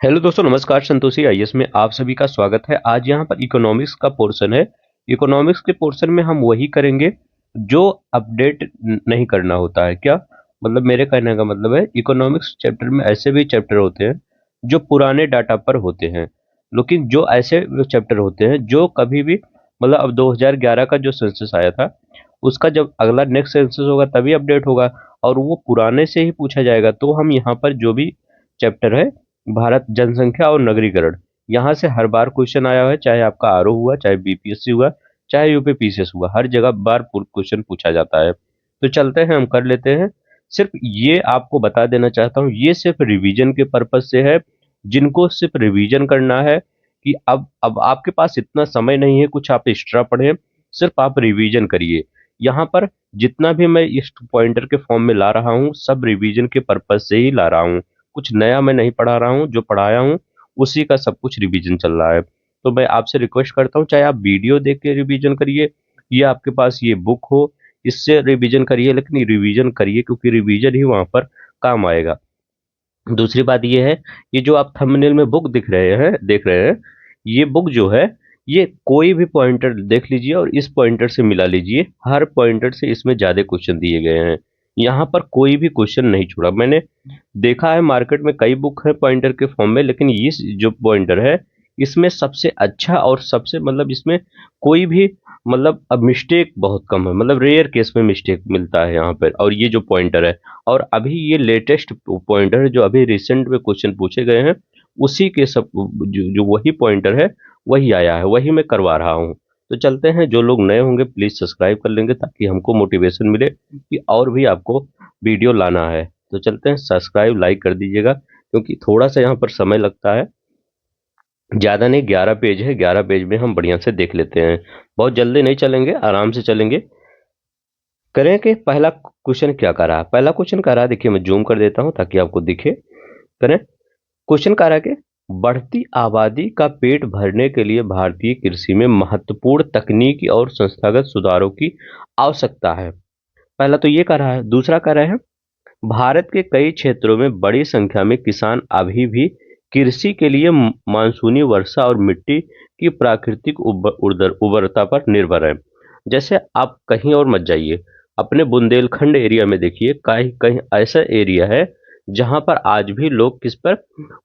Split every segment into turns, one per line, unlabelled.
Hello दोस्तों, नमस्कार। Santoshi IAS में आप सभी का स्वागत है। आज यहाँ पर इकोनॉमिक्स का पोर्शन है। इकोनॉमिक्स के पोर्शन में हम वही करेंगे जो अपडेट नहीं करना होता है। क्या मतलब, मेरे कहने का मतलब है इकोनॉमिक्स चैप्टर में ऐसे भी चैप्टर होते हैं जो पुराने डाटा पर होते हैं, लेकिन जो ऐसे चैप्टर होते हैं जो कभी भी मतलब अब 2011 का जो सेंसस आया था उसका जब अगला नेक्स्ट सेंसस होगा तभी अपडेट होगा, और वो पुराने से ही पूछा जाएगा। तो हम यहाँ पर जो भी चैप्टर है भारत जनसंख्या और नगरीकरण, यहाँ से हर बार क्वेश्चन आया है, चाहे आपका आरओ हुआ, चाहे बीपीएससी हुआ, चाहे यूपी पीसीएस हुआ, हर जगह बार क्वेश्चन पूछा जाता है। तो चलते हैं, हम कर लेते हैं। सिर्फ ये आपको बता देना चाहता हूँ, ये सिर्फ रिवीजन के पर्पज से है। जिनको सिर्फ रिवीजन करना है कि अब आपके पास इतना समय नहीं है कुछ आप एक्स्ट्रा पढ़ें, सिर्फ आप रिवीजन करिए। यहाँ पर जितना भी मैं इस पॉइंटर के फॉर्म में ला रहा हूँ सब रिवीजन के पर्पज से ही ला रहा हूँ। कुछ नया मैं नहीं पढ़ा रहा हूँ, जो पढ़ाया हूँ उसी का सब कुछ रिवीजन चल रहा है। तो मैं आपसे रिक्वेस्ट करता हूँ, चाहे आप वीडियो देख के रिवीजन करिए या आपके पास ये बुक हो इससे रिवीजन करिए, लेकिन रिवीजन करिए क्योंकि रिवीजन ही वहां पर काम आएगा। दूसरी बात ये है, ये जो आप थंबनेल में बुक देख रहे हैं, ये बुक जो है, ये कोई भी पॉइंटर देख लीजिए और इस पॉइंटर से मिला लीजिए। हर पॉइंटर से इसमें ज्यादा क्वेश्चन दिए गए हैं। यहाँ पर कोई भी क्वेश्चन नहीं छोड़ा मैंने। देखा है मार्केट में कई बुक है पॉइंटर के फॉर्म में, लेकिन ये जो पॉइंटर है इसमें सबसे अच्छा और सबसे मतलब इसमें कोई भी मतलब अब मिस्टेक बहुत कम है, मतलब रेयर केस में मिस्टेक मिलता है यहाँ पर। और ये जो पॉइंटर है, और अभी ये लेटेस्ट पॉइंटर है जो अभी रिसेंट में क्वेश्चन पूछे गए हैं, उसी के सब जो वही पॉइंटर है वही आया है, वही मैं करवा रहा हूँ। तो चलते हैं, जो लोग नए होंगे प्लीज सब्सक्राइब कर लेंगे ताकि हमको मोटिवेशन मिले कि और भी आपको वीडियो लाना है। तो चलते हैं, सब्सक्राइब लाइक कर दीजिएगा क्योंकि थोड़ा सा यहाँ पर समय लगता है। ज्यादा नहीं, 11 पेज है, 11 पेज में हम बढ़िया से देख लेते हैं। बहुत जल्दी नहीं चलेंगे, आराम से चलेंगे। करें कि पहला क्वेश्चन क्या कर रहा है। पहला क्वेश्चन कर रहा है, देखिए मैं जूम कर देता हूं ताकि आपको दिखे। करें, क्वेश्चन कर रहा है कि बढ़ती आबादी का पेट भरने के लिए भारतीय कृषि में महत्वपूर्ण तकनीकी और संस्थागत सुधारों की आवश्यकता है। पहला तो ये कर रहा है। दूसरा कर रहे हैं, भारत के कई क्षेत्रों में बड़ी संख्या में किसान अभी भी कृषि के लिए मानसूनी वर्षा और मिट्टी की प्राकृतिक उर्वरता पर निर्भर है। जैसे आप कहीं और मत जाइए, अपने बुंदेलखंड एरिया में देखिए, कहीं कहीं ऐसा एरिया है जहां पर आज भी लोग किस पर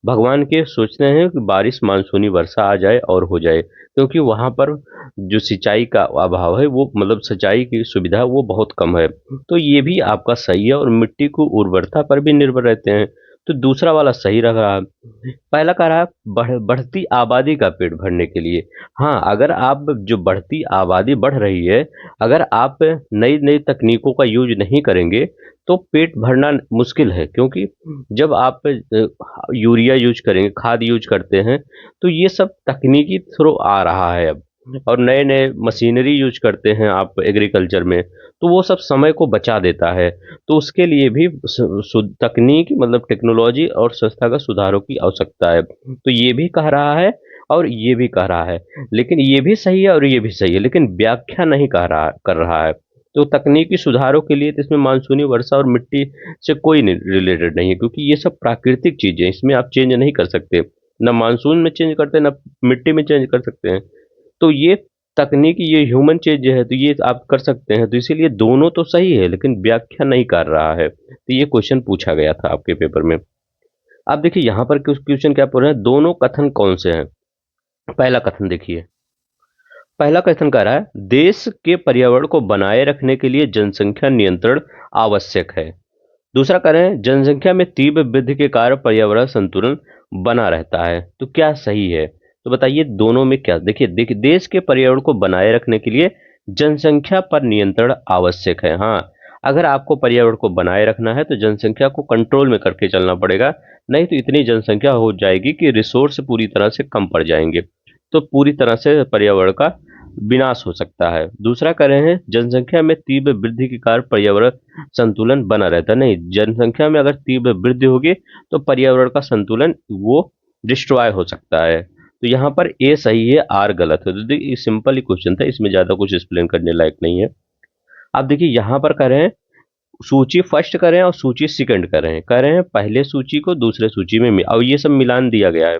भगवान के सोचते हैं कि बारिश मानसूनी वर्षा आ जाए और हो जाए, क्योंकि वहां पर जो सिंचाई का अभाव है वो मतलब सिंचाई की सुविधा वो बहुत कम है। तो ये भी आपका सही है, और मिट्टी को उर्वरता पर भी निर्भर रहते हैं। तो दूसरा वाला सही रहा। पहला कह रहा है बढ़ती आबादी का पेट भरने के लिए। हाँ, अगर आप जो बढ़ती आबादी बढ़ रही है, अगर आप नई नई तकनीकों का यूज नहीं करेंगे तो पेट भरना मुश्किल है। क्योंकि जब आप यूरिया यूज करेंगे, खाद यूज करते हैं, तो ये सब तकनीकी थ्रू आ रहा है अब। और नए नए मशीनरी यूज करते हैं आप एग्रीकल्चर में, तो वो सब समय को बचा देता है। तो उसके लिए भी तकनीक मतलब टेक्नोलॉजी और संस्थागत सुधारों की आवश्यकता है। तो ये भी कह रहा है और ये भी कह रहा है, लेकिन ये भी सही है और ये भी सही है, लेकिन व्याख्या नहीं कह रहा कर रहा है। तो तकनीकी सुधारों के लिए तो इसमें मानसूनी वर्षा और मिट्टी से कोई रिलेटेड नहीं है, क्योंकि ये सब प्राकृतिक चीजें, इसमें आप चेंज नहीं कर सकते। न मानसून में चेंज करते ना मिट्टी में चेंज कर सकते हैं। तो ये तकनीकी, ये ह्यूमन चेंज है, तो ये आप कर सकते हैं। तो इसीलिए दोनों तो सही है, लेकिन व्याख्या नहीं कर रहा है। तो ये क्वेश्चन पूछा गया था आपके पेपर में। आप देखिए यहाँ पर क्वेश्चन क्या पूछ रहे हैं, दोनों कथन कौन से हैं। पहला कथन देखिए, पहला कथन कह रहा है देश के पर्यावरण को बनाए रखने के लिए जनसंख्या नियंत्रण आवश्यक है। दूसरा कह रहे हैं जनसंख्या में तीव्र वृद्धि के कारण पर्यावरण संतुलन बना रहता है। तो क्या सही है? तो बताइए दोनों में क्या। देखिए देश के पर्यावरण को बनाए रखने के लिए जनसंख्या पर नियंत्रण आवश्यक है। हाँ, अगर आपको पर्यावरण को बनाए रखना है तो जनसंख्या को कंट्रोल में करके चलना पड़ेगा, नहीं तो इतनी जनसंख्या हो जाएगी कि रिसोर्स पूरी तरह से कम पड़ जाएंगे, तो पूरी तरह से पर्यावरण का विनाश हो सकता है। दूसरा कह रहे हैं जनसंख्या में तीव्र वृद्धि के कारण पर्यावरण संतुलन बना रहता है। नहीं, जनसंख्या में अगर तीव्र वृद्धि होगी तो पर्यावरण का संतुलन वो डिस्ट्रॉय हो सकता है। तो यहाँ पर ए सही है, आर गलत है। तो देखिए सिंपल ही क्वेश्चन था, इसमें ज्यादा कुछ एक्सप्लेन करने लायक नहीं है। आप देखिए यहाँ पर कह रहे हैं सूची फर्स्ट करें और सूची सेकंड करें, कह रहे हैं पहले सूची को दूसरे सूची में और ये सब मिलान दिया गया है।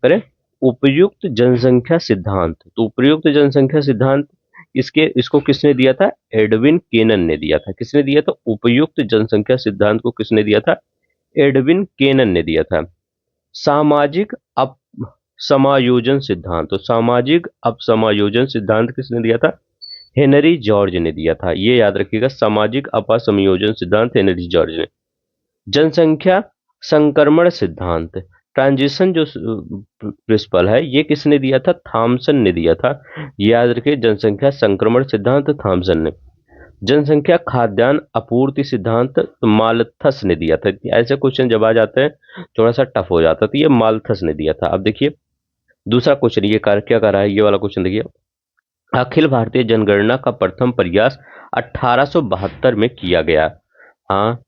करें उपयुक्त जनसंख्या सिद्धांत, तो उपयुक्त जनसंख्या सिद्धांत इसको किसने दिया था? एडविन केनन ने दिया था। किसने दिया था उपयुक्त जनसंख्या सिद्धांत को? किसने दिया था? एडविन केनन ने दिया था। सामाजिक अप समायोजन सिद्धांत, तो सामाजिक अप समायोजन सिद्धांत किसने दिया था? हेनरी जॉर्ज ने दिया था। ये याद रखिएगा, सामाजिक अपसमयोजन सिद्धांत हेनरी जॉर्ज ने। जनसंख्या संक्रमण सिद्धांत, ट्रांजिशन जो प्रिंसिपल है, ये किसने दिया था? थॉमसन ने दिया था। याद रखिए, जनसंख्या संक्रमण सिद्धांत थॉमसन ने। जनसंख्या खाद्यान्न आपूर्ति सिद्धांत तो मालथस ने दिया था। ऐसे क्वेश्चन जब आ जाते हैं थोड़ा सा टफ हो जाता है, तो ये मालथस ने दिया था। अब देखिए दूसरा क्वेश्चन, ये क्या कर रहा है, ये वाला क्वेश्चन देखिए। अखिल भारतीय जनगणना का प्रथम प्रयास 1872 में किया गया। हाँ,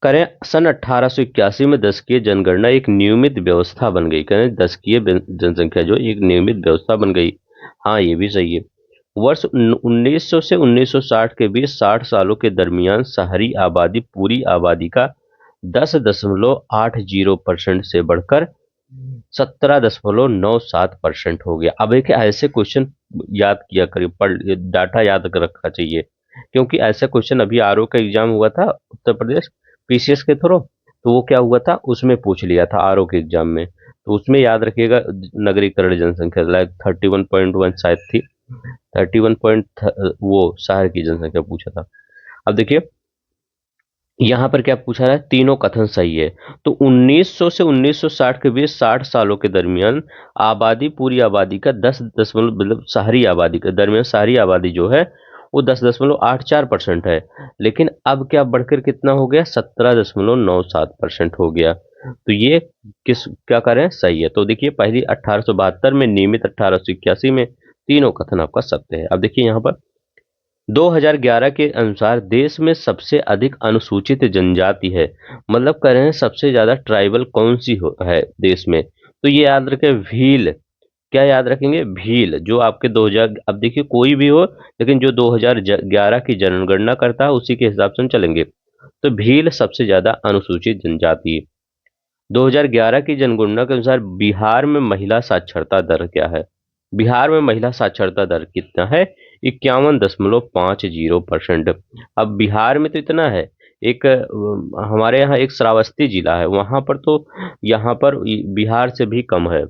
करें सन 1881 में दशकीय जनगणना एक नियमित व्यवस्था बन गई। करें दशकीय जनसंख्या जो एक नियमित व्यवस्था बन गई। हाँ, ये भी सही है। वर्ष 1900 से 1960 के बीच 60 सालों के दरमियान शहरी आबादी पूरी आबादी का 10.80% से बढ़कर 17.97% हो गया। अब एक ऐसे क्वेश्चन याद किया करिए, पढ़ डाटा याद रखना चाहिए, क्योंकि ऐसा क्वेश्चन अभी आरओ का एग्जाम हुआ था उत्तर प्रदेश पीसीएस के थ्रू, तो वो क्या हुआ था, उसमें पूछ लिया था आरओ के एग्जाम में। तो उसमें याद रखिएगा नगरीकरण जनसंख्या लाइक 31.1 शायद थी, 31 पॉइंट वो शहर की जनसंख्या पूछा था। अब देखिए यहाँ पर क्या पूछा है, तीनों कथन सही है। तो 1900 से 1960 के बीच 60 सालों के दरमियान आबादी पूरी आबादी का 10 दशमलव मतलब शहरी आबादी के दरमियान शहरी आबादी जो है वो 10.84% है। लेकिन अब क्या बढ़कर कितना हो गया, 17.97% हो गया। तो ये क्या करें, सही है। तो देखिए पहली 1872 में, नियमित 1881 में, तीनों कथन आपका सत्य है। अब देखिए यहाँ पर 2011 के अनुसार देश में सबसे अधिक अनुसूचित जनजाति है, मतलब कह रहे हैं सबसे ज्यादा ट्राइबल कौन सी है देश में, तो ये याद रखें भील। क्या याद रखेंगे, भील। जो आपके 2000, अब देखिए कोई भी हो लेकिन जो 2011 की जनगणना करता है उसी के हिसाब से हम चलेंगे। तो भील सबसे ज्यादा अनुसूचित जनजाति। 2011 की जनगणना के अनुसार बिहार में महिला साक्षरता दर क्या है? बिहार में महिला साक्षरता दर कितना है? 51.50%। अब बिहार में तो इतना है, एक हमारे यहाँ एक श्रावस्ती जिला है, वहां पर तो यहाँ पर बिहार से भी कम है।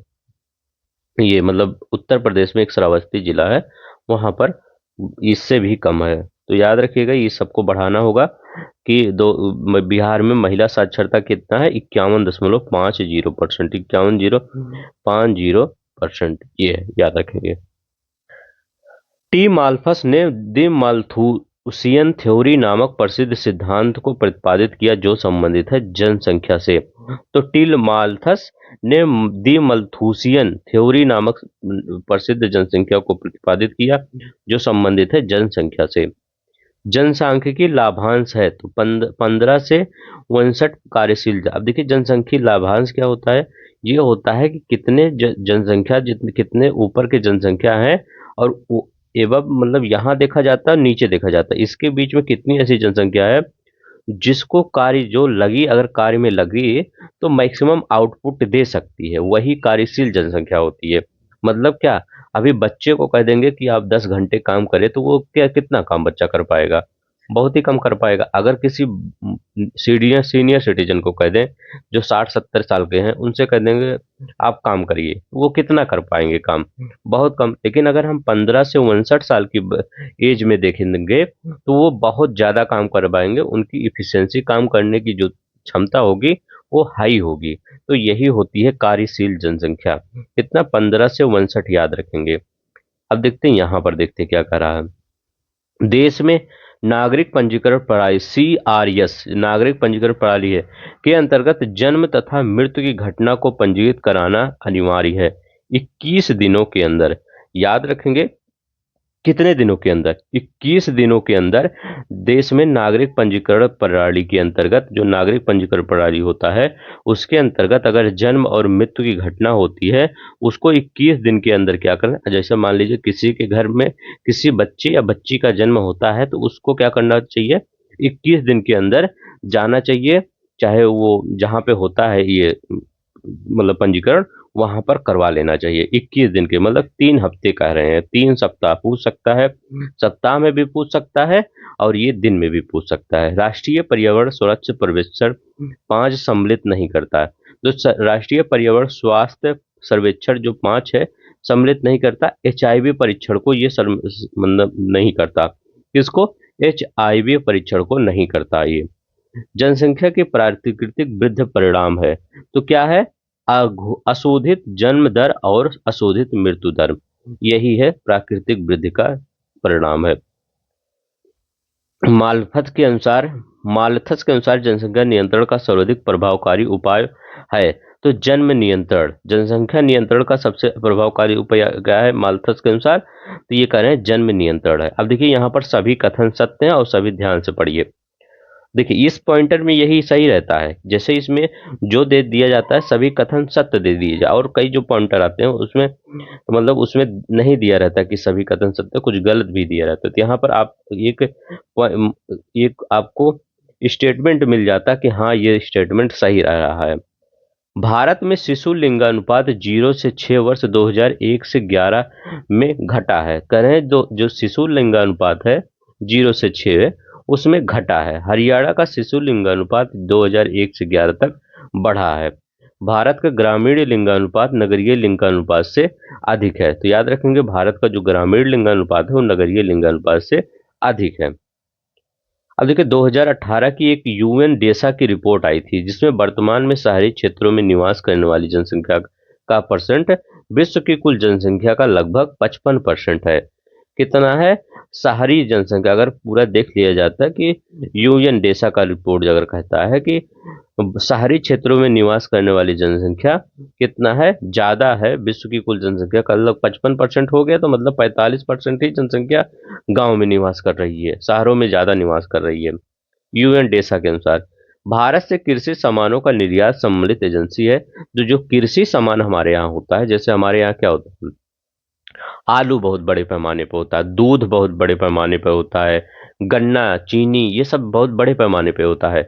ये मतलब उत्तर प्रदेश में एक श्रावस्ती जिला है, वहां पर इससे भी कम है। तो याद रखिएगा ये सबको बढ़ाना होगा कि बिहार में महिला साक्षरता कितना है, 51.50%, 51.50%, ये याद रखेंगे। टी माल्थस ने द माल्थुसियन थ्योरी नामक प्रसिद्ध सिद्धांत को प्रतिपादित किया जो संबंधित है जनसंख्या से। तो टिल माल्थस ने द माल्थुसियन थ्योरी नामक प्रसिद्ध जनसंख्या को प्रतिपादित किया जो संबंधित है जनसंख्या से। जनसांख्यिकी लाभांश है, तो 15 से 59 कार्यशील। अब देखिए जनसांख्यिकी लाभांश क्या होता है, ये होता है कि कितने जनसंख्या जितने कितने ऊपर के जनसंख्या है और एवं मतलब यहाँ देखा जाता है नीचे देखा जाता है, इसके बीच में कितनी ऐसी जनसंख्या है जिसको कार्य जो लगी, अगर कार्य में लगी तो मैक्सिमम आउटपुट दे सकती है, वही कार्यशील जनसंख्या होती है। मतलब क्या, अभी बच्चे को कह देंगे कि आप 10 घंटे काम करें तो वो क्या कितना काम बच्चा कर पाएगा, बहुत ही कम कर पाएगा। अगर किसी सीनियर सीनियर सिटीजन को कह दें जो 60-70 साल के हैं, उनसे कह देंगे आप काम करिए, वो कितना कर पाएंगे काम, बहुत कम। लेकिन अगर हम 15 से 59 साल की एज में देखेंगे तो वो बहुत ज्यादा काम कर पाएंगे, उनकी इफिशियंसी काम करने की जो क्षमता होगी वो हाई होगी। तो यही होती है कार्यशील जनसंख्या, कितना, 15 से 59 याद रखेंगे। अब देखते हैं यहाँ पर, देखते हैं क्या कर रहा है। देश में नागरिक पंजीकरण प्रणाली CRS नागरिक पंजीकरण प्रणाली है के अंतर्गत जन्म तथा मृत्यु की घटना को पंजीकृत कराना अनिवार्य है 21 दिनों के अंदर। याद रखेंगे कितने दिनों के अंदर, 21 दिनों के अंदर देश में नागरिक पंजीकरण प्रणाली के अंतर्गत, जो नागरिक पंजीकरण प्रणाली होता है उसके अंतर्गत अगर जन्म और मृत्यु की घटना होती है उसको 21 दिन के अंदर क्या करना। जैसे मान लीजिए किसी के घर में किसी बच्चे या बच्ची का जन्म होता है तो उसको क्या करना चाहिए, 21 दिन के अंदर जाना चाहिए, चाहे वो जहाँ पे होता है ये मतलब पंजीकरण, वहां पर करवा लेना चाहिए। 21 दिन के मतलब 3 हफ्ते कह रहे हैं, 3 सप्ताह पूछ सकता है, सप्ताह में भी पूछ सकता है और ये दिन में भी पूछ सकता है। राष्ट्रीय पर्यावरण सुरक्षा सर्वेक्षण 5 सम्मिलित नहीं करता है। तो राष्ट्रीय पर्यावरण स्वास्थ्य सर्वेक्षण जो 5 है सम्मिलित नहीं करता। HIV परीक्षण को ये मतलब नहीं करता। किसको? HIV परीक्षण को नहीं करता ये। जनसंख्या के प्राकृतिक वृद्धि परिणाम है, तो क्या है? अशोधित जन्म दर और अशोधित मृत्यु दर, यही है प्राकृतिक वृद्धि का परिणाम है। मालथस के अनुसार जनसंख्या नियंत्रण का सर्वाधिक प्रभावकारी उपाय है, तो जन्म नियंत्रण, जनसंख्या नियंत्रण का सबसे प्रभावकारी उपाय क्या है मालथस के अनुसार? तो ये कह रहे हैं जन्म नियंत्रण है। अब देखिए यहाँ पर सभी कथन सत्य हैं और सभी ध्यान से पढ़िए। देखिए इस पॉइंटर में यही सही रहता है, जैसे इसमें जो दे दिया जाता है सभी कथन सत्य दे दिए जाए, और कई जो पॉइंटर आते हैं उसमें मतलब उसमें नहीं दिया रहता कि सभी कथन सत्य, कुछ गलत भी दिया रहता है। तो यहाँ पर आप एक आपको स्टेटमेंट मिल जाता कि हाँ ये स्टेटमेंट सही रह रहा है। भारत में शिशु लिंगानुपात 0 से 6 वर्ष 2001 से 11 में घटा है। कह रहे हैं जो शिशु लिंगानुपात है 0 से 6 उसमें घटा है। हरियाणा का शिशु लिंगानुपात 2001 से 11 तक बढ़ा है। भारत का ग्रामीण लिंगानुपात नगरीय लिंगानुपात से अधिक है। तो याद रखेंगे भारत का जो ग्रामीण लिंगानुपात है वो नगरीय लिंगानुपात से अधिक है। अब देखिए 2018 की एक UN डेसा की रिपोर्ट आई थी जिसमें वर्तमान में शहरी क्षेत्रों में निवास करने वाली जनसंख्या का परसेंट विश्व की कुल जनसंख्या का लगभग 55% है। कितना है? शहरी जनसंख्या अगर पूरा देख लिया जाता है कि UN डेसा का रिपोर्ट अगर कहता है कि शहरी क्षेत्रों में निवास करने वाली जनसंख्या कितना है? ज्यादा है विश्व की कुल जनसंख्या का, लगभग 55% हो गया, तो मतलब 45% ही जनसंख्या गांव में निवास कर रही है, शहरों में ज्यादा निवास कर रही है। UN डेसा के अनुसार भारत से कृषि सामानों का निर्यात सम्मिलित एजेंसी है। जो कृषि सामान हमारे यहाँ होता है, जैसे हमारे यहाँ क्या होता है, आलू बहुत बड़े पैमाने पर होता है, दूध बहुत बड़े पैमाने पर होता है, गन्ना, चीनी, ये सब बहुत बड़े पैमाने पे होता है।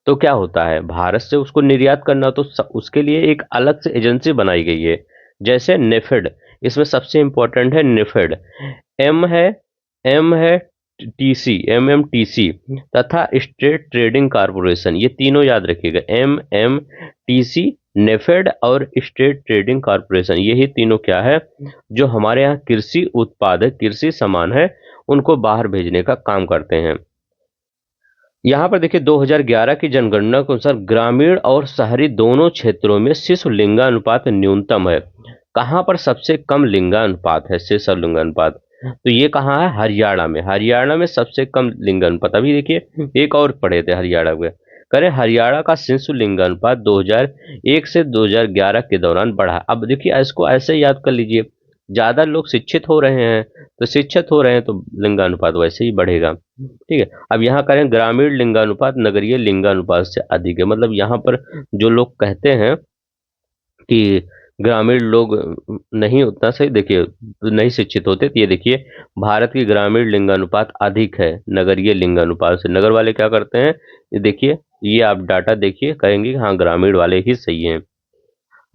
तो क्या होता है, भारत से उसको निर्यात करना, तो उसके लिए एक अलग से एजेंसी बनाई गई है, जैसे नेफेड। इसमें सबसे इंपॉर्टेंट है नेफेड। एम है एम है टीसी, MMTC तथा स्टेट ट्रेडिंग कारपोरेशन, ये तीनों याद रखिएगा। MMTC, नेफेड और स्टेट ट्रेडिंग कारपोरेशन, यही तीनों क्या है, जो हमारे यहाँ कृषि उत्पादक कृषि सामान है उनको बाहर भेजने का काम करते हैं। यहाँ पर देखिए 2011 की जनगणना के अनुसार ग्रामीण और शहरी दोनों क्षेत्रों में शिशु लिंगानुपात न्यूनतम है। कहाँ पर सबसे कम लिंगानुपात है, शिशु लिंगानुपात? तो ये कहाँ है? हरियाणा में। हरियाणा में सबसे कम लिंगानुपात। अभी देखिए एक और पढ़े थे हरियाणा में, करें हरियाणा का शिशु लिंगानुपात 2001 से 2011 के दौरान बढ़ा। अब देखिए इसको ऐसे याद कर लीजिए, ज्यादा लोग शिक्षित हो रहे हैं, तो शिक्षित हो रहे हैं तो लिंगानुपात वैसे ही बढ़ेगा। ठीक है। अब यहाँ करें ग्रामीण लिंगानुपात नगरीय लिंगानुपात से अधिक है, मतलब यहाँ पर जो लोग कहते हैं कि ग्रामीण लोग नहीं उतना सही, देखिए नहीं शिक्षित होते, तो ये देखिए भारत की ग्रामीण लिंगानुपात अधिक है नगरीय लिंगानुपात से। नगर वाले क्या करते हैं, ये देखिए, ये आप डाटा देखिए, कहेंगे कि हाँ ग्रामीण वाले ही सही हैं।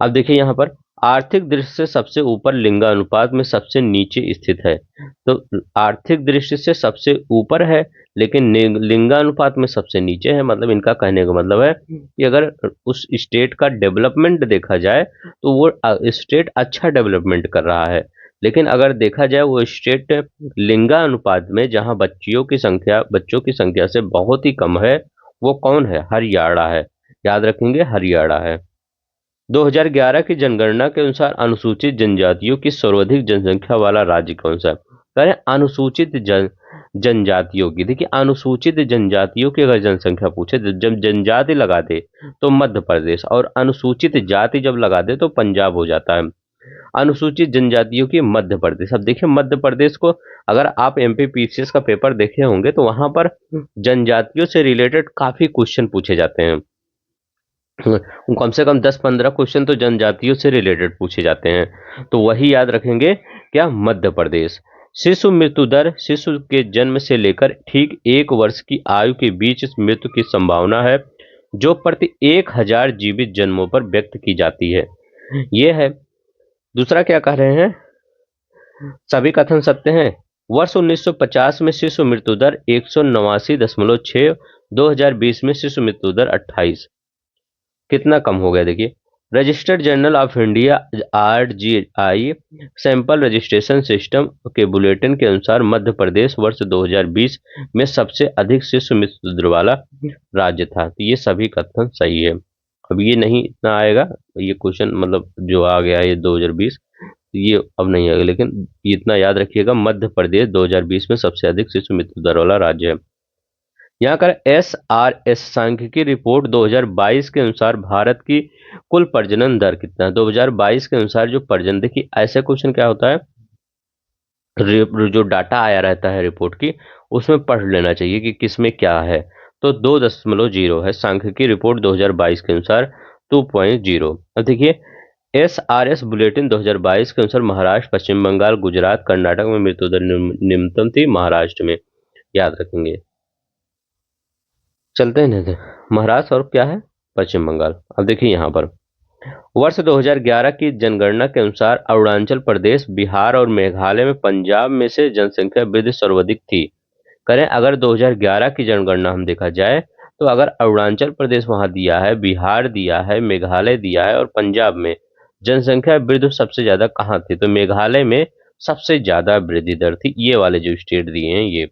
अब देखिए यहाँ पर आर्थिक दृष्टि से सबसे ऊपर लिंगानुपात में सबसे नीचे स्थित है। तो आर्थिक दृष्टि से सबसे ऊपर है लेकिन लिंगानुपात में सबसे नीचे है, मतलब इनका कहने का मतलब है कि अगर उस स्टेट का डेवलपमेंट देखा जाए तो वो स्टेट अच्छा डेवलपमेंट कर रहा है, लेकिन अगर देखा जाए वो स्टेट लिंगानुपात में जहां बच्चों की संख्या से बहुत ही कम है, वो कौन है? हरियाणा है। याद रखेंगे हरियाणा है। 2011 की जनगणना के अनुसार अनुसूचित जनजातियों की सर्वाधिक जनसंख्या वाला राज्य कौन सा है? करें अनुसूचित जनजातियों की। देखिए अनुसूचित जनजातियों की अगर जनसंख्या पूछे तो जब जनजाति लगा दे तो मध्य प्रदेश, और अनुसूचित जाति जब लगा दे तो पंजाब हो जाता है। अनुसूचित जनजातियों की मध्य प्रदेश। अब देखिए मध्य प्रदेश को, अगर आप MPPCS का पेपर देखे होंगे तो वहां पर जनजातियों से रिलेटेड काफी क्वेश्चन पूछे जाते हैं। कम से कम 10-15 क्वेश्चन तो जनजातियों से रिलेटेड पूछे जाते हैं, तो वही याद रखेंगे क्या? मध्य प्रदेश। शिशु मृत्यु दर शिशु के जन्म से लेकर ठीक 1 वर्ष की आयु के बीच इस मृत्यु की संभावना है जो प्रति 1000 जीवित जन्मों पर व्यक्त की जाती है। ये है। दूसरा क्या कह रहे हैं, सभी कथन सत्य हैं। वर्ष 1950 में शिशु मृत्यु दर 189.6, 2020 में शिशु मृत्यु दर 28। कितना कम हो गया देखिए। Registered journal of India RGI sample registration system के बुलेटिन के अनुसार मध्य प्रदेश वर्ष 2020 में सबसे अधिक शिशु मृत्यु दर वाला राज्य था। तो ये सभी कथन सही है। अब ये नहीं इतना आएगा, ये क्वेश्चन मतलब जो आ गया है ये 2020, ये अब नहीं आएगा, लेकिन इतना याद रखिएगा, मध्य प्रदेश 2020 में सबसे अधिक शिशु मृत्यु दर वाला राज्य है। यहाँ का SRS सांख्यिकी रिपोर्ट 2022 के अनुसार भारत की कुल प्रजनन दर कितना है। 2022 के अनुसार जो प्रजनन, देखिए ऐसे क्वेश्चन क्या होता है, जो डाटा आया रहता है रिपोर्ट की, उसमें पढ़ लेना चाहिए कि किसमें क्या है। तो 2.0 है सांख्यिकी रिपोर्ट 2022 के अनुसार 2.0। अब देखिए SRS बुलेटिन 2022 के अनुसार महाराष्ट्र, पश्चिम बंगाल, गुजरात, कर्नाटक में मृत्यु दर निम्नतम थी, महाराष्ट्र में, याद रखेंगे। चलते हैं नहीं महाराष्ट्र और क्या है, पश्चिम बंगाल। अब देखिए यहाँ पर वर्ष 2011 की जनगणना के अनुसार अरुणाचल प्रदेश, बिहार और मेघालय में पंजाब में से जनसंख्या वृद्धि सर्वाधिक थी। करें अगर 2011 की जनगणना हम देखा जाए तो अगर अरुणाचल प्रदेश वहां दिया है, बिहार दिया है, मेघालय दिया है और पंजाब में जनसंख्या वृद्धि सबसे ज्यादा कहाँ थी, तो मेघालय में सबसे ज्यादा वृद्धि दर थी। ये वाले जो स्टेट दिए हैं ये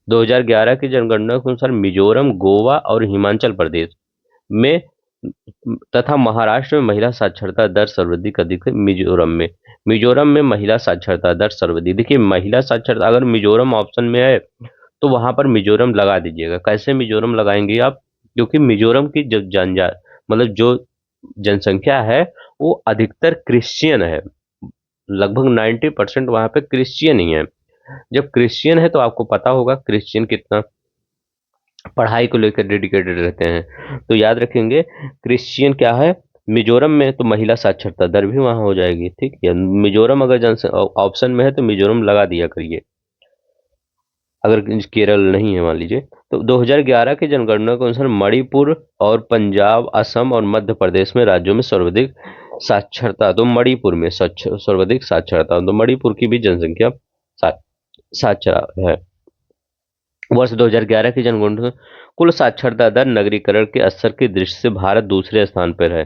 2011 की जनगणना के अनुसार मिजोरम, गोवा और हिमाचल प्रदेश में तथा महाराष्ट्र में महिला साक्षरता दर सर्वाधिक अधिक है। मिजोरम में महिला साक्षरता दर सर्वाधिक। देखिए महिला साक्षरता अगर मिजोरम ऑप्शन में है तो वहां पर मिजोरम लगा दीजिएगा। कैसे मिजोरम लगाएंगे आप, क्योंकि मिजोरम की जो मतलब जो जनसंख्या है वो अधिकतर क्रिश्चियन है, लगभग 90% वहां पे क्रिश्चियन ही है। जब क्रिश्चियन है तो आपको पता होगा क्रिश्चियन कितना पढ़ाई को लेकर डेडिकेटेड रहते हैं, तो याद रखेंगे क्रिश्चियन क्या है मिजोरम में, तो महिला साक्षरता दर भी वहां हो जाएगी। ठीक है, मिजोरम अगर ऑप्शन में है तो मिजोरम लगा दिया करिए, अगर केरल नहीं है मान लीजिए। तो 2011 की जनगणना के अनुसार मणिपुर और पंजाब, असम और मध्य प्रदेश में राज्यों में सर्वाधिक साक्षरता, तो मणिपुर में सर्वाधिक साक्षरता, तो मणिपुर की भी जनसंख्या साक्षर है। वर्ष 2011 की जनगणना कुल साक्षरता दर नगरीकरण के स्तर की दृष्टि से भारत दूसरे स्थान पर है,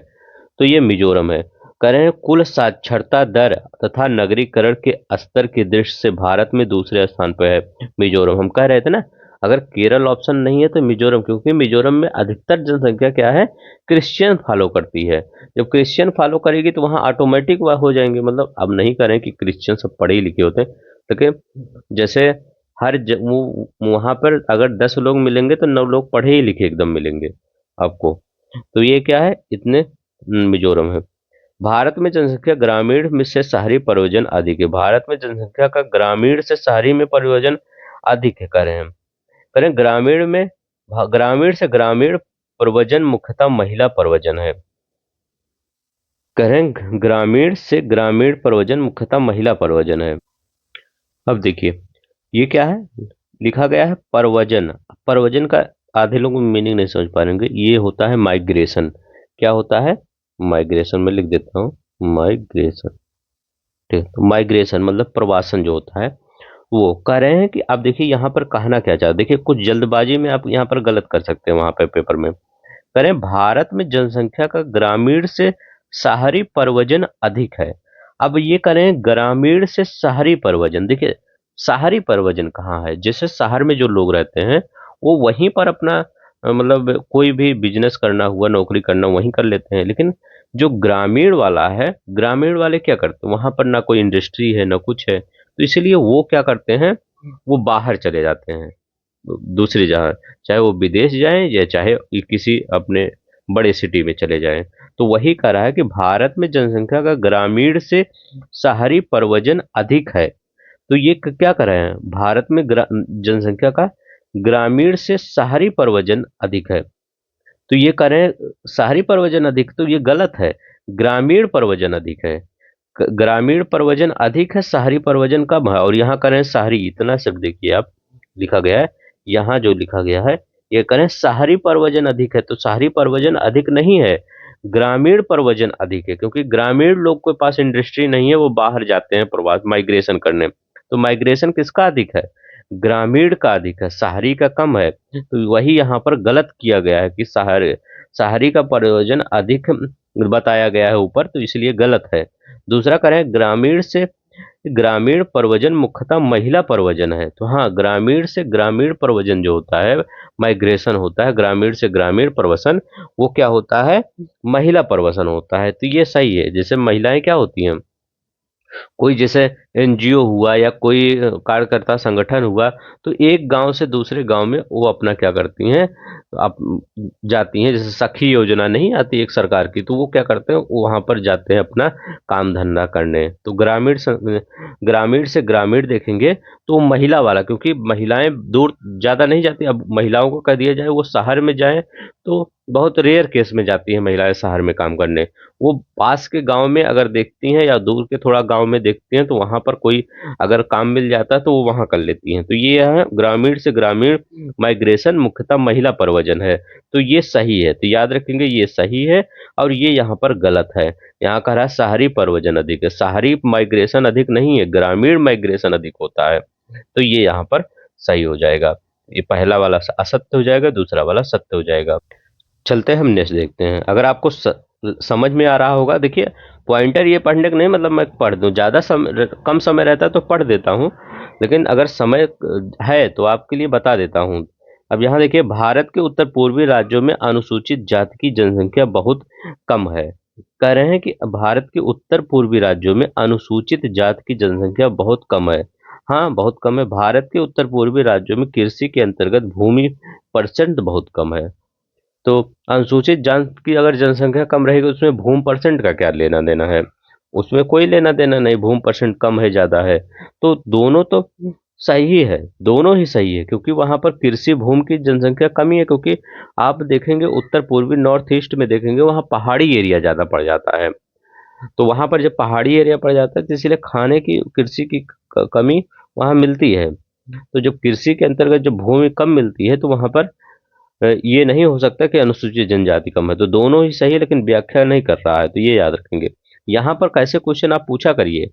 तो ये मिजोरम है। कह रहे हैं कुल साक्षरता दर तथा नगरीकरण के स्तर की दृष्टि से भारत में दूसरे स्थान पर है मिजोरम। हम कह रहे थे ना अगर केरल ऑप्शन नहीं है तो मिजोरम, क्योंकि मिजोरम में अधिकतर जनसंख्या क्या है क्रिश्चियन फॉलो करती है। जब क्रिश्चियन फॉलो करेगी तो वहां ऑटोमेटिक वह हो जाएंगे, मतलब अब नहीं करें कि क्रिश्चियन सब पढ़े लिखे होते हैं, लेकिन जैसे वहां पर अगर 10 लोग मिलेंगे तो 9 लोग पढ़े ही लिखे एकदम मिलेंगे आपको। तो ये क्या है, इतने मिजोरम है। भारत में जनसंख्या ग्रामीण में से शहरी परियोजन अधिक है। भारत में जनसंख्या का ग्रामीण से शहरी में परियोजन अधिक है। करें ग्रामीण से ग्रामीण प्रव्रजन मुख्यतः महिला प्रव्रजन है। करें ग्रामीण से ग्रामीण प्रव्रजन मुख्यतः महिला प्रव्रजन है। अब देखिए ये क्या है, लिखा गया है प्रव्रजन। प्रव्रजन का आधे लोग मीनिंग नहीं समझ पाएंगे, ये होता है माइग्रेशन। क्या होता है, माइग्रेशन में लिख देता हूँ, माइग्रेशन। ठीक, तो माइग्रेशन मतलब प्रवासन जो होता है वो। कह रहे हैं कि आप देखिए यहाँ पर कहना क्या चाहते, देखिए कुछ जल्दबाजी में आप यहाँ पर गलत कर सकते हैं, वहां पर पेपर में कह रहे हैं भारत में जनसंख्या का ग्रामीण से शहरी प्रव्रजन अधिक है। अब ये कह रहे हैं ग्रामीण से शहरी प्रव्रजन, देखिए शहरी प्रव्रजन कहाँ है, जैसे शहर में जो लोग रहते हैं वो वहीं पर अपना मतलब कोई भी बिजनेस करना हुआ, नौकरी करना वहीं कर लेते हैं, लेकिन जो ग्रामीण वाला है, ग्रामीण वाले क्या करते हैं, वहां पर ना कोई इंडस्ट्री है ना कुछ है, तो इसलिए वो क्या करते हैं, वो बाहर चले जाते हैं दूसरी जगह, चाहे वो विदेश जाएं या चाहे किसी अपने बड़े सिटी में चले जाएं। तो वही कह रहा है कि भारत में जनसंख्या का ग्रामीण से शहरी प्रव्रजन अधिक है। तो ये क्या कर रहे हैं, भारत में जनसंख्या का ग्रामीण से शहरी प्रव्रजन अधिक है। तो ये कह रहे हैं शहरी प्रव्रजन अधिक, तो ये गलत है, ग्रामीण प्रव्रजन अधिक है। ग्रामीण प्रवजन अधिक है, शहरी प्रवजन कम है। और यहाँ करें शहरी, इतना सिर्फ देखिए आप, लिखा गया है यहाँ जो लिखा गया है, ये करें शहरी प्रवजन अधिक है, तो शहरी प्रवजन अधिक नहीं है, ग्रामीण प्रवजन अधिक है। क्योंकि ग्रामीण लोग के पास इंडस्ट्री नहीं है, वो बाहर जाते हैं प्रवास माइग्रेशन करने। तो माइग्रेशन किसका अधिक है? ग्रामीण का अधिक है, शहरी का कम है। तो वही यहाँ पर गलत किया गया है कि शहरी का प्रयोजन अधिक बताया गया है ऊपर, तो इसलिए गलत है। दूसरा करें ग्रामीण प्रवजन मुख्यतः महिला प्रवजन है। तो हाँ, ग्रामीण से ग्रामीण प्रवजन जो होता है, माइग्रेशन होता है, ग्रामीण से ग्रामीण प्रवसन, वो क्या होता है? महिला प्रवसन होता है। तो ये सही है। जैसे महिलाएं क्या होती हैं, कोई जैसे एनजीओ हुआ या कोई कार्यकर्ता संगठन हुआ, तो एक गांव से दूसरे गांव में वो अपना क्या करती हैं, आप जाती हैं। जैसे सखी योजना नहीं आती एक सरकार की, तो वो क्या करते हैं, वो वहां पर जाते हैं अपना काम धंधा करने। तो ग्रामीण से ग्रामीण देखेंगे तो महिला वाला, क्योंकि महिलाएं दूर ज्यादा नहीं जाती। अब महिलाओं को कह दिया जाए वो शहर में जाएं, तो बहुत रेयर केस में जाती है महिलाएं शहर में काम करने। वो पास के गांव में अगर देखती हैं या दूर के थोड़ा गांव में देखती हैं, तो वहां पर कोई अगर काम मिल जाता है तो वो वहां कर लेती हैं। तो ये है ग्रामीण से ग्रामीण माइग्रेशन मुख्यतः महिला प्रवजन है। तो ये सही है, तो याद रखेंगे ये सही है। और ये यहाँ पर गलत है। यहाँ कह रहा है शहरी प्रवजन अधिक है, शहरी माइग्रेशन अधिक नहीं है, ग्रामीण माइग्रेशन अधिक होता है। तो ये यहाँ पर सही हो जाएगा। ये पहला वाला असत्य हो जाएगा, दूसरा वाला सत्य हो जाएगा। चलते हैं हम नेक्स्ट देखते हैं। अगर आपको समझ में आ रहा होगा, देखिए पॉइंटर ये पढ़ने का नहीं मतलब मैं पढ़ दूं, ज़्यादा कम समय रहता है तो पढ़ देता हूँ, लेकिन अगर समय है तो आपके लिए बता देता हूँ। अब यहाँ देखिए, भारत के उत्तर पूर्वी राज्यों में अनुसूचित जाति की जनसंख्या बहुत कम है। कह रहे हैं कि भारत के उत्तर पूर्वी राज्यों में अनुसूचित जाति की जनसंख्या बहुत कम है। हाँ, बहुत कम है। भारत के उत्तर पूर्वी राज्यों में कृषि के अंतर्गत भूमि परसेंट बहुत कम है। तो अनुसूचित जाति की अगर जनसंख्या कम रहेगी, उसमें भूमि परसेंट का क्या लेना देना है? उसमें कोई लेना देना नहीं, भूमि परसेंट कम है ज्यादा है। तो दोनों तो सही है, दोनों ही सही है, क्योंकि वहां पर कृषि भूमि की जनसंख्या कमी है। क्योंकि आप देखेंगे उत्तर पूर्वी नॉर्थ ईस्ट में देखेंगे, वहां पहाड़ी एरिया ज्यादा पड़ जाता है। तो वहां पर जब पहाड़ी एरिया पड़ जाता है, तो इसलिए खाने की कृषि की कमी वहां मिलती है। तो जब कृषि के अंतर्गत जब भूमि कम मिलती है, तो वहां पर ये नहीं हो सकता कि अनुसूचित जनजाति कम है। तो दोनों ही सही है, लेकिन व्याख्या नहीं कर रहा है, तो ये याद रखेंगे। यहाँ पर कैसे क्वेश्चन आप पूछा करिए।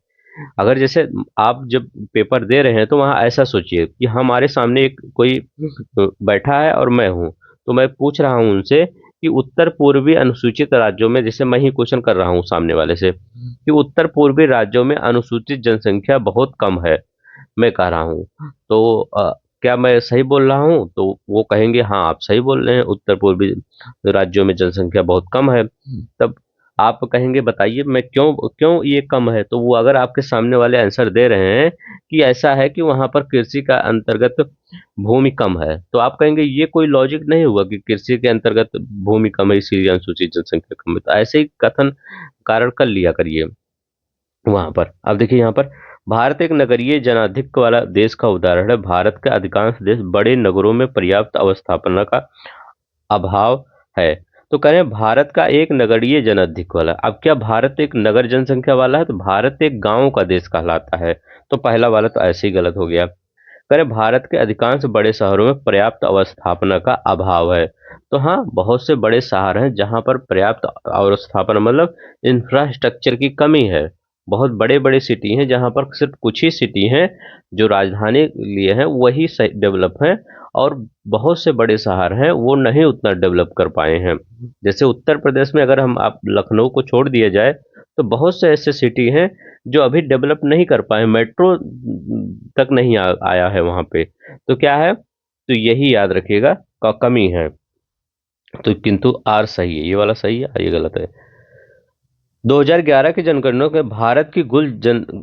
अगर जैसे आप जब पेपर दे रहे हैं, तो वहाँ ऐसा सोचिए कि हमारे सामने एक कोई बैठा है और मैं हूँ। तो मैं पूछ रहा हूँ उनसे कि उत्तर पूर्वी अनुसूचित राज्यों में, जैसे मैं ही क्वेश्चन कर रहा हूँ सामने वाले से, कि उत्तर पूर्वी राज्यों में अनुसूचित जनसंख्या बहुत कम है, मैं कह रहा हूँ। तो क्या मैं सही बोल रहा हूँ? तो वो कहेंगे हाँ आप सही बोल रहे हैं, उत्तर पूर्वी राज्यों में जनसंख्या बहुत कम है। तब आप कहेंगे बताइए मैं क्यों क्यों ये कम है? तो वो अगर आपके सामने वाले आंसर दे रहे हैं कि ऐसा है कि वहां पर कृषि का अंतर्गत भूमि कम है, तो आप कहेंगे ये कोई लॉजिक नहीं हुआ कि कृषि के अंतर्गत भूमि कम है इसलिए अनुसूचित जनसंख्या कम है। तो ऐसे ही कथन कारण कर लिया करिए वहां पर। अब देखिए यहाँ पर, भारत एक नगरीय जनाधिक्य वाला देश का उदाहरण है। भारत के अधिकांश देश बड़े नगरों में पर्याप्त अवस्थापना का अभाव है। तो कह रहे हैं भारत का एक नगरीय जनाधिक्य वाला। अब क्या भारत एक नगर जनसंख्या वाला है? तो भारत एक गांव का देश कहलाता है। तो पहला वाला तो ऐसे ही गलत हो गया। कह रहे भारत के अधिकांश बड़े शहरों में पर्याप्त अवस्थापना का अभाव है। तो हाँ, बहुत से बड़े शहर हैं जहां पर पर्याप्त अवस्थापना मतलब इंफ्रास्ट्रक्चर की कमी है। बहुत बड़े बड़े सिटी हैं जहां पर सिर्फ कुछ ही सिटी हैं जो राजधानी लिए हैं, वही डेवलप हैं। और बहुत से बड़े शहर हैं वो नहीं उतना डेवलप कर पाए हैं। जैसे उत्तर प्रदेश में अगर हम आप लखनऊ को छोड़ दिया जाए, तो बहुत से ऐसे सिटी हैं जो अभी डेवलप नहीं कर पाए, मेट्रो तक नहीं आया है वहां पे। तो क्या है? तो यही याद रखिएगा का कमी है। तो किंतु आर सही है, ये वाला सही है, ये गलत है। 2011 की जनगणना के भारत की कुल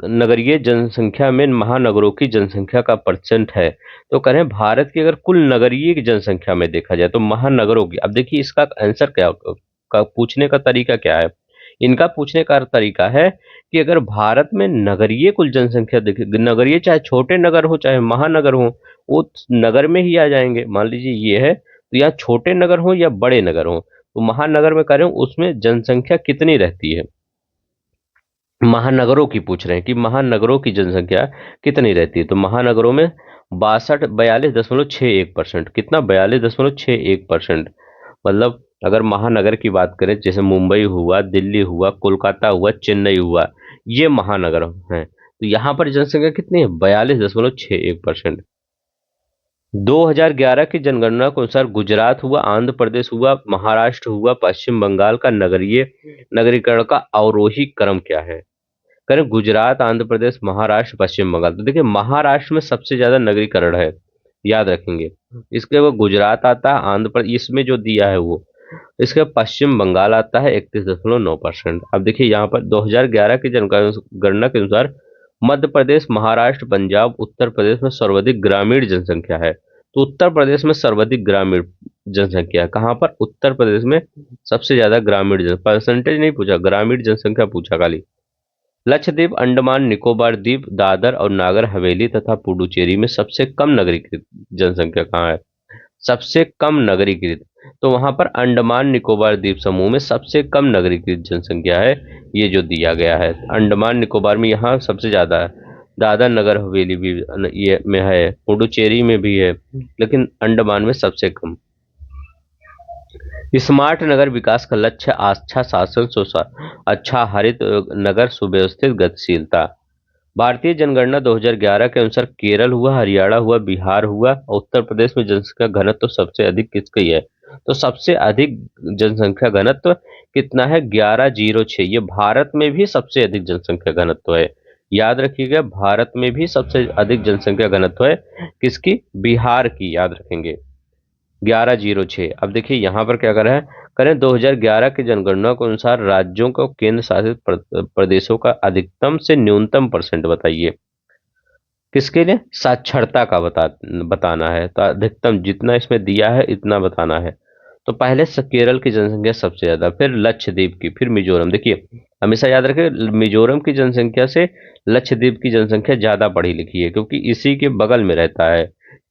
नगरीय जनसंख्या में महानगरों की जनसंख्या का परसेंट है। तो कह रहे हैं भारत की अगर कुल नगरीय की जनसंख्या में देखा जाए तो महानगरों की, अब देखिए इसका आंसर क्या का पूछने का तरीका क्या है। इनका पूछने का तरीका है कि अगर भारत में नगरीय कुल जनसंख्या देखे, नगरीय चाहे छोटे नगर हो चाहे महानगर हो, वो नगर में ही आ जाएंगे। मान लीजिए ये है, तो यहाँ छोटे नगर हो या बड़े नगर हो, तो महानगर में कह रहे हो उसमें जनसंख्या कितनी रहती है। महानगरों की पूछ रहे हैं कि महानगरों की जनसंख्या कितनी रहती है। तो महानगरों में 42.61%। कितना? 42.61%। मतलब अगर महानगर की बात करें, जैसे मुंबई हुआ, दिल्ली हुआ, कोलकाता हुआ, चेन्नई हुआ, ये महानगर हैं, तो यहाँ पर जनसंख्या कितनी है? 42.61%। 2011 की जनगणना के अनुसार गुजरात हुआ, आंध्र प्रदेश हुआ, महाराष्ट्र हुआ, पश्चिम बंगाल का नगरीय नगरीकरण का अवरोही क्रम क्या है? करें गुजरात, आंध्र प्रदेश, महाराष्ट्र, पश्चिम बंगाल। तो देखिए महाराष्ट्र में सबसे ज्यादा नगरीकरण है, याद रखेंगे। इसके वो गुजरात आता है, आंध्र प्रदेश इसमें जो दिया है वो। इसके बाद पश्चिम बंगाल आता है 31.9%। अब देखिए यहाँ पर 2011 की जनगणना के अनुसार मध्य प्रदेश, महाराष्ट्र, पंजाब, उत्तर प्रदेश में सर्वाधिक ग्रामीण जनसंख्या है। तो उत्तर प्रदेश में सर्वाधिक ग्रामीण जनसंख्या है। कहाँ पर? उत्तर प्रदेश में सबसे ज्यादा ग्रामीण जन, परसेंटेज नहीं पूछा, ग्रामीण जनसंख्या पूछा खाली। लक्षद्वीप, अंडमान निकोबार द्वीप, दादर और नागर हवेली तथा पुडुचेरी में सबसे कम नगरीकृत जनसंख्या कहाँ है? सबसे कम नगरीकृत, तो वहां पर अंडमान निकोबार द्वीप समूह में सबसे कम नगरीकृत जनसंख्या है, ये जो दिया गया है। अंडमान निकोबार में यहाँ सबसे ज्यादा है, दादर नगर हवेली भी ये में है, पुडुचेरी में भी है, लेकिन अंडमान में सबसे कम। स्मार्ट नगर विकास का लक्ष्य अच्छा शासन, अच्छा हरित नगर, सुव्यवस्थित गतिशीलता। भारतीय जनगणना 2011 के अनुसार केरल हुआ, हरियाणा हुआ, बिहार हुआ, उत्तर प्रदेश में जनसंख्या घनत्व तो सबसे अधिक किसकी है? तो सबसे अधिक जनसंख्या घनत्व कितना है? 1106। ये भारत में भी सबसे अधिक जनसंख्या घनत्व है, याद रखिएगा। भारत में भी सबसे अधिक जनसंख्या घनत्व है किसकी? बिहार की, याद रखेंगे। 1106। अब देखिए यहाँ पर क्या करा है, करें 2011 की जनगणना के अनुसार राज्यों को केंद्र शासित प्रदेशों का अधिकतम से न्यूनतम परसेंट बताइए। किसके लिए? साक्षरता का बताना है। तो अधिकतम जितना इसमें दिया है इतना बताना है। तो पहले से केरल की जनसंख्या सबसे ज्यादा, फिर लक्षद्वीप की, फिर मिजोरम। देखिए हमेशा याद रखें, मिजोरम की जनसंख्या से लक्षद्वीप की जनसंख्या ज्यादा पढ़ी लिखी है, क्योंकि इसी के बगल में रहता है।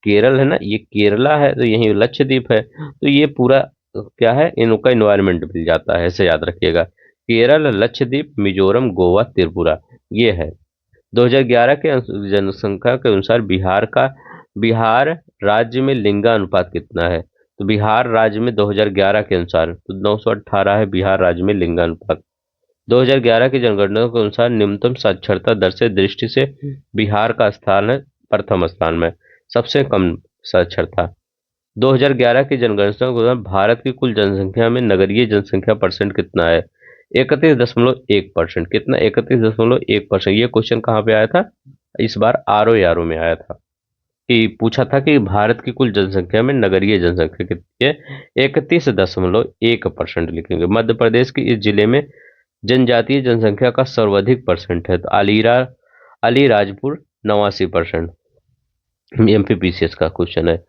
केरल है ना, ये केरला है, तो यही लक्षद्वीप है, तो ये पूरा क्या है, इनका इन्वायरमेंट मिल जाता है, ऐसे याद रखिएगा। केरल, लक्षद्वीप, मिजोरम, गोवा, त्रिपुरा, ये है। 2011 के जनसंख्या के अनुसार बिहार राज्य में लिंगानुपात कितना है? तो बिहार राज्य में 2011 के अनुसार तो 918 है बिहार राज्य में लिंगानुपात। 2011 की जनगणना के अनुसार न्यूनतम साक्षरता दर से दृष्टि से बिहार का स्थान है प्रथम स्थान में, सबसे कम साक्षरता। 2011 की जनगणना के अनुसार भारत की कुल जनसंख्या में नगरीय जनसंख्या परसेंट कितना है? 31.1%। कितना? 31.1%। ये क्वेश्चन कहाँ पे आया था? इस बार आर ओ में आया था, कि पूछा था कि भारत की कुल जनसंख्या में नगरीय जनसंख्या कितनी है? 31.1% लिखेंगे। मध्य प्रदेश के इस जिले में जनजातीय जनसंख्या का सर्वाधिक परसेंट है, तो अलीराजपुर 89%। एमपीपीसीएस का क्वेश्चन है।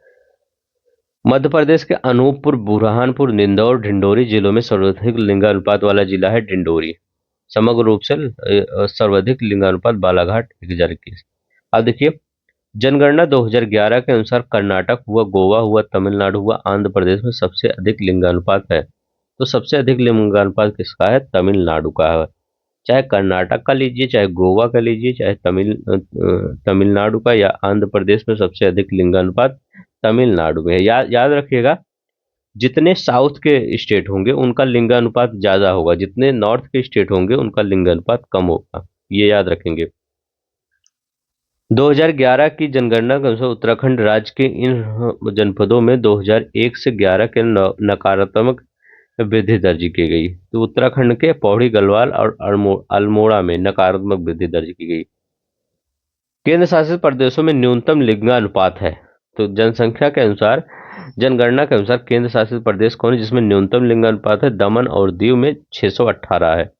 मध्य प्रदेश के अनूपपुर, बुरहानपुर, इंदौर, ढिंडोरी जिलों में सर्वाधिक लिंगानुपात वाला जिला है ढिंडोरी। समग्र रूप से सर्वाधिक लिंगानुपात बालाघाट 1021। अब देखिए जनगणना 2011 के अनुसार कर्नाटक हुआ, गोवा हुआ, तमिलनाडु हुआ, आंध्र प्रदेश में सबसे अधिक लिंगानुपात है। तो सबसे अधिक लिंगानुपात किसका है? तमिलनाडु का है। चाहे कर्नाटक का लीजिए, चाहे गोवा का लीजिए, चाहे तमिलनाडु का, या आंध्र प्रदेश में सबसे अधिक लिंगानुपात तमिलनाडु में है। याद रखिएगा, जितने साउथ के स्टेट होंगे उनका लिंगानुपात ज्यादा होगा, जितने नॉर्थ के स्टेट होंगे उनका लिंगानुपात कम होगा, ये याद रखेंगे। 2011 की जनगणना के अनुसार उत्तराखंड राज्य के इन जनपदों में 2001 से 11 के नकारात्मक वृद्धि दर्ज की गई। तो उत्तराखंड के पौड़ी, गढ़वाल और अल्मोड़ा में नकारात्मक वृद्धि दर्ज की गई। केंद्र शासित प्रदेशों में न्यूनतम लिंगानुपात है। तो जनसंख्या के अनुसार, जनगणना के अनुसार केंद्र शासित प्रदेश कौन है जिसमें न्यूनतम लिंगानुपात है? दमन और दीव में 618 है।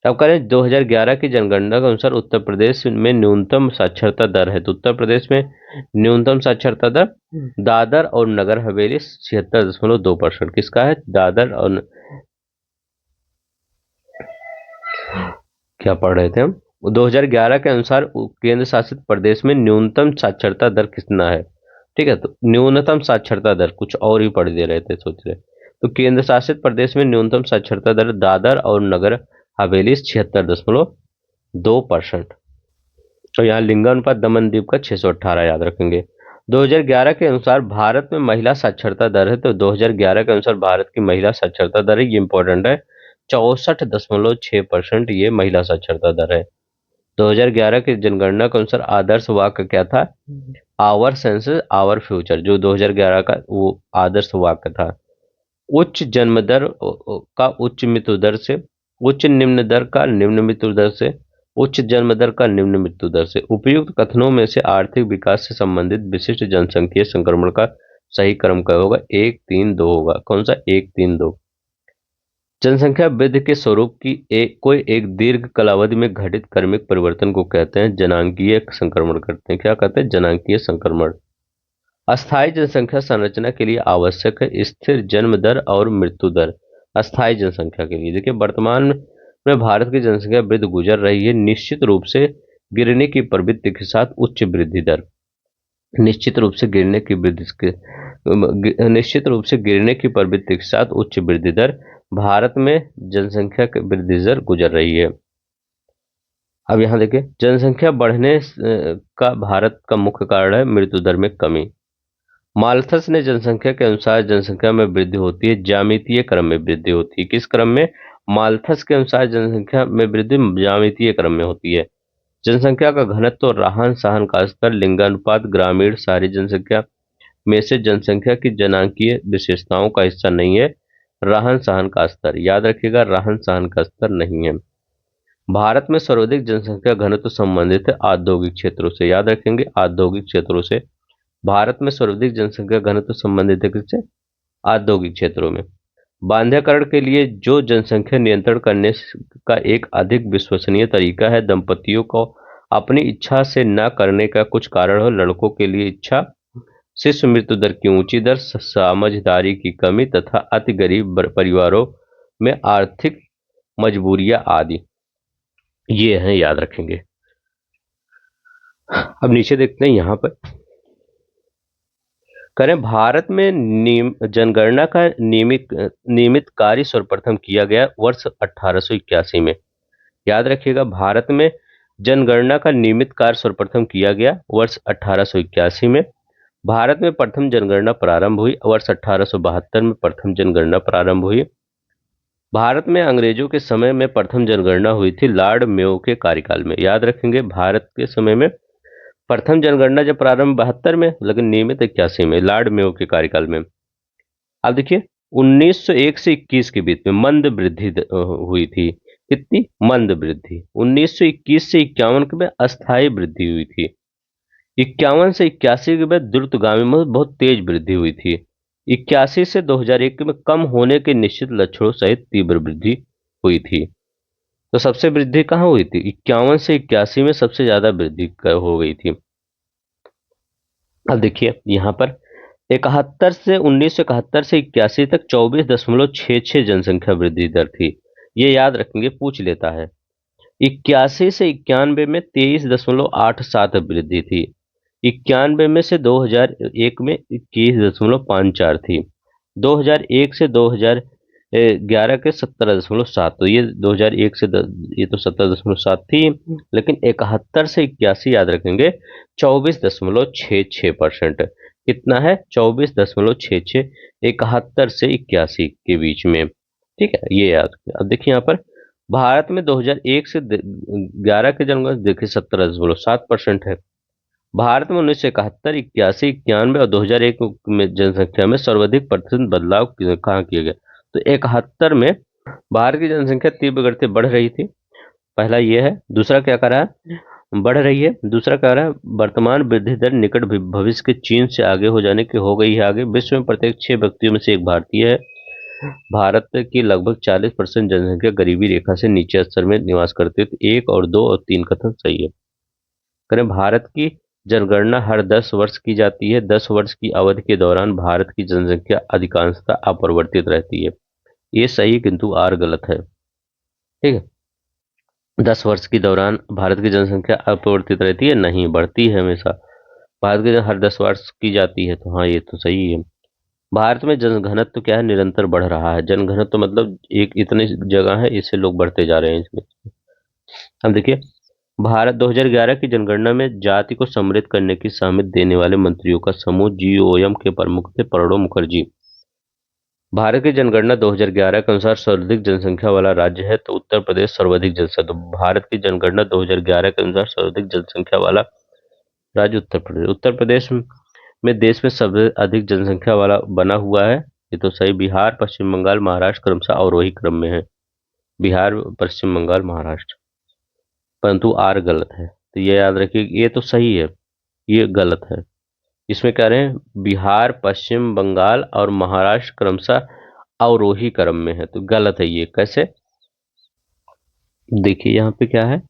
अब करें 2011 की जनगणना के अनुसार उत्तर प्रदेश में न्यूनतम साक्षरता दर है। तो उत्तर प्रदेश में न्यूनतम साक्षरता दर दादर और नगर हवेली 76.2%। किसका है? दादर और क्या पढ़ रहे थे हम? 2011 के अनुसार केंद्र शासित प्रदेश में न्यूनतम साक्षरता दर कितना है? ठीक है, तो न्यूनतम साक्षरता दर कुछ और ही पढ़ दे रहे थे, सोच रहे। तो केंद्र शासित प्रदेश में न्यूनतम साक्षरता दर दादर और नगर हवेली 76.2%। तो यहाँ लिंगानुपात दमनदीप का 618 याद रखेंगे। 2011 के अनुसार भारत में महिला साक्षरता दर है, तो 2011 के अनुसार भारत की महिला साक्षरता दर है, ये इंपॉर्टेंट है, 64.6% ये महिला साक्षरता दर है। 2011 की जनगणना के अनुसार आदर्श वाक्य क्या था? आवर सेंसस आवर फ्यूचर, जो 2011 का वो आदर्श वाक्य था। उच्च जन्म दर का उच्च मृत्यु दर से, उच्च निम्न दर का निम्न मृत्यु दर से, उच्च जन्म दर का निम्न मृत्यु दर से। उपयुक्त कथनों में से आर्थिक विकास से संबंधित विशिष्ट जनसंख्या संक्रमण का सही क्रम क्या होगा? 1-3-2 होगा। कौन सा? 1-3-2। जनसंख्या वृद्धि के स्वरूप की कोई एक दीर्घ कालावधि में घटित क्रमिक परिवर्तन को कहते हैं जनांकीय संक्रमण करते हैं। क्या कहते हैं? जनांकीय संक्रमण। अस्थायी जनसंख्या संरचना के लिए आवश्यक है स्थिर जन्म दर और मृत्यु दर। अस्थायी जनसंख्या के लिए देखिए, वर्तमान में भारत की जनसंख्या वृद्धि गुजर रही है, निश्चित रूप से गिरने की प्रवृत्ति के साथ उच्च वृद्धि दर। निश्चित रूप से गिरने की वृद्धि के निश्चित रूप से गिरने की प्रवृत्ति के साथ उच्च वृद्धि दर भारत में जनसंख्या की वृद्धि दर गुजर रही है। अब यहाँ देखिए, जनसंख्या बढ़ने का भारत का मुख्य कारण है मृत्यु दर में कमी। माल्थस ने जनसंख्या के अनुसार जनसंख्या में वृद्धि होती है, ज्यामितीय क्रम में वृद्धि होती है। किस क्रम में? माल्थस के अनुसार जनसंख्या में वृद्धि ज्यामितीय क्रम में होती है। जनसंख्या का घनत्व, रहन सहन का स्तर, लिंगानुपात, ग्रामीण शहरी जनसंख्या में से जनसंख्या की जनांकीय विशेषताओं का हिस्सा नहीं है। रहन सहन का स्तर याद रखिएगा, रहन सहन का स्तर नहीं है। भारत में सर्वाधिक जनसंख्या घनत्व संबंधित है औद्योगिक क्षेत्रों से। याद रखेंगे, औद्योगिक क्षेत्रों से। भारत में सर्वाधिक जनसंख्या घनत्व संबंधित है किससे? औद्योगिक क्षेत्रों में। बांध्यकरण के लिए जो जनसंख्या नियंत्रण करने का एक अधिक विश्वसनीय तरीका है, दंपतियों को अपनी इच्छा से न करने का कुछ कारण हो। लड़कों के लिए इच्छा, शिशु मृत्यु दर की ऊंची दर, समझदारी की कमी तथा अति गरीब परिवारों में आर्थिक मजबूरियां आदि, ये हैं, याद रखेंगे। अब नीचे देखते हैं, यहां पर करें भारत में जनगणना का नियमित कार्य सर्वप्रथम किया गया वर्ष 1881 में। याद रखिएगा, भारत में जनगणना का नियमित कार्य सर्वप्रथम किया गया वर्ष 1881 में। भारत में प्रथम जनगणना प्रारंभ हुई वर्ष 1872 में। प्रथम जनगणना प्रारंभ हुई। भारत में अंग्रेजों के समय में प्रथम जनगणना हुई थी लॉर्ड मेयो के कार्यकाल में। याद रखेंगे, भारत के समय में प्रथम जनगणना जब प्रारंभ 72 में, लेकिन नियमित 81 में, लॉर्ड मेयो के कार्यकाल में। अब देखिए, 1901 से 21 के बीच में मंद वृद्धि हुई थी। कितनी? मंद वृद्धि। 1921 से 51 के में अस्थायी वृद्धि हुई थी। 51 से 81 के बाद द्रुतगामी में बहुत तेज वृद्धि हुई थी। 81 से 2001 में कम होने के निश्चित लक्षणों सहित तीव्र वृद्धि हुई थी। तो सबसे वृद्धि कहाँ हुई थी? 51 से 81 में सबसे ज्यादा वृद्धि हो गई थी। अब देखिए, यहाँ पर 71 से 1971 से 81 तक 24.66 जनसंख्या वृद्धि दर थी। ये याद रखेंगे, पूछ लेता है। 81 से 91 में 23.87 वृद्धि थी। 91 में से 2001 में 21.54 थी। 2001 से 2011 के 17.7। तो ये 2001 से ये तो 17.7 थी, लेकिन 71 से 81 याद रखेंगे 24.66%। कितना है? 24.66। 71 से 81 के बीच में, ठीक है, ये याद। अब देखिए यहाँ पर भारत में 2001 से 11 के जनगणना देखिए 17.7% है। भारत में 1971, 81, 91 और 2001 में जनसंख्या में सर्वाधिक प्रतिशत बदलाव कहाँ किया गया? तो 71 में भारत की जनसंख्या तीव्र गति बढ़ रही थी। पहला ये है। दूसरा क्या कर रहा है? बढ़ रही है। दूसरा कह रहा है वर्तमान वृद्धि दर निकट भविष्य के चीन से आगे हो जाने की हो गई है। आगे विश्व में प्रत्येक 6 व्यक्तियों में से एक भारतीय है। भारत की लगभग 40% जनसंख्या गरीबी रेखा से नीचे स्तर में निवास करती है। तो 1 और 2 और 3 कथन सही है। करें, भारत की जनगणना हर 10 वर्ष की जाती है। 10 वर्ष की अवधि के दौरान भारत की जनसंख्या अधिकांशतः अपरिवर्तित रहती है। ये सही, किंतु आर गलत है। ठीक है, 10 वर्ष के दौरान भारत की जनसंख्या अपरिवर्तित रहती है, नहीं, बढ़ती है हमेशा। भारत की हर 10 वर्ष की जाती है, तो हाँ, ये तो सही है। भारत में जनघनत्व तो क्या है, निरंतर बढ़ रहा है। जनघनत्व तो मतलब एक इतनी जगह है, इससे लोग बढ़ते जा रहे हैं इसमें। अब देखिए, भारत 2011 की जनगणना में जाति को सम्मिलित करने की सहमति देने वाले मंत्रियों का समूह जीओएम के प्रमुख थे प्रणब मुखर्जी। भारत की जनगणना 2011 के अनुसार सर्वाधिक जनसंख्या वाला राज्य है तो उत्तर प्रदेश सर्वाधिक जनसंख्या। तो भारत की जनगणना 2011 के अनुसार सर्वाधिक जनसंख्या वाला राज्य उत्तर प्रदेश। उत्तर प्रदेश में देश में सबसे अधिक जनसंख्या वाला बना हुआ है, ये तो सही। बिहार, पश्चिम बंगाल, महाराष्ट्र क्रमशः अवरोही क्रम में है। बिहार, पश्चिम बंगाल, महाराष्ट्र, परंतु आर गलत है, तो ये याद रखिए, ये तो सही है, ये गलत है। इसमें कह रहे हैं बिहार, पश्चिम बंगाल और महाराष्ट्र क्रमशः अवरोही क्रम में है, तो गलत है ये। कैसे? देखिए यहाँ पे क्या है,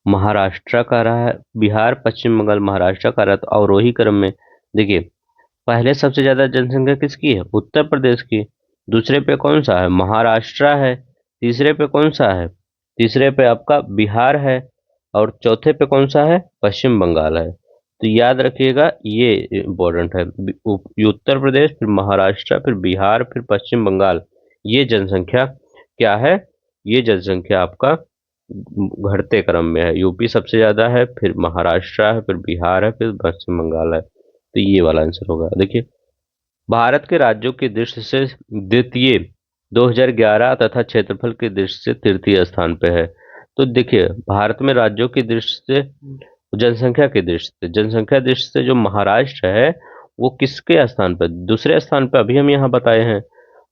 महाराष्ट्र का रहा है, बिहार, पश्चिम बंगाल, महाराष्ट्र का रहा, तो अवरोही क्रम में। देखिए, पहले सबसे ज्यादा जनसंख्या किसकी है? उत्तर प्रदेश की। दूसरे पे कौन सा है? महाराष्ट्र है। तीसरे पे कौन सा है? तीसरे पे आपका बिहार है। और चौथे पे कौन सा है? पश्चिम बंगाल है। तो याद रखिएगा, ये इम्पोर्टेंट है। उत्तर प्रदेश, फिर महाराष्ट्र, फिर बिहार, फिर पश्चिम बंगाल, ये जनसंख्या क्या है? ये जनसंख्या आपका घटते क्रम में है। यूपी सबसे ज्यादा है, फिर महाराष्ट्र है, फिर बिहार है, फिर पश्चिम बंगाल है। तो ये वाला आंसर होगा। देखिए, भारत के राज्यों की दृष्टि से द्वितीय 2011 तथा क्षेत्रफल की दृष्टि से तृतीय स्थान पे है। तो देखिए, भारत में राज्यों की दृष्टि से, जनसंख्या दृष्टि से जो महाराष्ट्र है वो किसके स्थान पर? दूसरे स्थान पर, अभी हम यहाँ बताए हैं।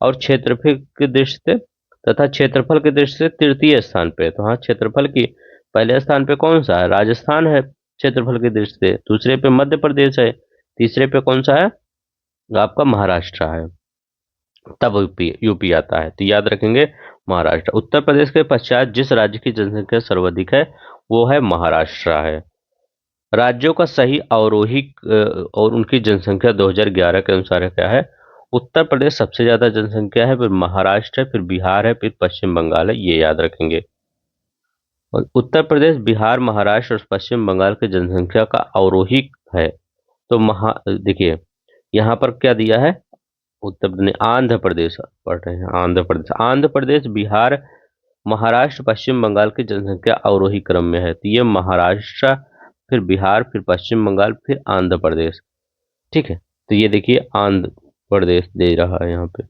और क्षेत्रफल की दृष्टि से तथा क्षेत्रफल की दृष्टि से तृतीय स्थान पे है। तो हाँ, क्षेत्रफल की पहले स्थान पे कौन सा है? राजस्थान है क्षेत्रफल की दृष्टि से। दूसरे पे मध्य प्रदेश है। तीसरे पे कौन सा है? आपका महाराष्ट्र है। तब यूपी यूपी आता है, तो याद रखेंगे महाराष्ट्र। उत्तर प्रदेश के पश्चात जिस राज्य की जनसंख्या सर्वाधिक है वो है महाराष्ट्र है। राज्यों का सही अवरोही और उनकी जनसंख्या 2011 के अनुसार क्या है? उत्तर प्रदेश सबसे ज्यादा जनसंख्या है, फिर महाराष्ट्र है, फिर बिहार है, फिर पश्चिम बंगाल है, ये याद रखेंगे। और उत्तर प्रदेश, बिहार, महाराष्ट्र और पश्चिम बंगाल की जनसंख्या का अवरोही है। तो देखिए, यहाँ पर क्या दिया है? उत्तर प्रदेश, आंध्र प्रदेश पढ़ रहे हैं, आंध्र प्रदेश, बिहार, महाराष्ट्र, पश्चिम बंगाल की जनसंख्या अवरोही क्रम में है। तो ये महाराष्ट्र, फिर बिहार, फिर पश्चिम बंगाल, फिर आंध्र प्रदेश। ठीक है, तो ये देखिए आंध्र प्रदेश दे रहा है यहाँ पे।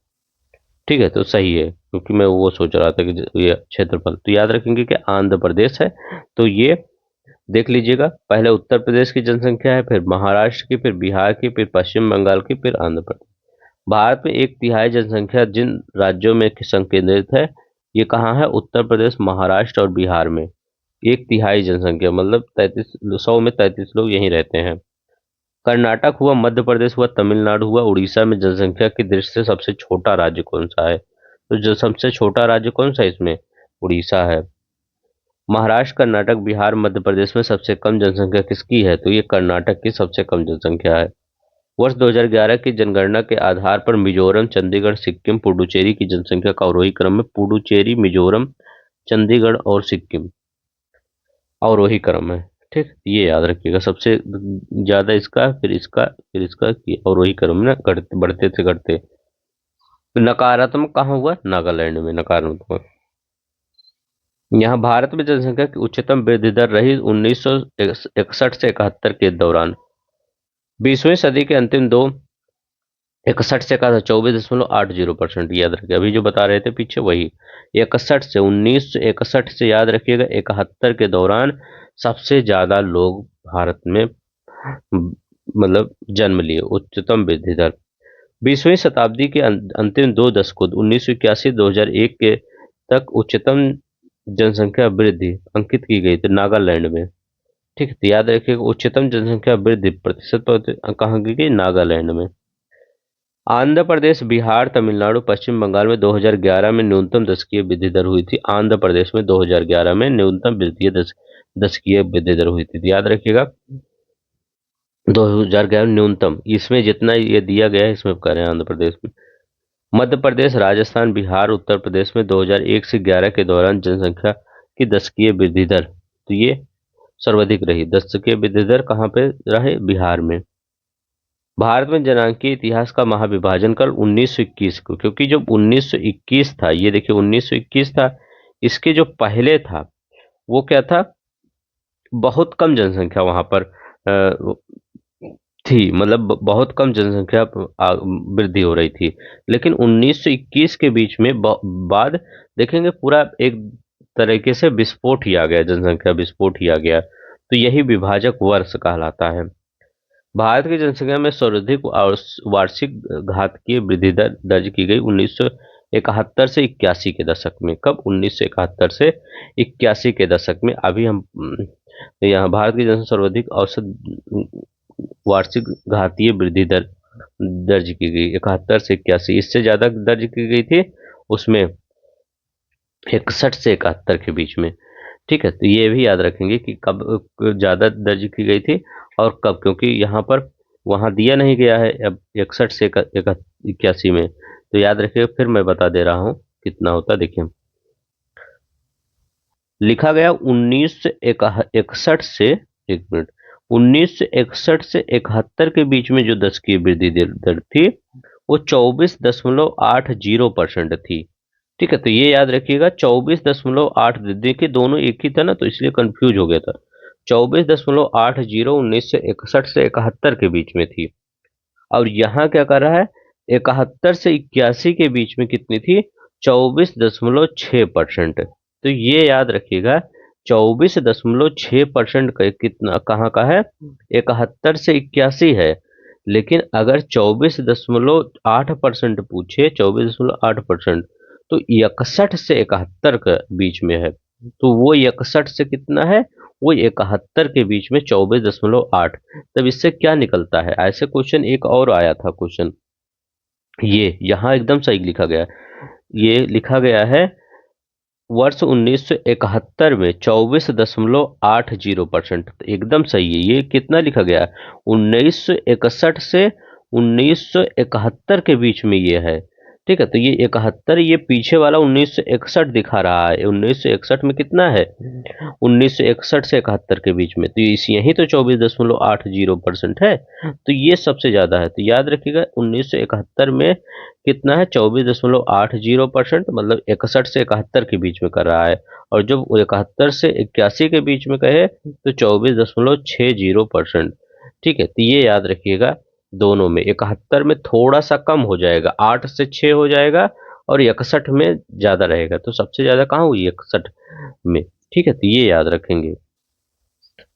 ठीक है, तो सही है, क्योंकि मैं वो सोच रहा था कि ये क्षेत्रफल, तो याद रखेंगे कि आंध्र प्रदेश है। तो ये देख लीजिएगा, पहले उत्तर प्रदेश की जनसंख्या है, फिर महाराष्ट्र की, फिर बिहार की, फिर पश्चिम बंगाल की, फिर आंध्र प्रदेश। भारत में एक तिहाई जनसंख्या जिन राज्यों में संकेंद्रित है, ये कहाँ है? उत्तर प्रदेश, महाराष्ट्र और बिहार में। एक तिहाई जनसंख्या मतलब 100 में 33 लोग यहीं रहते हैं। कर्नाटक हुआ, मध्य प्रदेश हुआ, तमिलनाडु हुआ, उड़ीसा में जनसंख्या की दृष्टि से सबसे छोटा राज्य कौन सा है? तो जो सबसे छोटा राज्य कौन सा है इसमें? उड़ीसा है। महाराष्ट्र, कर्नाटक, बिहार, मध्य प्रदेश में सबसे कम जनसंख्या किसकी है? तो ये कर्नाटक की सबसे कम जनसंख्या है। वर्ष 2011 की जनगणना के आधार पर मिजोरम, चंडीगढ़, सिक्किम, पुडुचेरी की जनसंख्या का अवरोही क्रम में। पुडुचेरी, मिजोरम, चंडीगढ़ और सिक्किम अवरोही क्रम है। ठीक, ये याद रखिएगा, सबसे ज्यादा इसका, फिर इसका, फिर इसका, अवरोही क्रम में घटते, बढ़ते से घटते। तो नकारात्मक कहाँ हुआ? नागालैंड में नकारात्मक। यहाँ भारत में जनसंख्या की उच्चतम वृद्धि दर रही 1961 से 71 के दौरान। 20वीं सदी के अंतिम दो 61 से कहा था 24.80%, याद रखिए, अभी जो बता रहे थे पीछे वही। 61 से 1961 से याद रखिएगा 71 के दौरान सबसे ज्यादा लोग भारत में मतलब जन्म लिए, उच्चतम वृद्धि दर। 20वीं शताब्दी के अंतिम दो दशकों 1981-2001 के तक उच्चतम जनसंख्या वृद्धि अंकित की गई थी नागालैंड में। ठीक है, तो याद रखिएगा, उच्चतम जनसंख्या वृद्धि प्रतिशत कहाँ की गई? नागालैंड में। आंध्र प्रदेश, बिहार, तमिलनाडु, पश्चिम बंगाल में 2011 में न्यूनतम दशकीय वृद्धि दर हुई थी। आंध्र प्रदेश में 2011 में न्यूनतम दशकीय वृद्धि दर हुई थी, तो याद रखिएगा 2011 न्यूनतम, इसमें जितना ये दिया गया है इसमें करें आंध्र प्रदेश में। मध्य प्रदेश, राजस्थान, बिहार, उत्तर प्रदेश में 2001 से 11 के दौरान जनसंख्या की दशकीय वृद्धि दर, तो ये सर्वाधिक रही। दशकीय वृद्धि दर कहाँ पे रहे? बिहार में। भारत में जनांकीय इतिहास का महाविभाजन कल 1921 को, क्योंकि जब 1921 था, ये देखिए 1921 था, इसके जो पहले था वो क्या था, बहुत कम जनसंख्या वहां पर अ, थी, मतलब बहुत कम जनसंख्या वृद्धि हो रही थी। लेकिन 1921 के बीच में बाद देखेंगे पूरा एक तरीके से विस्फोट ही आ गया, जनसंख्या विस्फोट ही आ गया। तो यही विभाजक वर्ष कहलाता है। भारत की जनसंख्या में सर्वाधिक वार्षिक घातकीय वृद्धि दर दर्ज की गई 1971 से 81 के दशक में। कब? 1971 से 81 के दशक में। अभी हम यहाँ भारत की जनसंख्या सर्वाधिक औसत वार्षिक घातीय वृद्धि दर दर्ज की गई 71 से 81। इससे ज्यादा दर्ज की गई थी उसमें 61 से 71 के बीच में। ठीक है, तो ये भी याद रखेंगे कि कब ज्यादा दर्ज की गई थी और कब, क्योंकि यहाँ पर वहां दिया नहीं गया है अब 61 से 81 में। तो याद रखिए, फिर मैं बता दे रहा हूँ कितना होता। देखिए लिखा गया 1961 से, एक मिनट, 1961 से 71 के बीच में जो दशकीय वृद्धि दर थी वो 24.80% थी। ठीक है, तो ये याद रखिएगा 24.8। देखिए दोनों एक ही था ना, तो इसलिए कंफ्यूज हो गया था। 24.80 1961 से 71 के बीच में थी। और यहाँ क्या कर रहा है, 71 से 81 के बीच में कितनी थी? 24.6%। तो ये याद रखिएगा 24.6% का कितना कहाँ का है? 71 से 81 है। लेकिन अगर 24.8% पूछे, 24.8%, तो 61 से 71 के बीच में है। तो वो 61 से कितना है? वो 71 के बीच में 24.8। तब इससे क्या निकलता है? ऐसे क्वेश्चन एक और आया था क्वेश्चन, ये यहाँ एकदम सही लिखा गया। ये लिखा गया है वर्ष 1971 में 24.80%। एकदम सही है। ये कितना लिखा गया? 1961 से 1971 के बीच में ये है। ठीक है, तो ये 71, ये पीछे वाला 1961 दिखा रहा है। 1961 में कितना है? 1961 से 71 के बीच में, तो इस यही तो 24.80% है। तो ये सबसे ज्यादा है। तो याद रखिएगा 1971 में कितना है? 24.80%, मतलब 61 से 71 के बीच में कर रहा है। और जब 71 से 81 के बीच में कहे तो 24.60%। ठीक है, तो ये याद रखिएगा। दोनों में 71 में थोड़ा सा कम हो जाएगा, 8 से 6 हो जाएगा, और 61 में ज्यादा रहेगा। तो सबसे ज्यादा कहाँ हुई? 61 में। ठीक है, तो ये याद रखेंगे।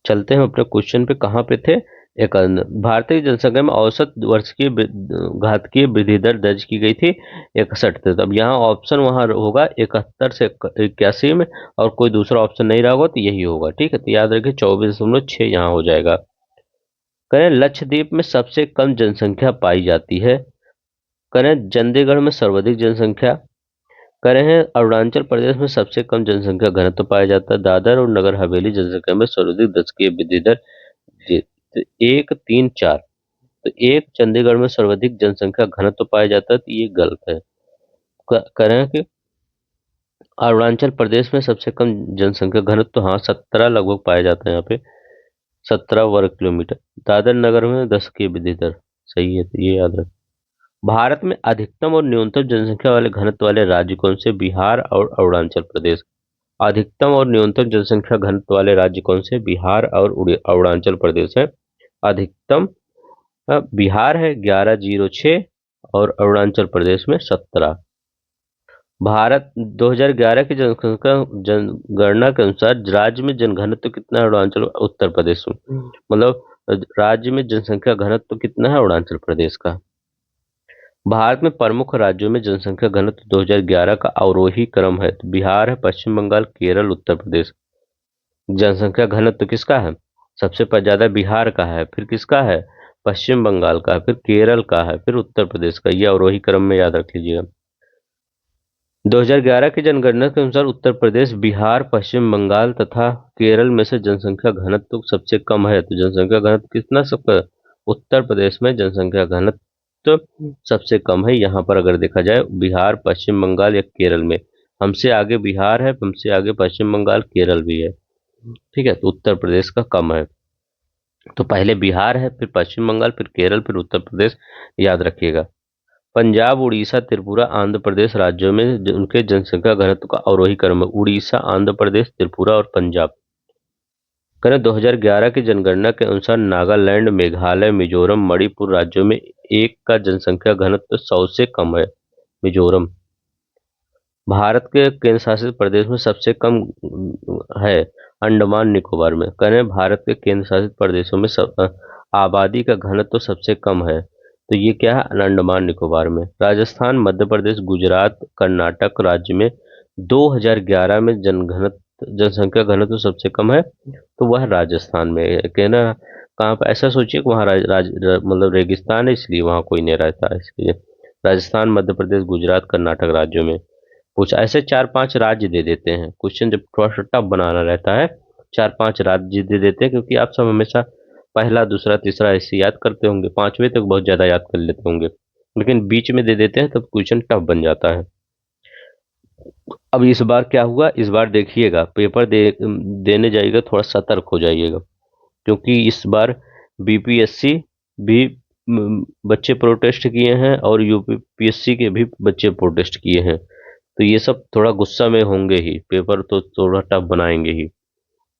चलते हैं अपने क्वेश्चन पे, कहाँ पे थे? एक भारतीय जनसंख्या में औसत वर्ष की घातकीय वृद्धि दर दर्ज की गई थी 61 थे। अब यहाँ ऑप्शन वहां होगा 71 से 81 में, और कोई दूसरा ऑप्शन नहीं रहा होगा तो यही होगा। ठीक है, तो याद रखिए 24.6 यहाँ हो जाएगा। करें लक्षद्वीप में सबसे कम जनसंख्या पाई जाती है। करें चंडीगढ़ में सर्वाधिक जनसंख्या। करें हैं अरुणाचल प्रदेश में सबसे कम जनसंख्या घनत्व पाया जाता है। दादर और नगर हवेली जनसंख्या में सर्वाधिक दशकीय वृद्धि दर तो 1, 3, 4। तो एक, चंडीगढ़ में सर्वाधिक जनसंख्या घनत्व पाया जाता है, तो ये गलत है। करें कि अरुणाचल प्रदेश में सबसे कम जनसंख्या घनत्व, तो हाँ 17 लगभग पाया जाता है यहाँ पे, 17 वर्ग किलोमीटर। दादर नगर में 10 की वृद्धि दर। सही है, तो ये याद रखें। भारत में अधिकतम और न्यूनतम जनसंख्या वाले घनत्व वाले राज्य कौन से? बिहार और अरुणाचल प्रदेश। अधिकतम और न्यूनतम जनसंख्या घनत्व वाले राज्य कौन से? बिहार और अरुणाचल प्रदेश है। अधिकतम बिहार है 1106, और अरुणाचल प्रदेश में 17। भारत 2011 की जनसंख्या जनगणना के अनुसार राज्य में जनघनत्व कितना है? अरुणाचल उत्तर प्रदेश में, मतलब राज्य में जनसंख्या घनत्व कितना है अरुणाचल प्रदेश का। भारत में प्रमुख राज्यों में जनसंख्या घनत्व 2011 का अवरोही क्रम है, तो बिहार है, पश्चिम बंगाल, केरल, उत्तर प्रदेश। जनसंख्या घनत्व किसका है? सबसे ज्यादा बिहार का है, फिर किसका है? पश्चिम बंगाल का, फिर केरल का है, फिर उत्तर प्रदेश का। ये अवरोही क्रम में याद रख लीजिएगा। 2011 की जनगणना के अनुसार उत्तर प्रदेश, बिहार, पश्चिम बंगाल तथा केरल में से जनसंख्या घनत्व सबसे कम है। तो जनसंख्या घनत्व कितना सबका? उत्तर प्रदेश में जनसंख्या घनत्व सबसे कम है। यहाँ पर अगर देखा जाए बिहार, पश्चिम बंगाल या केरल में, हमसे आगे बिहार है, हमसे आगे पश्चिम बंगाल, केरल भी है। ठीक है, तो उत्तर प्रदेश का कम है। तो पहले बिहार है, फिर पश्चिम बंगाल, फिर केरल, फिर उत्तर प्रदेश, याद रखिएगा। पंजाब, उड़ीसा, त्रिपुरा, आंध्र प्रदेश राज्यों में उनके जनसंख्या घनत्व का अवरोही क्रम है। उड़ीसा, आंध्र प्रदेश, त्रिपुरा और पंजाब। करें 2011 की जनगणना के अनुसार नागालैंड, मेघालय, मिजोरम, मणिपुर राज्यों में एक का जनसंख्या घनत्व 100 से कम है। मिजोरम। भारत के केंद्र शासित प्रदेश में सबसे कम है अंडमान निकोबार में। करें भारत के केंद्र शासित प्रदेशों में आबादी का घनत्व सबसे कम है, तो ये क्या है, अंडमान निकोबार में। राजस्थान, मध्य प्रदेश, गुजरात, कर्नाटक राज्य में 2011 में जनसंख्या घनत्व सबसे कम है, तो वह राजस्थान में है। कहना कहाँ पर, ऐसा सोचिए कि वहाँ मतलब रेगिस्तान है, इसलिए वहाँ कोई नहीं रहता है, इसलिए राजस्थान, मध्य प्रदेश, गुजरात, कर्नाटक राज्यों में। कुछ ऐसे 4-5 राज्य दे देते हैं, क्वेश्चन जब थोड़ा सा टफ बनाना रहता है 4-5 राज्य दे देते हैं, क्योंकि आप सब हमेशा पहला, दूसरा, तीसरा ऐसे याद करते होंगे, पांचवें तक बहुत ज्यादा याद कर लेते होंगे, लेकिन बीच में दे देते हैं तब क्वेश्चन टफ बन जाता है। अब इस बार क्या हुआ, इस बार देखिएगा पेपर देने जाइएगा थोड़ा सतर्क हो जाइएगा, क्योंकि इस बार बीपीएससी भी बच्चे प्रोटेस्ट किए हैं और यूपीपीएससी के भी बच्चे प्रोटेस्ट किए हैं, तो ये सब थोड़ा गुस्सा में होंगे ही, पेपर तो थोड़ा टफ बनाएंगे ही,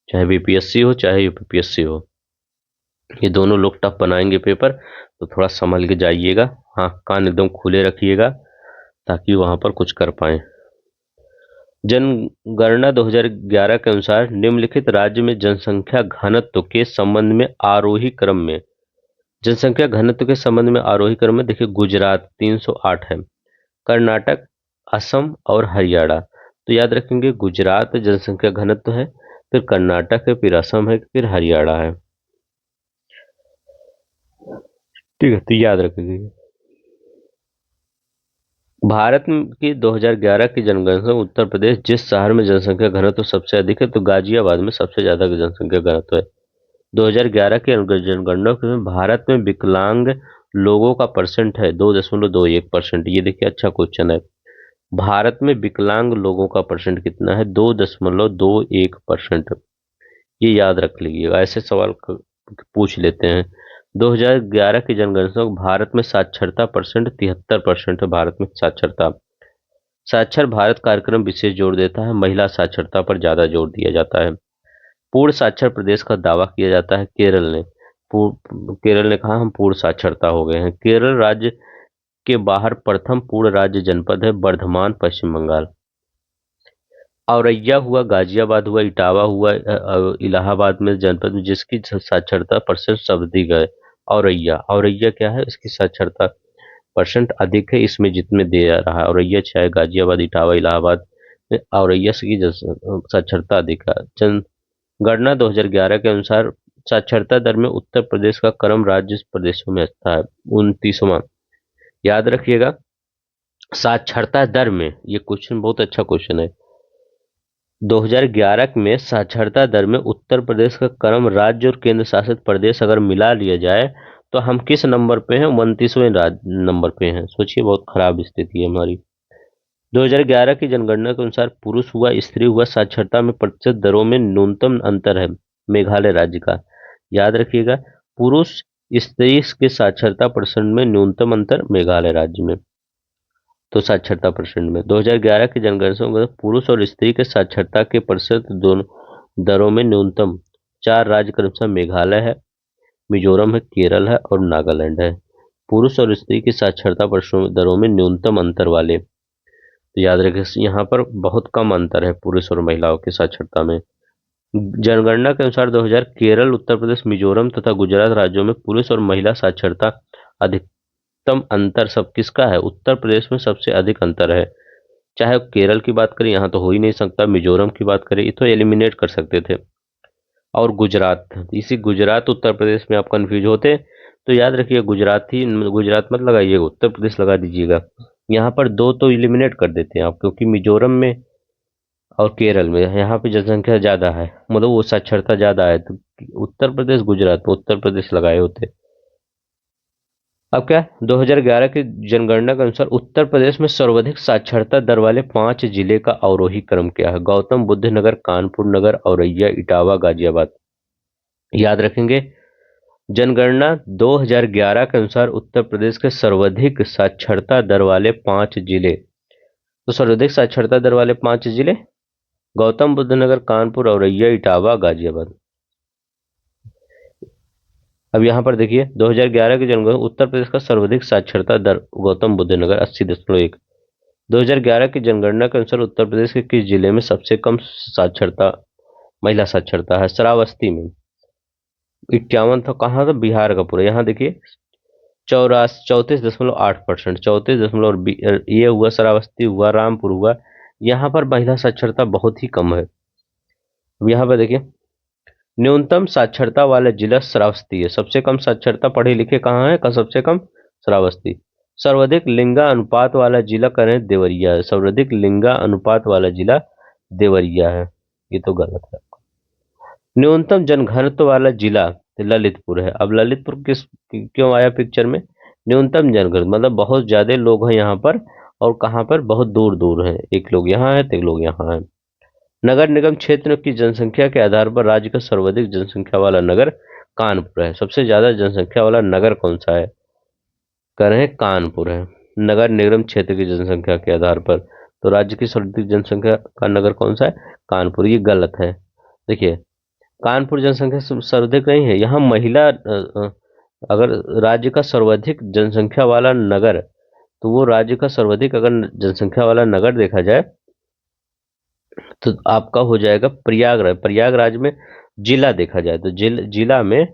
चाहे बीपीएससी हो चाहे यूपीपीएससी हो, ये दोनों लोग टफ बनाएंगे पेपर, तो थोड़ा संभल के जाइएगा। हाँ, कान एकदम खुले रखिएगा ताकि वहां पर कुछ कर पाए। जनगणना 2011 के अनुसार निम्नलिखित राज्य में जनसंख्या घनत्व के संबंध में आरोही क्रम में, जनसंख्या घनत्व के संबंध में आरोही क्रम में देखिए, गुजरात 308 है, कर्नाटक, असम और हरियाणा। तो याद रखेंगे गुजरात जनसंख्या घनत्व है, फिर कर्नाटक है, फिर असम है, फिर हरियाणा है। ठीक है, तो याद रखेंगे। भारत की 2011 की जनगणना उत्तर प्रदेश जिस शहर में जनसंख्या घनत्व सबसे अधिक है, तो गाजियाबाद में सबसे ज्यादा जनसंख्या घनत्व है। 2011 की जनगणना में भारत में विकलांग लोगों का परसेंट है 2.21%। ये देखिए, अच्छा क्वेश्चन है। भारत में विकलांग लोगों का परसेंट कितना है, 2.21%। ये याद रख लीजिएगा, ऐसे सवाल पूछ लेते हैं। 2011 की जनगणना में भारत में साक्षरता परसेंट 73% है। भारत में साक्षरता, साक्षर भारत कार्यक्रम विशेष जोर देता है, महिला साक्षरता पर ज्यादा जोर दिया जाता है। पूर्ण साक्षर प्रदेश का दावा किया जाता है केरल ने। केरल ने कहा हम पूर्ण साक्षरता हो गए हैं। केरल राज्य के बाहर प्रथम पूर्ण राज्य जनपद है बर्धमान, पश्चिम बंगाल। औरैया हुआ, गाजियाबाद हुआ, इटावा हुआ, इलाहाबाद में जनपद में जिसकी साक्षरता परसेंट सर्वाधिक है। औरैया, औरैया क्या है, इसकी साक्षरता परसेंट अधिक है, इसमें जितने दे रहा है औरैया, चाहे गाजियाबाद, इटावा, इलाहाबाद में औरैया की साक्षरता अधिक है। जनगणना 2011 के अनुसार साक्षरता दर में उत्तर प्रदेश का क्रम राज्य प्रदेशों में आता है 29वां। याद रखिएगा, साक्षरता दर में, ये क्वेश्चन बहुत अच्छा क्वेश्चन है। 2011 में साक्षरता दर में उत्तर प्रदेश का क्रम राज्य और केंद्र शासित प्रदेश अगर मिला लिया जाए तो हम किस नंबर पे हैं, 29वें नंबर पे हैं। सोचिए, बहुत खराब स्थिति है हमारी। 2011 की जनगणना के अनुसार पुरुष हुआ, स्त्री हुआ, साक्षरता में प्रतिशत दरों में न्यूनतम अंतर है मेघालय राज्य का। याद रखिएगा, पुरुष स्त्री के साक्षरता परसेंट में न्यूनतम अंतर मेघालय राज्य में। तो साक्षरता परसेंट में 2011 की जनगणना में पुरुष और स्त्री के साक्षरता के प्रतिशत दोनों दरों में न्यूनतम 4 राज्य क्रमशः मेघालय है, मिजोरम है, केरल है और नागालैंड है। पुरुष और स्त्री की साक्षरता दरों में न्यूनतम अंतर वाले, तो याद रखें यहाँ पर बहुत कम अंतर है पुरुष और महिलाओं की साक्षरता में। जनगणना के अनुसार 2000 केरल, उत्तर प्रदेश, मिजोरम तथा गुजरात राज्यों में पुरुष और महिला साक्षरता अधिकतम अंतर सब किसका है, उत्तर प्रदेश में सबसे अधिक अंतर है। चाहे केरल की बात करें, यहाँ तो हो ही नहीं सकता, मिजोरम की बात करें, ये तो एलिमिनेट कर सकते थे, और गुजरात, इसी गुजरात उत्तर प्रदेश में आप कंफ्यूज होते तो याद रखिए गुजरात ही, गुजरात मत लगाइएगा, उत्तर प्रदेश लगा दीजिएगा। यहाँ पर दो तो एलिमिनेट कर देते हैं आप, क्योंकि मिजोरम में और केरल में यहाँ पे जनसंख्या ज्यादा है, मतलब वो साक्षरता ज्यादा है, तो उत्तर प्रदेश, गुजरात में उत्तर प्रदेश लगाए होते। अब क्या, 2011 की जनगणना के अनुसार उत्तर प्रदेश में सर्वाधिक साक्षरता दर वाले 5 जिले का अवरोही क्रम क्या है, गौतम बुद्ध नगर, कानपुर नगर, औरैया, इटावा, गाजियाबाद। याद रखेंगे, जनगणना 2011 के अनुसार उत्तर प्रदेश के सर्वाधिक साक्षरता दर वाले 5 जिले। तो सर्वाधिक साक्षरता दर वाले 5 जिले गौतम बुद्ध नगर, कानपुर, औरैया, इटावा, गाजियाबाद। अब यहाँ पर देखिए 2011 की जनगणना उत्तर प्रदेश का सर्वाधिक साक्षरता दर गौतम बुद्ध नगर 80.1। 2011 की जनगणना के अनुसार उत्तर प्रदेश के किस जिले में सबसे कम साक्षरता महिला साक्षरता है? श्रावस्ती में 51 था। कहाँ था? बिहार का पूरा। यहाँ देखिए 34.8%, 34 ये हुआ, श्रावस्ती हुआ, रामपुर हुआ। यहाँ पर महिला साक्षरता बहुत ही कम है। यहाँ पर देखिए न्यूनतम साक्षरता वाला जिला श्रावस्ती है। सबसे कम साक्षरता पढ़े लिखे कहाँ है? सबसे कम श्रावस्ती। सर्वाधिक लिंगा अनुपात वाला जिला करें देवरिया है। सर्वाधिक लिंगा अनुपात वाला जिला देवरिया है। ये तो गलत है। न्यूनतम जनघनत्व वाला जिला ललितपुर है। अब ललितपुर क्यों आया पिक्चर में? न्यूनतम जनघनत्व मतलब बहुत ज्यादा लोग हैं यहाँ पर, और कहाँ पर? बहुत दूर दूर हैं। एक लोग यहाँ है तो एक लोग यहाँ है। नगर निगम क्षेत्र की जनसंख्या के आधार पर राज्य का सर्वाधिक जनसंख्या वाला नगर कानपुर है। सबसे ज्यादा जनसंख्या वाला नगर कौन सा है? कह रहे हैं कानपुर है। नगर निगम क्षेत्र की जनसंख्या के आधार पर, तो राज्य की सर्वाधिक जनसंख्या का नगर कौन सा है? कानपुर। ये गलत है। देखिए कानपुर जनसंख्या सर्वाधिक नहीं है। यहाँ महिला अगर राज्य का सर्वाधिक जनसंख्या वाला नगर, तो वो राज्य का सर्वाधिक अगर जनसंख्या वाला नगर देखा जाए तो आपका हो जाएगा प्रयागराज। प्रयागराज में जिला देखा जाए तो जिला में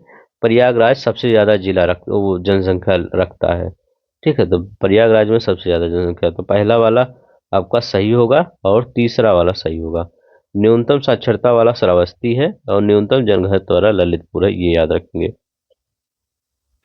प्रयागराज सबसे ज्यादा वो जनसंख्या रखता है। ठीक है, तो प्रयागराज में सबसे ज्यादा जनसंख्या, तो पहला वाला आपका सही होगा और तीसरा वाला सही होगा। न्यूनतम साक्षरता वाला श्रावस्ती है और न्यूनतम जनघनत्व वाला ललितपुर है। ये याद रखेंगे।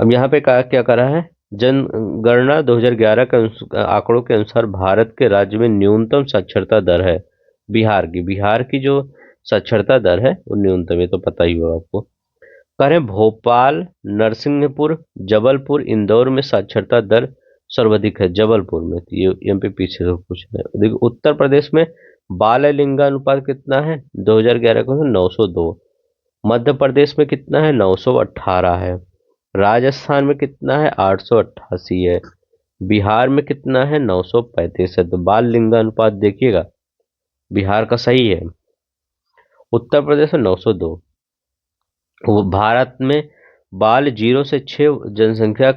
अब यहाँ पे क्या करा है? जनगणना 2011 के आंकड़ों के अनुसार भारत के राज्य में न्यूनतम साक्षरता दर है बिहार की जो साक्षरता दर है वो न्यूनतम है, तो पता ही होगा आपको। कह रहे हैं भोपाल, नरसिंहपुर, जबलपुर, इंदौर में साक्षरता दर सर्वाधिक है। जबलपुर में, तो ये एमपी पीछे से पूछ रहे हैं। देखिए उत्तर प्रदेश में बाल लिंगानुपात कितना है? 2011 को 902। मध्य प्रदेश में कितना है? 918 है। राजस्थान में कितना है? 888 है। बिहार में कितना है? 935 है। तो बाल लिंगानुपात देखिएगा बिहार का सही है। उत्तर प्रदेश में 902। वो भारत में बाल 0 से 6 जनसंख्या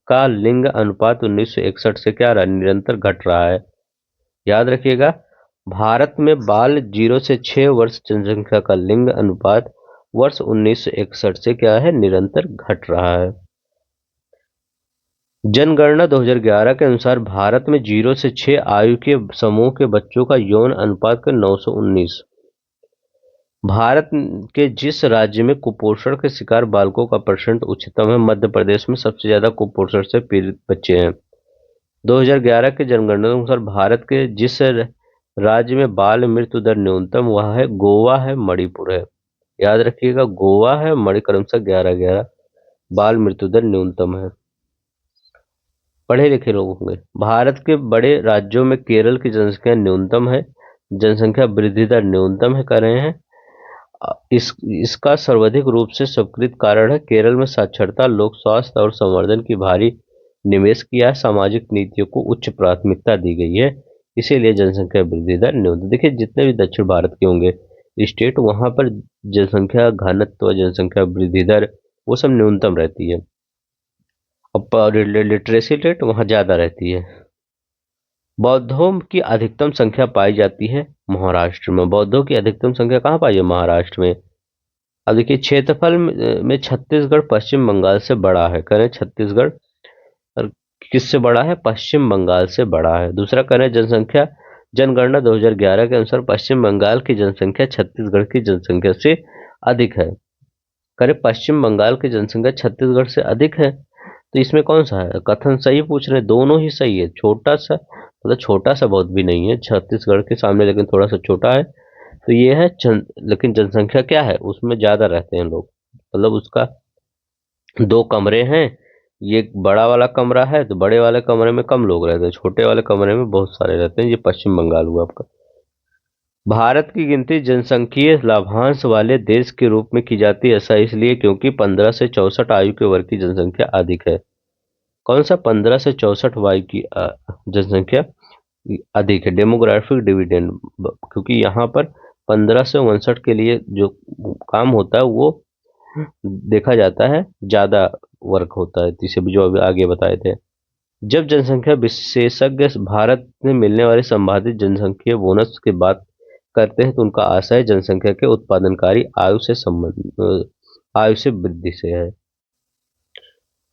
का लिंग अनुपात 1961 से क्या रहा? निरंतर घट रहा है। याद रखिएगा भारत में बाल 0 से 6 वर्ष जनसंख्या का लिंग अनुपात वर्ष 1961 से क्या है? निरंतर घट रहा है। जनगणना 2011 के अनुसार भारत में 0 से 6 आयु के समूह के बच्चों का यौन अनुपात का 919। भारत के जिस राज्य में कुपोषण के शिकार बालकों का परसेंट उच्चतम है? मध्य प्रदेश में सबसे ज्यादा कुपोषण से पीड़ित बच्चे हैं। 2011 के जनगणना के अनुसार भारत के जिस राज्य में बाल मृत्यु दर न्यूनतम वह है गोवा है, मणिपुर है। याद रखिएगा गोवा है, क्रमशः 11-11 बाल मृत्यु दर न्यूनतम है। पढ़े लिखे लोग होंगे। भारत के बड़े राज्यों में केरल की जनसंख्या न्यूनतम है, जनसंख्या वृद्धि दर न्यूनतम है कर रहे हैं। इसका सर्वाधिक रूप से स्वीकृत कारण है केरल में साक्षरता, लोक स्वास्थ्य और संवर्धन की भारी निवेश किया है। सामाजिक नीतियों को उच्च प्राथमिकता दी गई है, इसीलिए जनसंख्या वृद्धि दर न्यूनतम। देखिए जितने भी दक्षिण भारत के होंगे स्टेट, वहां पर जनसंख्या घनत्व, जनसंख्या वृद्धि दर वो सब न्यूनतम रहती है, और लिटरेसी रेट वहां ज्यादा रहती है। बौद्धों की अधिकतम संख्या पाई जाती है महाराष्ट्र में। बौद्धों की अधिकतम संख्या कहाँ पाई है? महाराष्ट्र में। अब देखिए क्षेत्रफल में छत्तीसगढ़ पश्चिम बंगाल से बड़ा है। करें छत्तीसगढ़ और किससे बड़ा है? पश्चिम बंगाल से बड़ा है। दूसरा करें जनसंख्या, जनगणना 2011 के अनुसार पश्चिम बंगाल की जनसंख्या छत्तीसगढ़ की जनसंख्या से अधिक है। करें पश्चिम बंगाल की जनसंख्या छत्तीसगढ़ से अधिक है, तो इसमें कौन सा है कथन सही पूछ रहे हैं? दोनों ही सही है। छोटा सा मतलब छोटा सा बहुत भी नहीं है छत्तीसगढ़ के सामने, लेकिन थोड़ा सा छोटा है, तो ये है लेकिन जनसंख्या क्या है उसमें ज्यादा रहते हैं लोग। मतलब उसका 2 कमरे हैं, ये बड़ा वाला कमरा है, तो बड़े वाले कमरे में कम लोग रहते हैं, छोटे वाले कमरे में बहुत सारे रहते हैं। ये पश्चिम बंगाल हुआ आपका। भारत की गिनती जनसांख्यिकीय लाभांश वाले देश के रूप में की जाती है। ऐसा इसलिए क्योंकि 15 से 64 आयु के वर्ग की जनसंख्या अधिक है। कौन सा 15 से 64 वायु की जनसंख्या अधिक है? डेमोग्राफिक डिविडेंड, क्योंकि यहाँ पर 15 से 59 के लिए जो काम होता है वो देखा जाता है, ज्यादा वर्क होता है, इसे भी जो अभी आगे बताए थे। जब जनसंख्या विशेषज्ञ भारत में मिलने वाले संभावित जनसंख्या बोनस की बात करते हैं तो उनका आशय जनसंख्या के उत्पादनकारी आयु से वृद्धि से है।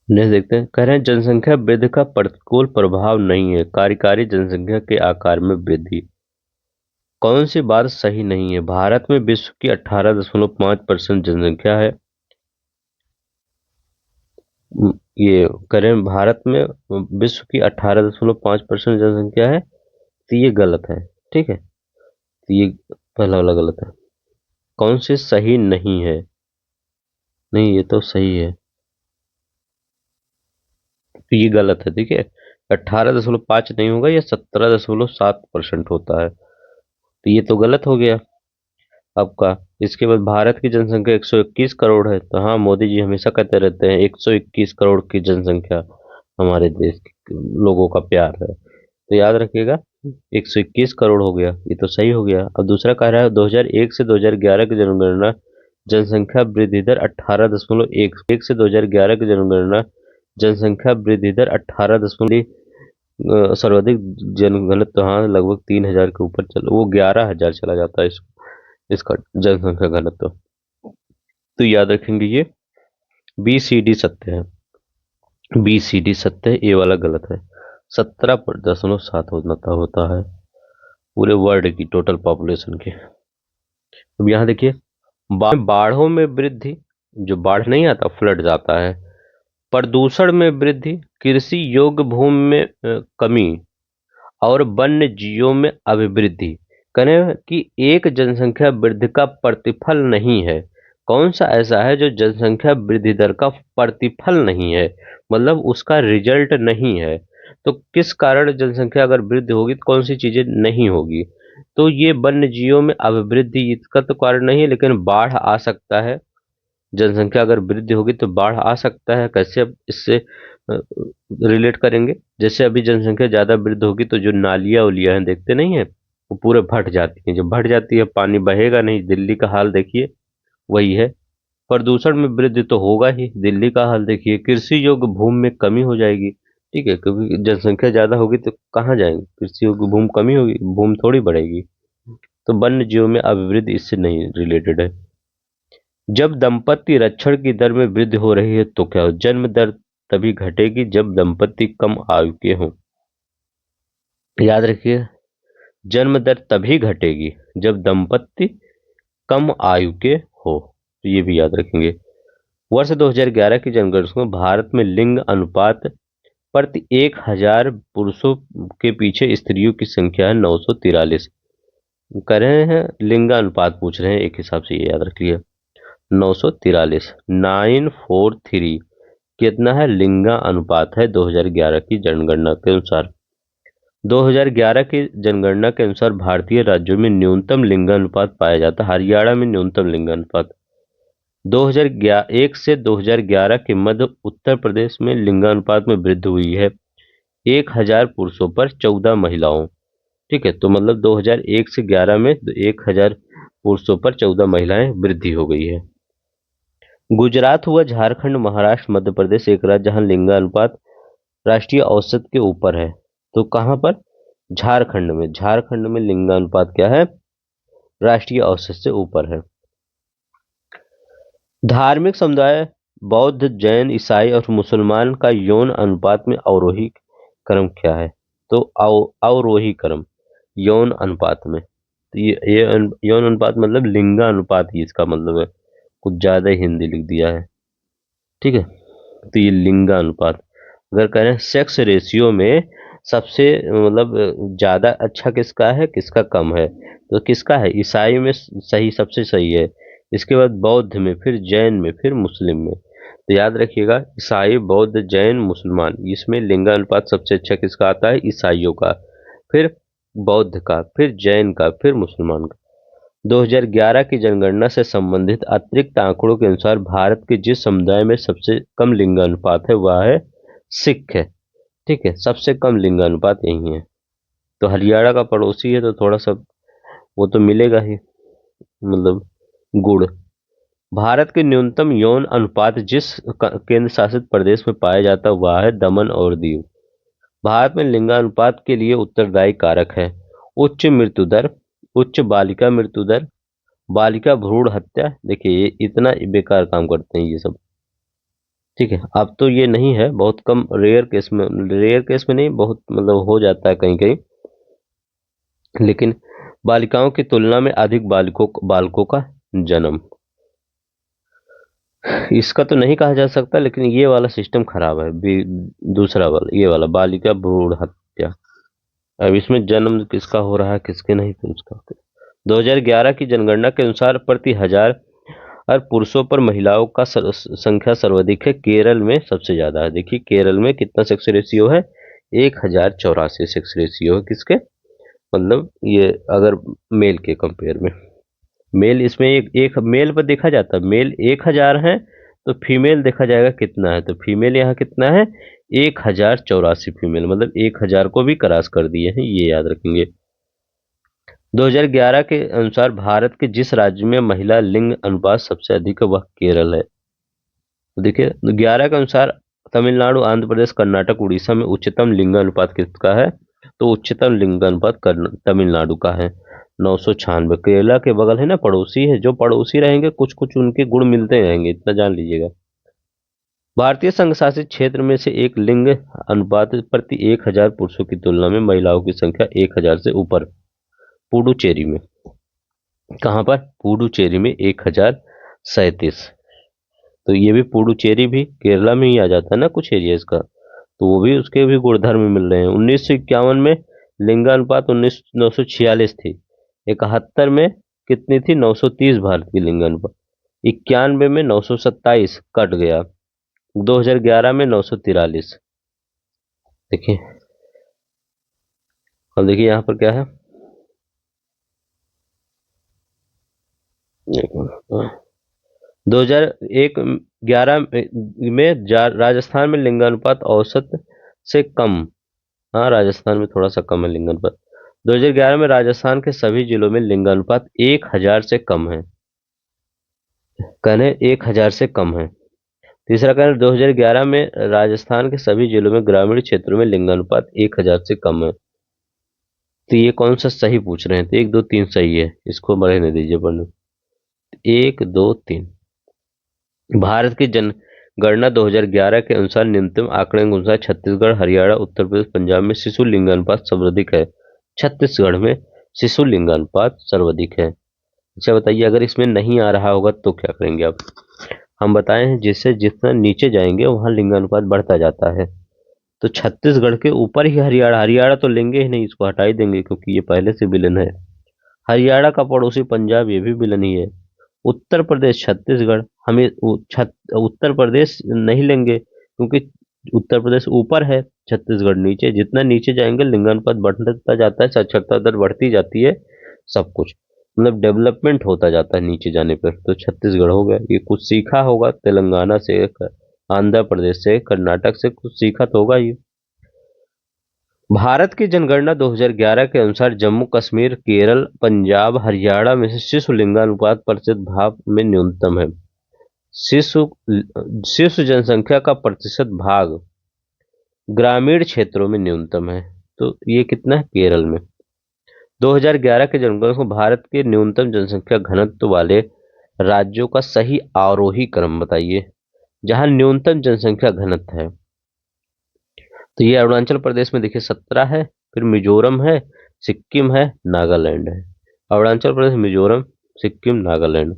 नेक्स्ट देखते हैं, कह रहे हैं जनसंख्या वृद्धि का प्रतिकूल प्रभाव नहीं है कार्यकारी जनसंख्या के आकार में वृद्धि। कौन सी बात सही नहीं है? भारत में विश्व की 18.5% जनसंख्या है। ये करें भारत में विश्व की 18.5% जनसंख्या है, तो ये गलत है। ठीक है, तो ये पहला वाला गलत है। कौन से सही नहीं है? नहीं, ये तो सही है, तो ये गलत है। ठीक है, 18.5 नहीं होगा, ये 17.7% होता है, तो ये तो गलत हो गया आपका। इसके बाद भारत की जनसंख्या 121 करोड़ है, तो हाँ, मोदी जी हमेशा कहते रहते हैं 121 करोड़ की जनसंख्या हमारे देश के लोगों का प्यार है, तो याद रखिएगा 121 करोड़ हो गया, ये तो सही हो गया। अब दूसरा कह रहा है 2001 से 2011 की जनगणना जनसंख्या वृद्धि दर 18.1 से 2011 की जनगणना जनसंख्या वृद्धि दर 18 सर्वाधिक जनघनत्व, हाँ लगभग 3,000 के ऊपर चल, वो 11,000 चला जाता है इसका जनसंख्या घनत्व, तो याद रखेंगे ये बी सी डी सत्य है। बी सी डी सत्य है, ए वाला गलत है। 17.7 होता है पूरे वर्ल्ड की टोटल पॉपुलेशन के। अब यहाँ देखिए, बाढ़ों में वृद्धि, जो बाढ़ नहीं आता, फ्लड जाता है। प्रदूषण में वृद्धि, कृषि योग्य भूमि में कमी, और वन्य जीवों में अभिवृद्धि। कहें कि एक जनसंख्या वृद्धि का प्रतिफल नहीं है। कौन सा ऐसा है जो जनसंख्या वृद्धि दर का प्रतिफल नहीं है, मतलब उसका रिजल्ट नहीं है? तो किस कारण जनसंख्या अगर वृद्धि होगी तो कौन सी चीजें नहीं होगी? तो ये वन्य जीवों में अभिवृद्धि इसका तो कारण नहीं है, लेकिन बाढ़ आ सकता है। जनसंख्या अगर वृद्धि होगी तो बाढ़ आ सकता है। कैसे अब इससे रिलेट करेंगे? जैसे अभी जनसंख्या ज्यादा वृद्धि होगी तो जो नालियां उलियां हैं, देखते नहीं है, वो पूरे भट जाती हैं। जब भट जाती है पानी बहेगा नहीं, दिल्ली का हाल देखिए, वही है। प्रदूषण में वृद्धि तो होगा ही, दिल्ली का हाल देखिए। कृषि योग्य भूमि में कमी हो जाएगी, ठीक है, क्योंकि जनसंख्या ज्यादा होगी तो कहाँ जाएंगे? कृषि योग्य भूमि कमी होगी, भूमि थोड़ी बढ़ेगी। तो वन्य जीवों में अभिवृद्धि इससे नहीं रिलेटेड है। जब दंपति रक्षण की दर में वृद्धि हो रही है तो क्या हो? जन्म दर तभी घटेगी जब दंपति कम आयु के हों। याद रखिए, जन्म दर तभी घटेगी जब दंपति कम आयु के हो, तो ये भी याद रखेंगे। वर्ष 2011 की जनगणना में भारत में लिंग अनुपात प्रति 1,000 पुरुषों के पीछे स्त्रियों की संख्या है 943। कर रहे हैं लिंगानुपात पूछ रहे हैं, एक हिसाब से ये याद रख लिया, 943, 943 कितना है? लिंगा अनुपात है 2011 की जनगणना के अनुसार। 2011 की जनगणना के अनुसार भारतीय राज्यों में न्यूनतम लिंगानुपात पाया जाता है। हरियाणा में न्यूनतम लिंगानुपात 2001 से 2011 के मध्य उत्तर प्रदेश में लिंगानुपात में वृद्धि हुई है 1,000 पुरुषों पर 14 महिलाओं। ठीक है, तो मतलब 2001 से 11 में 1,000 पुरुषों पर 14 महिलाएं वृद्धि हो गई है। गुजरात हुआ झारखंड, महाराष्ट्र, मध्य प्रदेश एक राज्य जहां लिंगानुपात राष्ट्रीय औसत के ऊपर है। तो कहां पर? झारखंड में। झारखंड में लिंगानुपात क्या है? राष्ट्रीय औसत से ऊपर है। धार्मिक समुदाय बौद्ध, जैन, ईसाई और मुसलमान का यौन अनुपात में अवरोही क्रम क्या है? तो अवरोही क्रम यौन अनुपात में, तो ये यौन अनुपात मतलब लिंगा अनुपात ही इसका मतलब है, कुछ ज्यादा ही हिंदी लिख दिया है। ठीक है, तो ये लिंगा अनुपात। अगर करें सेक्स रेशियो में सबसे मतलब ज्यादा अच्छा किसका है, किसका कम है? तो किसका है? ईसाई में सही, सबसे सही है। इसके बाद बौद्ध में, फिर जैन में, फिर मुस्लिम में। तो याद रखिएगा, ईसाई, बौद्ध, जैन, मुसलमान, इसमें लिंगानुपात सबसे अच्छा किसका आता है? ईसाइयों का, फिर बौद्ध का, फिर जैन का, फिर मुसलमान का। 2011 की जनगणना से संबंधित अतिरिक्त आंकड़ों के अनुसार भारत के जिस समुदाय में सबसे कम लिंगानुपात है वह है सिख है। ठीक है, सबसे कम लिंगानुपात यही है। तो हरियाणा का पड़ोसी है तो थोड़ा सा वो तो मिलेगा ही, मतलब गुड़। भारत के न्यूनतम यौन अनुपात जिस केंद्र शासित प्रदेश में पाया जाता है वह है दमन और दीव। भारत में लिंगानुपात के लिए उत्तरदायी कारक है उच्च मृत्यु दर, उच्च बालिका मृत्यु दर, बालिका भ्रूण हत्या। देखिए ये इतना बेकार काम करते हैं ये सब। ठीक है, अब तो ये नहीं है, बहुत कम रेयर केस में नहीं, बहुत मतलब हो जाता है कहीं कहीं, लेकिन बालिकाओं की तुलना में अधिक बालकों का जन्म। इसका तो नहीं कहा जा सकता, लेकिन ये वाला सिस्टम खराब है। दूसरा वाला, ये वाला बालिका भ्रूण हत्या। अब इसमें जन्म किसका हो रहा है किसके नहीं, तो उसका 2011 की जनगणना के अनुसार प्रति हजार और पुरुषों पर महिलाओं का संख्या सर्वाधिक है। केरल में सबसे ज्यादा है। देखिए केरल में कितना सेक्स रेशियो है, 1084 सेक्स रेशियो है। किसके, मतलब ये अगर मेल के कंपेयर में, मेल इसमें एक मेल पर देखा जाता है, मेल 1000 है तो फीमेल देखा जाएगा कितना है, तो फीमेल यहाँ कितना है, 1084 फीमेल, मतलब 1000 को भी क्रॉस कर दिए हैं, ये याद रखेंगे। 2011 के अनुसार भारत के जिस राज्य में महिला लिंग अनुपात सबसे अधिक है वह केरल है। तो देखिए 11 के अनुसार तमिलनाडु, आंध्र प्रदेश, कर्नाटक, उड़ीसा में उच्चतम लिंगानुपात किसका है, तो उच्चतम लिंगानुपात तमिलनाडु का है 996। केरला के बगल है ना, पड़ोसी है, जो पड़ोसी रहेंगे कुछ कुछ उनके गुण मिलते रहेंगे, इतना जान लीजिएगा। भारतीय संघ शासित क्षेत्र में से एक लिंग अनुपात प्रति 1000 पुरुषों की तुलना में महिलाओं की संख्या 1000 से ऊपर पुडुचेरी में। कहां पर, पुडुचेरी में 1037। तो ये भी पुडुचेरी भी केरला में ही आ जाता है ना कुछ एरियाज का, तो वो भी उसके भी गुणधर्म मिल रहे हैं। 1951 में लिंगानुपात 946 थी। 71 में कितनी थी, 930 भारत की लिंगानुपात। 91 में 927 कट गया। 2011 में 943। देखिए, और देखिए यहाँ पर क्या है, 2001 11 में राजस्थान में लिंगानुपात औसत से कम। हाँ, राजस्थान में थोड़ा सा कम है लिंगानुपात। 2011 में राजस्थान के सभी जिलों में लिंगानुपात 1000 से कम है। कहने 1000 से कम है। तीसरा कारण 2011 में राजस्थान के सभी जिलों में ग्रामीण क्षेत्रों में लिंगानुपात 1000 से कम है। तो ये कौन सा सही पूछ रहे हैं, तो 1 2 3 सही है, इसको बढ़ने दीजिए पढ़ने। 1 2 3। भारत की जनगणना 2011 के अनुसार न्यूनतम आंकड़े के अनुसार छत्तीसगढ़, हरियाणा, उत्तर प्रदेश, पंजाब में शिशु लिंगानुपात सर्वाधिक है। छत्तीसगढ़ में शिशु लिंगानुपात सर्वाधिक है। अच्छा बताइए, अगर इसमें नहीं आ रहा होगा तो क्या करेंगे आप, हम बताए हैं जिससे जितना नीचे जाएंगे वहां लिंगानुपात बढ़ता जाता है। तो छत्तीसगढ़ के ऊपर ही हरियाणा, हरियाणा तो लेंगे ही नहीं, इसको हटा ही देंगे क्योंकि ये पहले से विलन है। हरियाणा का पड़ोसी पंजाब, ये भी विलन ही है। उत्तर प्रदेश, छत्तीसगढ़, हमें उत्तर प्रदेश नहीं लेंगे क्योंकि उत्तर प्रदेश ऊपर है, छत्तीसगढ़ नीचे। जितना नीचे जाएंगे लिंगानुपात बढ़ता जाता है, साक्षरता दर बढ़ती जाती है, सब कुछ मतलब डेवलपमेंट होता जाता है नीचे जाने पर। तो छत्तीसगढ़ हो गया। ये कुछ सीखा होगा तेलंगाना से, आंध्र प्रदेश से, कर्नाटक से कुछ सीखा तो होगा ये। भारत की जनगणना 2011 के अनुसार जम्मू कश्मीर, केरल, पंजाब, हरियाणा में से शिशु लिंगानुपात प्रतिशत भाग में न्यूनतम है। शिशु शिशु जनसंख्या का प्रतिशत भाग ग्रामीण क्षेत्रों में न्यूनतम है। तो ये कितना है, केरल में। 2011 के जनगणना को भारत के न्यूनतम जनसंख्या घनत्व वाले राज्यों का सही आरोही क्रम बताइए जहां न्यूनतम जनसंख्या घनत्व है। तो ये अरुणाचल प्रदेश में देखिए 17 है, फिर मिजोरम है, सिक्किम है, नागालैंड है। अरुणाचल प्रदेश, मिजोरम, सिक्किम, नागालैंड।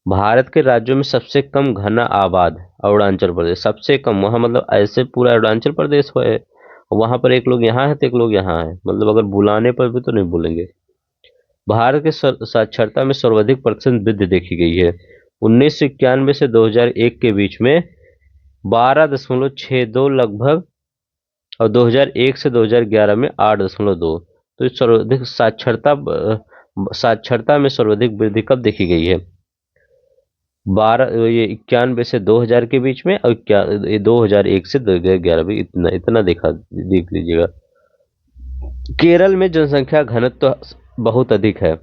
भारत के राज्यों में सबसे कम घना आबाद अरुणाचल प्रदेश, सबसे कम वहां, मतलब ऐसे पूरा अरुणाचल प्रदेश है, वहां पर एक लोग यहाँ है तो एक लोग यहाँ है, मतलब अगर बुलाने पर भी तो नहीं बोलेंगे। भारत के साक्षरता में सर्वाधिक प्रतिशत वृद्धि देखी गई है। 1991 से 2001 के बीच में 12.62 लगभग, और 2001 से 2011 में 8.2। तो इस सर्वाधिक साक्षरता साक्षरता में सर्वाधिक वृद्धि कब देखी गई है? 91 से 2000 के बीच में, और क्या 2001 से 2011 भी, इतना देख लीजिएगा। केरल में जनसंख्या घनत्व बहुत अधिक है।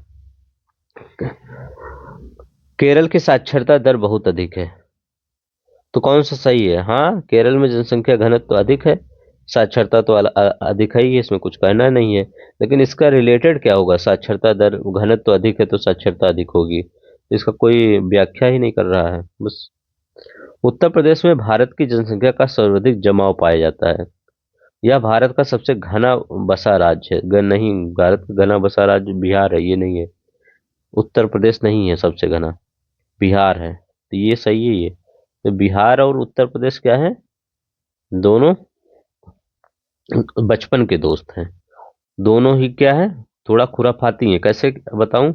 केरल की साक्षरता दर बहुत अधिक है, तो कौन सा सही है? हाँ, केरल में जनसंख्या घनत्व तो अधिक है, साक्षरता तो अधिक है ही, इसमें कुछ कहना नहीं है। लेकिन इसका रिलेटेड क्या होगा? साक्षरता दर घनत्व तो अधिक है तो साक्षरता अधिक होगी, इसका कोई व्याख्या ही नहीं कर रहा है बस। उत्तर प्रदेश में भारत की जनसंख्या का सर्वाधिक जमाव पाया जाता है। यह भारत का सबसे घना बसा राज्य है। नहीं, भारत का घना बसा राज्य बिहार है, ये नहीं है। उत्तर प्रदेश नहीं है सबसे घना, बिहार है, तो ये सही है। ये तो बिहार और उत्तर प्रदेश क्या है? दोनों बचपन के दोस्त हैं। दोनों ही क्या है, थोड़ा खुराफाती हैं। कैसे बताऊं?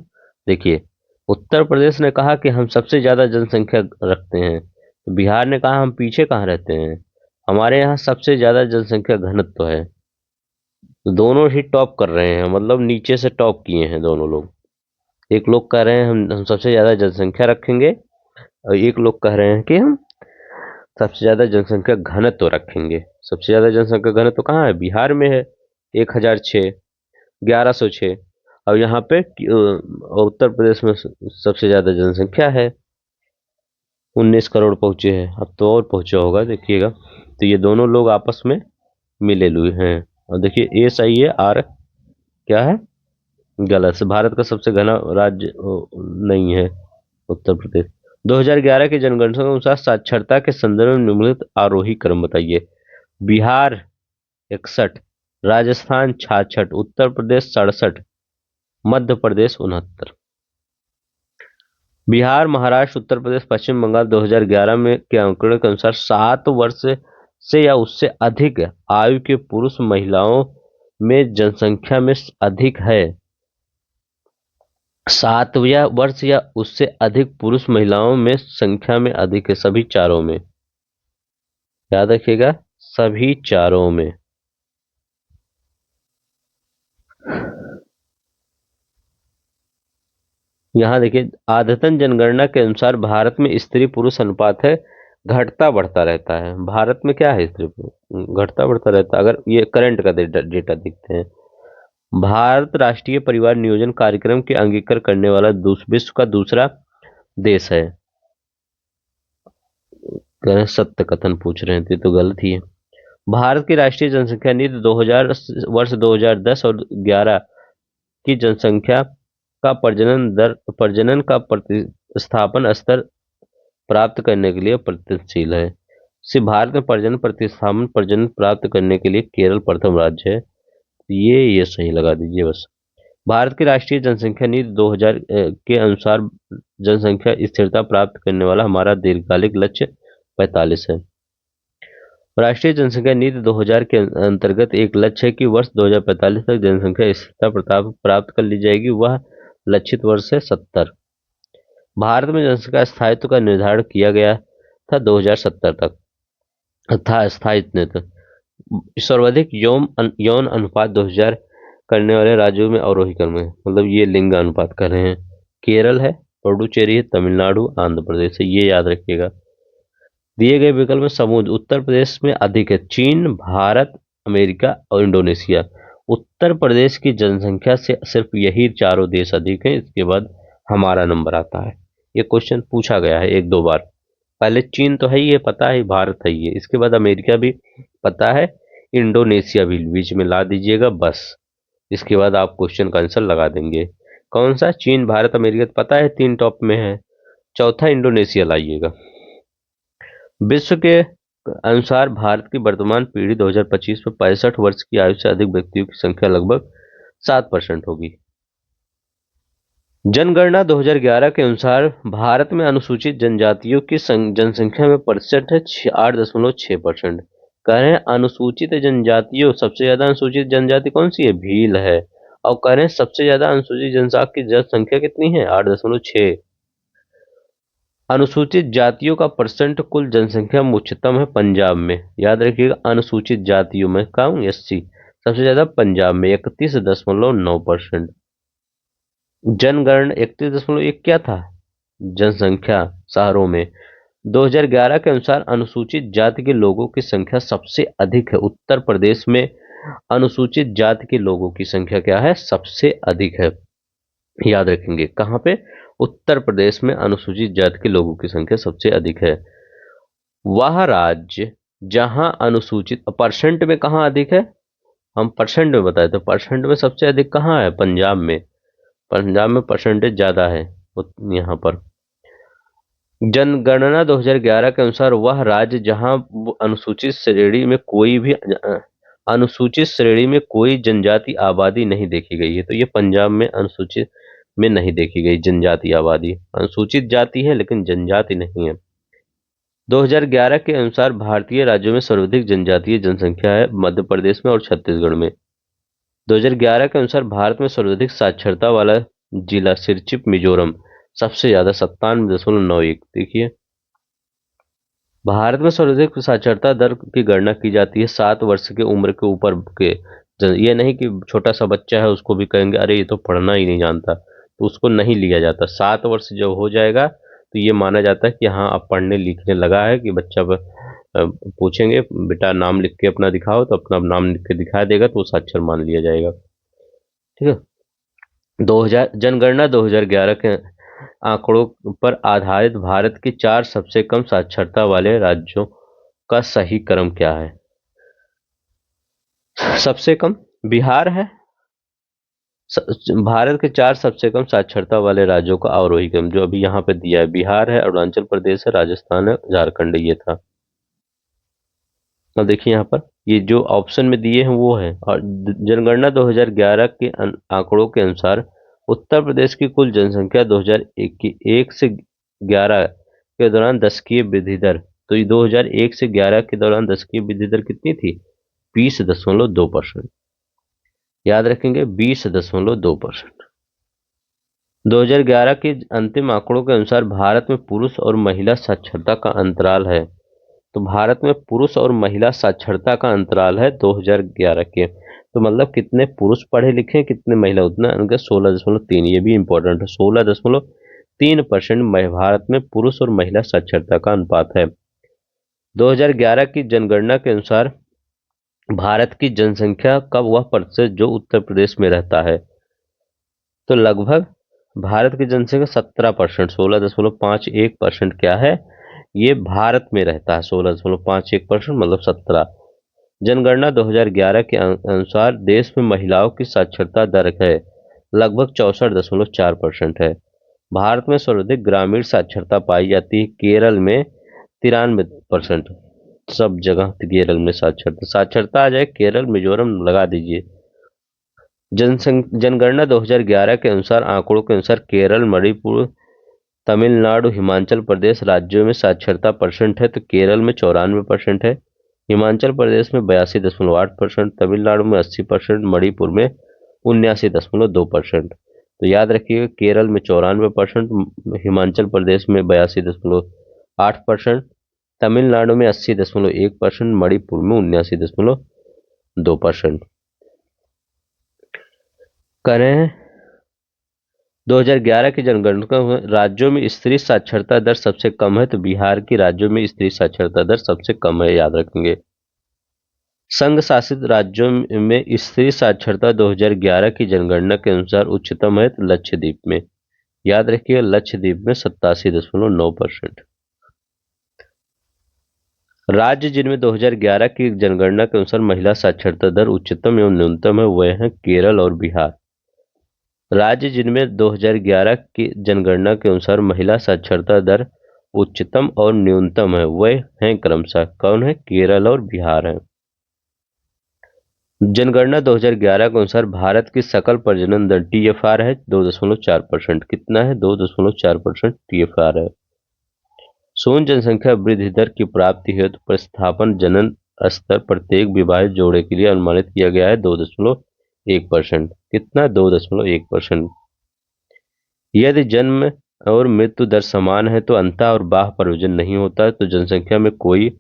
देखिए, उत्तर प्रदेश ने कहा कि हम सबसे ज्यादा जनसंख्या रखते हैं, तो बिहार ने कहा हम पीछे कहाँ रहते हैं, हमारे यहाँ सबसे ज्यादा जनसंख्या घनत्व है। तो दोनों ही टॉप कर रहे हैं, मतलब नीचे से टॉप किए हैं दोनों लोग। एक लोग कह रहे हैं हम सबसे ज्यादा जनसंख्या रखेंगे, और एक लोग कह रहे हैं कि हम सबसे ज्यादा जनसंख्या घनत्व रखेंगे। सबसे ज्यादा जनसंख्या घनत्व कहाँ है? बिहार में है, 1006, 1106। और यहाँ पे उत्तर प्रदेश में सबसे ज्यादा जनसंख्या है, 19 करोड़ पहुंचे हैं। अब तो और पहुंचा होगा, देखिएगा। तो ये दोनों लोग आपस में मिले हुए हैं। और देखिए, ए सही है, आर क्या है? गलत से। भारत का सबसे घना राज्य नहीं है उत्तर प्रदेश। 2011 की जनगणना के अनुसार साक्षरता के संदर्भ में निम्नलिखित आरोही क्रम बताइए। बिहार 61, राजस्थान 66, उत्तर प्रदेश 67, मध्य प्रदेश 69। बिहार, महाराष्ट्र, उत्तर प्रदेश, पश्चिम बंगाल 2011 में के आंकड़े के अनुसार 7 वर्ष से या उससे अधिक आयु के पुरुष महिलाओं में जनसंख्या में अधिक है। 7 वर्ष या उससे अधिक पुरुष महिलाओं में संख्या में अधिक है, सभी चारों में। याद रखिएगा, सभी चारों में। यहाँ देखिए, आदतन जनगणना के अनुसार भारत में स्त्री पुरुष अनुपात है, घटता बढ़ता रहता है। भारत में क्या है? स्त्री पुरुष घटता बढ़ता रहता है। अगर ये करंट का डेटा देखते हैं, भारत राष्ट्रीय परिवार नियोजन कार्यक्रम के अंगीकार करने वाला विश्व का दूसरा देश है। सत्य कथन पूछ रहे थे तो गलत ही है। भारत की राष्ट्रीय जनसंख्या नीति 2000 वर्ष 2010 और 11 की जनसंख्या का प्रजनन का प्रतिस्थापन स्तर प्राप्त करने के लिए प्रयत्नशील है। सिर्फ भारत में प्रजनन प्राप्त करने के लिए केरल प्रथम राज्य है। ये सही लगा दीजिए बस। भारत की राष्ट्रीय जनसंख्या नीति 2000 के अनुसार जनसंख्या स्थिरता प्राप्त करने वाला हमारा दीर्घकालिक लक्ष्य 45 है। राष्ट्रीय जनसंख्या नीति 2000 के अंतर्गत एक लक्ष्य है कि वर्ष 2045 तक जनसंख्या स्थिरता प्राप्त कर ली जाएगी। वह लक्षित वर्ष है 70। भारत में जनसंख्या स्थायित्व का निर्धारण किया गया था 2070 तक, था स्थायित्व तक। सर्वाधिक यौन अनुपात 2000 करने वाले राज्यों में अवरोही क्रम है, मतलब ये लिंग अनुपात कर रहे हैं। केरल है, पुडुचेरी है, तमिलनाडु, आंध्र प्रदेश है, ये याद रखिएगा। दिए गए विकल्प में समुद्र उत्तर प्रदेश में अधिक है, चीन, भारत, अमेरिका और इंडोनेशिया। उत्तर प्रदेश की जनसंख्या से सिर्फ यही चारों देश अधिक हैं, इसके बाद हमारा नंबर आता है। ये क्वेश्चन पूछा गया है 1-2 बार। पहले चीन तो है ही है, पता है, भारत है ही है, इसके बाद अमेरिका भी पता है, इंडोनेशिया भी बीच में ला दीजिएगा बस। इसके बाद आप क्वेश्चन का आंसर लगा देंगे। कौन सा? चीन, भारत, अमेरिका तो पता है, 3 टॉप में है, चौथा इंडोनेशिया लाइएगा। विश्व के अनुसार भारत की वर्तमान पीढ़ी 2025 में 65 वर्ष की आयु से अधिक व्यक्तियों की संख्या लगभग 7% होगी। जनगणना 2011 के अनुसार भारत में अनुसूचित जनजातियों की जनसंख्या में प्रतिशत है 8.6%। कह रहे हैं अनुसूचित जनजातियों, सबसे ज्यादा अनुसूचित जनजाति कौन सी है? भील है। और कह रहे हैं सबसे ज्यादा अनुसूचित जनजाति की जनसंख्या कितनी है? 8.6। अनुसूचित जातियों का परसेंट कुल जनसंख्या में उच्चतम है पंजाब में। याद रखिएगा, अनुसूचित जातियों में कम SC सबसे ज्यादा पंजाब में 31.9%। जनगणना 31.1 क्या था? जनसंख्या शहरों में। 2011 के अनुसार अनुसूचित जाति के लोगों की संख्या सबसे अधिक है उत्तर प्रदेश में। अनुसूचित जाति के लोगों की संख्या क्या है? सबसे अधिक है। याद रखेंगे कहाँ पे? उत्तर प्रदेश में अनुसूचित जाति के लोगों की संख्या सबसे अधिक है। वह राज्य जहां अनुसूचित परसेंट में कहाँ अधिक है? हम परसेंट में बताए तो परसेंट में सबसे अधिक कहाँ है? पंजाब में। पंजाब में परसेंटेज ज्यादा है यहाँ पर। जनगणना 2011 के अनुसार वह राज्य जहां अनुसूचित श्रेणी में कोई जनजाति आबादी नहीं देखी गई है, तो ये पंजाब में अनुसूचित में नहीं देखी गई जनजाति आबादी। अनुसूचित जाति है लेकिन जनजाति नहीं है। 2011 के अनुसार भारतीय राज्यों में सर्वाधिक जनजातीय जनसंख्या है मध्य प्रदेश में और छत्तीसगढ़ में। 2011 के अनुसार भारत में सर्वाधिक साक्षरता वाला जिला सिरचिप मिजोरम सबसे ज्यादा 97.91। देखिए भारत में सर्वाधिक साक्षरता दर की गणना की जाती है 7 वर्ष के उम्र के ऊपर के ये नहीं कि छोटा सा बच्चा है उसको भी कहेंगे अरे ये तो पढ़ना ही नहीं जानता, तो उसको नहीं लिया जाता। 7 वर्ष जब हो जाएगा तो ये माना जाता है कि हाँ अब पढ़ने लिखने लगा है, कि बच्चा पूछेंगे बेटा नाम लिख के अपना दिखाओ तो अपना नाम लिख के दिखा देगा तो वो साक्षर मान लिया जाएगा। ठीक है। 2000 जनगणना 2011 के आंकड़ों पर आधारित भारत के 4 सबसे कम साक्षरता वाले राज्यों का सही क्रम क्या है? सबसे कम बिहार है। भारत के 4 सबसे कम साक्षरता वाले राज्यों का अवरोही क्रम जो अभी यहाँ पे दिया है, बिहार है, अरुणाचल प्रदेश है, राजस्थान है, झारखंड है, ये था। अब देखिए यहाँ पर ये जो ऑप्शन में दिए हैं वो है। और जनगणना 2011 के आंकड़ों के अनुसार उत्तर प्रदेश की कुल जनसंख्या 2001 से 11 के दौरान दशकीय वृद्धि दर, तो ये 2001 से 11 के दौरान दशकीय वृद्धि दर कितनी थी? 20.2%। याद रखेंगे 20.2%। 2011 के अंतिम आंकड़ों के अनुसार भारत में पुरुष और महिला साक्षरता का अंतराल है, तो भारत में पुरुष और महिला साक्षरता का अंतराल है 2011 के, तो मतलब कितने पुरुष पढ़े लिखे कितने महिला, उतना उनका 16.3। ये भी इंपॉर्टेंट है, 16.3% भारत में पुरुष और महिला साक्षरता का अनुपात है। 2011 की जनगणना के अनुसार भारत की जनसंख्या का वह प्रतिशत जो उत्तर प्रदेश में रहता है, तो लगभग भारत की जनसंख्या 17%, 16.51% क्या है? ये भारत में रहता है 16.51%, मतलब 17। जनगणना 2011 के अनुसार देश में महिलाओं की साक्षरता दर है लगभग 64.4% है। भारत में सर्वाधिक ग्रामीण साक्षरता पाई जाती है केरल में 93%। सब जगह केरल में साक्षरता आ जाए, केरल मिजोरम लगा दीजिए। जनगणना 2011 के अनुसार आंकड़ों के अनुसार केरल, मणिपुर, तमिलनाडु, हिमाचल प्रदेश राज्यों में साक्षरता परसेंट है, तो केरल में 94% है, हिमाचल प्रदेश में 82.8%, तमिलनाडु में 80%, मणिपुर में 79.2%। तो याद रखिएगा केरल में 94%, हिमाचल प्रदेश में 82.8%, तमिलनाडु में 80.1%, मणिपुर में 79.2%। करें 2011 की जनगणना राज्यों में स्त्री साक्षरता दर सबसे कम है, तो बिहार की राज्यों में स्त्री साक्षरता दर सबसे कम है, याद रखेंगे। संघ शासित राज्यों में स्त्री साक्षरता 2011 की जनगणना के अनुसार उच्चतम है, तो लक्षद्वीप में। याद रखिए लक्षद्वीप में 87.9%। राज्य जिनमें 2011 की जनगणना के अनुसार महिला साक्षरता दर उच्चतम एवं न्यूनतम है वह है केरल और बिहार। राज्य जिनमें 2011 की जनगणना के अनुसार महिला साक्षरता दर उच्चतम और न्यूनतम है वह हैं क्रमशः कौन है? केरल और बिहार है। जनगणना 2011 के अनुसार भारत की सकल प्रजनन दर TFR है 2.4%। कितना है? 2.4% TFR है। शून्य जनसंख्या वृद्धि दर की प्राप्ति हेतु प्रतिस्थापन जनन स्तर प्रत्येक विवाहित जोड़े के लिए अनुमानित किया गया है 2.1%। कितना? 2.1%। यदि जन्म और मृत्यु दर समान है तो अंतः और बाह्य प्रयोजन नहीं होता, तो जनसंख्या में कोई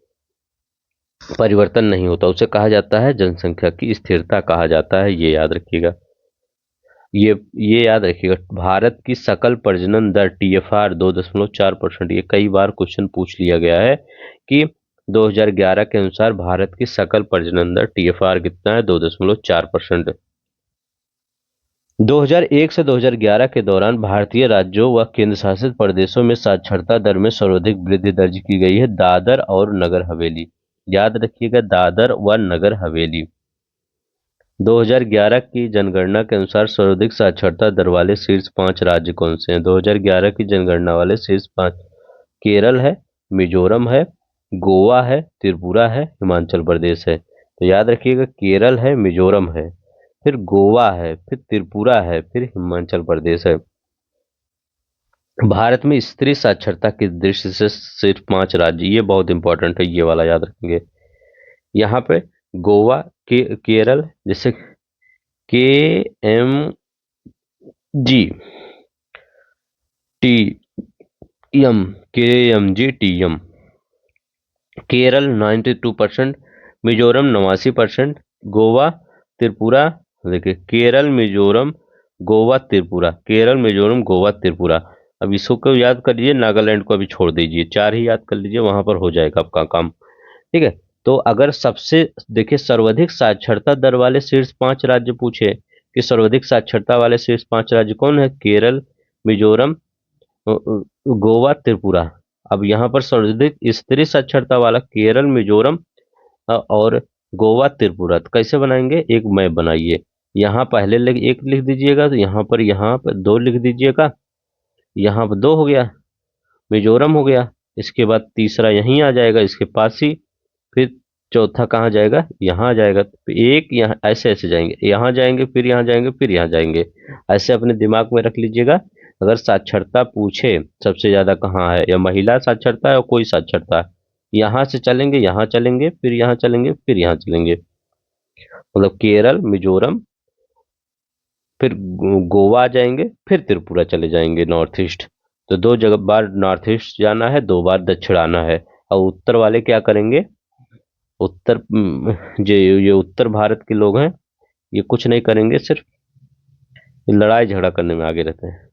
परिवर्तन नहीं होता, उसे कहा जाता है जनसंख्या की स्थिरता कहा जाता है, ये याद रखिएगा। ये याद रखिएगा, भारत की सकल प्रजनन दर TFR 2.4%। ये कई बार क्वेश्चन पूछ लिया गया है कि 2011 के अनुसार भारत की सकल प्रजनन दर TFR कितना है, 2.4%। 2001 से 2011 के दौरान भारतीय राज्यों व केंद्र शासित प्रदेशों में साक्षरता दर में सर्वाधिक वृद्धि दर्ज की गई है, दादर और नगर हवेली। याद रखिएगा, दादर व नगर हवेली। 2011 की जनगणना के अनुसार सर्वाधिक साक्षरता दर वाले शीर्ष 5 राज्य कौन से हैं? 2011 की जनगणना वाले शीर्ष 5: केरल है, मिजोरम है, गोवा है, त्रिपुरा है, हिमाचल प्रदेश है। तो याद रखिएगा, केरल है, मिजोरम है, फिर गोवा है, फिर त्रिपुरा है, फिर हिमाचल प्रदेश है। भारत में स्त्री साक्षरता की दृष्टि से सिर्फ 5 राज्य, ये बहुत इंपॉर्टेंट है, ये वाला याद रखेंगे। यहाँ पे गोवा, केरल, जैसे KMG TM, KMG TM। Kerala 92%, Mizoram 89%, Goa, Tripura. देखिए, केरल, मिजोरम, गोवा, त्रिपुरा, केरल, मिजोरम, गोवा, त्रिपुरा। अब इसको याद कर लीजिए, नागालैंड को अभी छोड़ दीजिए, 4 ही याद कर लीजिए, वहां पर हो जाएगा आपका काम। ठीक है। तो अगर सबसे, देखिए, सर्वाधिक साक्षरता दर वाले शीर्ष 5 राज्य पूछे कि सर्वाधिक साक्षरता वाले शीर्ष 5 राज्य कौन है? केरल, मिजोरम, गोवा, त्रिपुरा। अब यहाँ पर सर्वाधिक स्त्री साक्षरता वाला केरल, मिजोरम और गोवा, त्रिपुरा। तो कैसे बनाएंगे? एक मैप बनाइए। यहाँ पहले एक लिख दीजिएगा, तो यहाँ पर 2 लिख दीजिएगा, यहाँ पर 2 हो गया, मिजोरम हो गया, इसके बाद तीसरा यहीं आ जाएगा, इसके पास ही। फिर चौथा कहाँ जाएगा? यहाँ आ जाएगा। तो एक यहाँ, ऐसे ऐसे जाएंगे, यहाँ जाएंगे, फिर यहाँ जाएंगे, फिर यहाँ जाएंगे। ऐसे अपने दिमाग में रख लीजिएगा। अगर साक्षरता पूछे सबसे ज्यादा कहाँ है, या महिला साक्षरता है या कोई साक्षरता है, यहाँ से चलेंगे, यहाँ चलेंगे, फिर यहाँ चलेंगे, फिर यहाँ चलेंगे। मतलब केरल, मिजोरम, फिर गोवा आ जाएंगे, फिर त्रिपुरा चले जाएंगे नॉर्थ ईस्ट। तो 2 जगह बार नॉर्थ ईस्ट जाना है, 2 बार दक्षिण आना है। और उत्तर वाले क्या करेंगे? उत्तर, ये उत्तर भारत के लोग हैं, ये कुछ नहीं करेंगे, सिर्फ लड़ाई झगड़ा करने में आगे रहते हैं।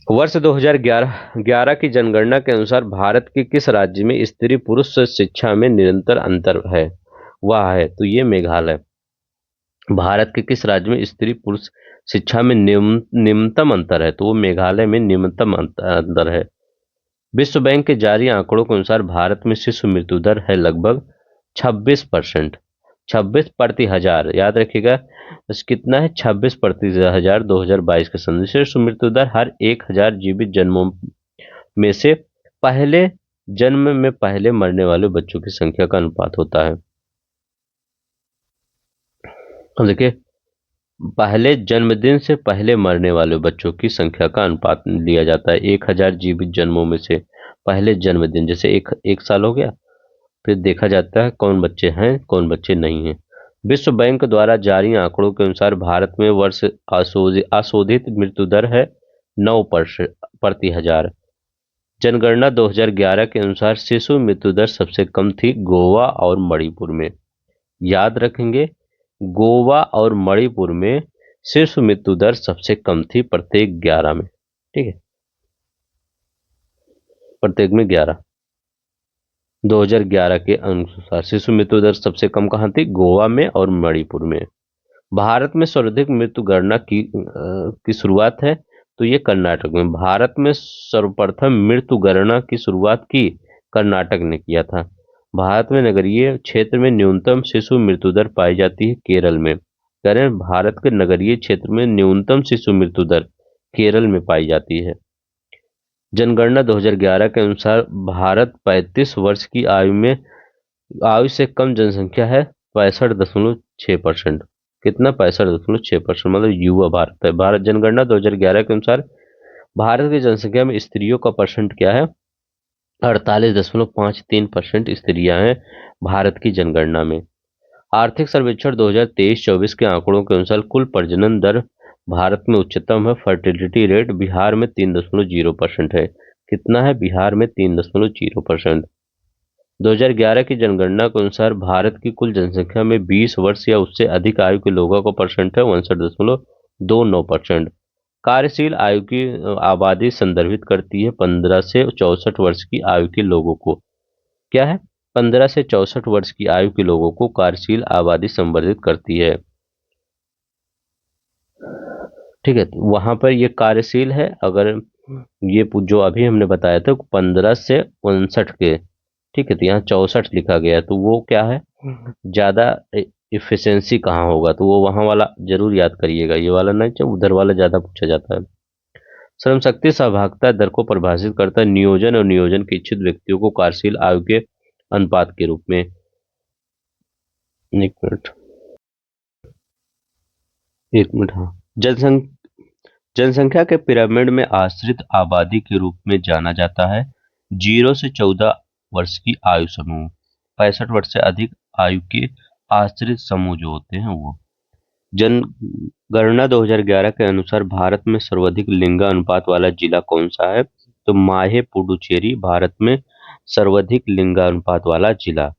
वर्ष 2011 की जनगणना के अनुसार भारत के किस राज्य में स्त्री पुरुष शिक्षा में निरंतर अंतर है? वह है, तो ये मेघालय। भारत के किस राज्य में स्त्री पुरुष शिक्षा में निम्नतम अंतर है? तो वो मेघालय में निम्नतम अंतर है। विश्व बैंक के जारी आंकड़ों के अनुसार भारत में शिशु मृत्यु दर है लगभग 26%। 26 प्रति हजार, याद रखिएगा, कितना है? 26 प्रति हजार 2022 के संदर्भ से। शिशु मृत्यु दर हर 1000 जीवित जन्मों में से पहले जन्म में पहले मरने वाले बच्चों की संख्या का अनुपात होता है। देखिए, पहले जन्मदिन से पहले मरने वाले बच्चों की संख्या का अनुपात लिया जाता है 1000 जीवित जन्मों में से पहले जन्मदिन, जैसे एक साल हो गया, फिर देखा जाता है कौन बच्चे हैं, कौन बच्चे नहीं हैं। विश्व बैंक द्वारा जारी आंकड़ों के अनुसार भारत में वर्ष आशोधित मृत्यु दर है 9 प्रति हजार। जनगणना 2011 के अनुसार शिशु मृत्यु दर सबसे कम थी गोवा और मणिपुर में। याद रखेंगे, गोवा और मणिपुर में शिशु मृत्यु दर सबसे कम थी, प्रत्येक 11 में। ठीक है, प्रत्येक में 11। 2011 के अनुसार शिशु मृत्यु दर सबसे कम कहाँ थी? गोवा में और मणिपुर में। भारत में सर्वाधिक मृत्यु गणना की शुरुआत है, तो ये कर्नाटक में। भारत में सर्वप्रथम मृत्यु गणना की शुरुआत की कर्नाटक ने किया था। भारत में नगरीय क्षेत्र में न्यूनतम शिशु मृत्यु दर पाई जाती है केरल में। करें, भारत के नगरीय क्षेत्र में न्यूनतम शिशु मृत्यु दर केरल में पाई जाती है। जनगणना 2011 के अनुसार भारत 35 वर्ष की आयु से कम जनसंख्या है 65.6%। कितना? 65.6%, मतलब युवा भारत है। भारत जनगणना 2011 के अनुसार भारत की जनसंख्या में स्त्रियों का परसेंट क्या है? 48.53% स्त्रियां हैं भारत की जनगणना में। आर्थिक सर्वेक्षण 2023-24 के आंकड़ों के अनुसार कुल प्रजनन दर भारत में उच्चतम है। फर्टिलिटी रेट बिहार में 3.0% है। कितना है? बिहार में 3.0%। 2011 की जनगणना के अनुसार भारत की कुल जनसंख्या में 20 वर्ष या उससे अधिक आयु के लोगों का परसेंट है 59.29%। कार्यशील आयु की आबादी संदर्भित करती है 15 से 64 वर्ष की आयु के लोगों को। क्या है? 15 से 64 वर्ष की आयु के लोगों को कार्यशील आबादी संदर्भित करती है। ठीक है, तो वहां पर ये कार्यशील है। अगर ये जो अभी हमने बताया था 15 से 59 के, ठीक है, तो यहाँ 64 लिखा गया है, तो वो क्या है, ज्यादा इफिशियंसी कहाँ होगा, तो वो वहां वाला जरूर याद करिएगा, ये वाला नहीं, चाहिए उधर वाला ज्यादा पूछा जाता है। श्रम शक्ति सहभागिता दर को परिभाषित करता है नियोजन और नियोजन के इच्छुक व्यक्तियों को कार्यशील आयु के अनुपात के रूप में। एक मिनट, एक मिनट, हाँ। जनसंख्या के पिरामिड में आश्रित आबादी के रूप में जाना जाता है 0 से 14 वर्ष की आयु समूह। 65 वर्ष से अधिक आयु के आश्रित समूह जो होते हैं वो। जनगणना 2011 के अनुसार भारत में सर्वाधिक लिंगानुपात वाला जिला कौन सा है? तो माहे पुडुचेरी भारत में सर्वाधिक लिंगानुपात वाला जिला।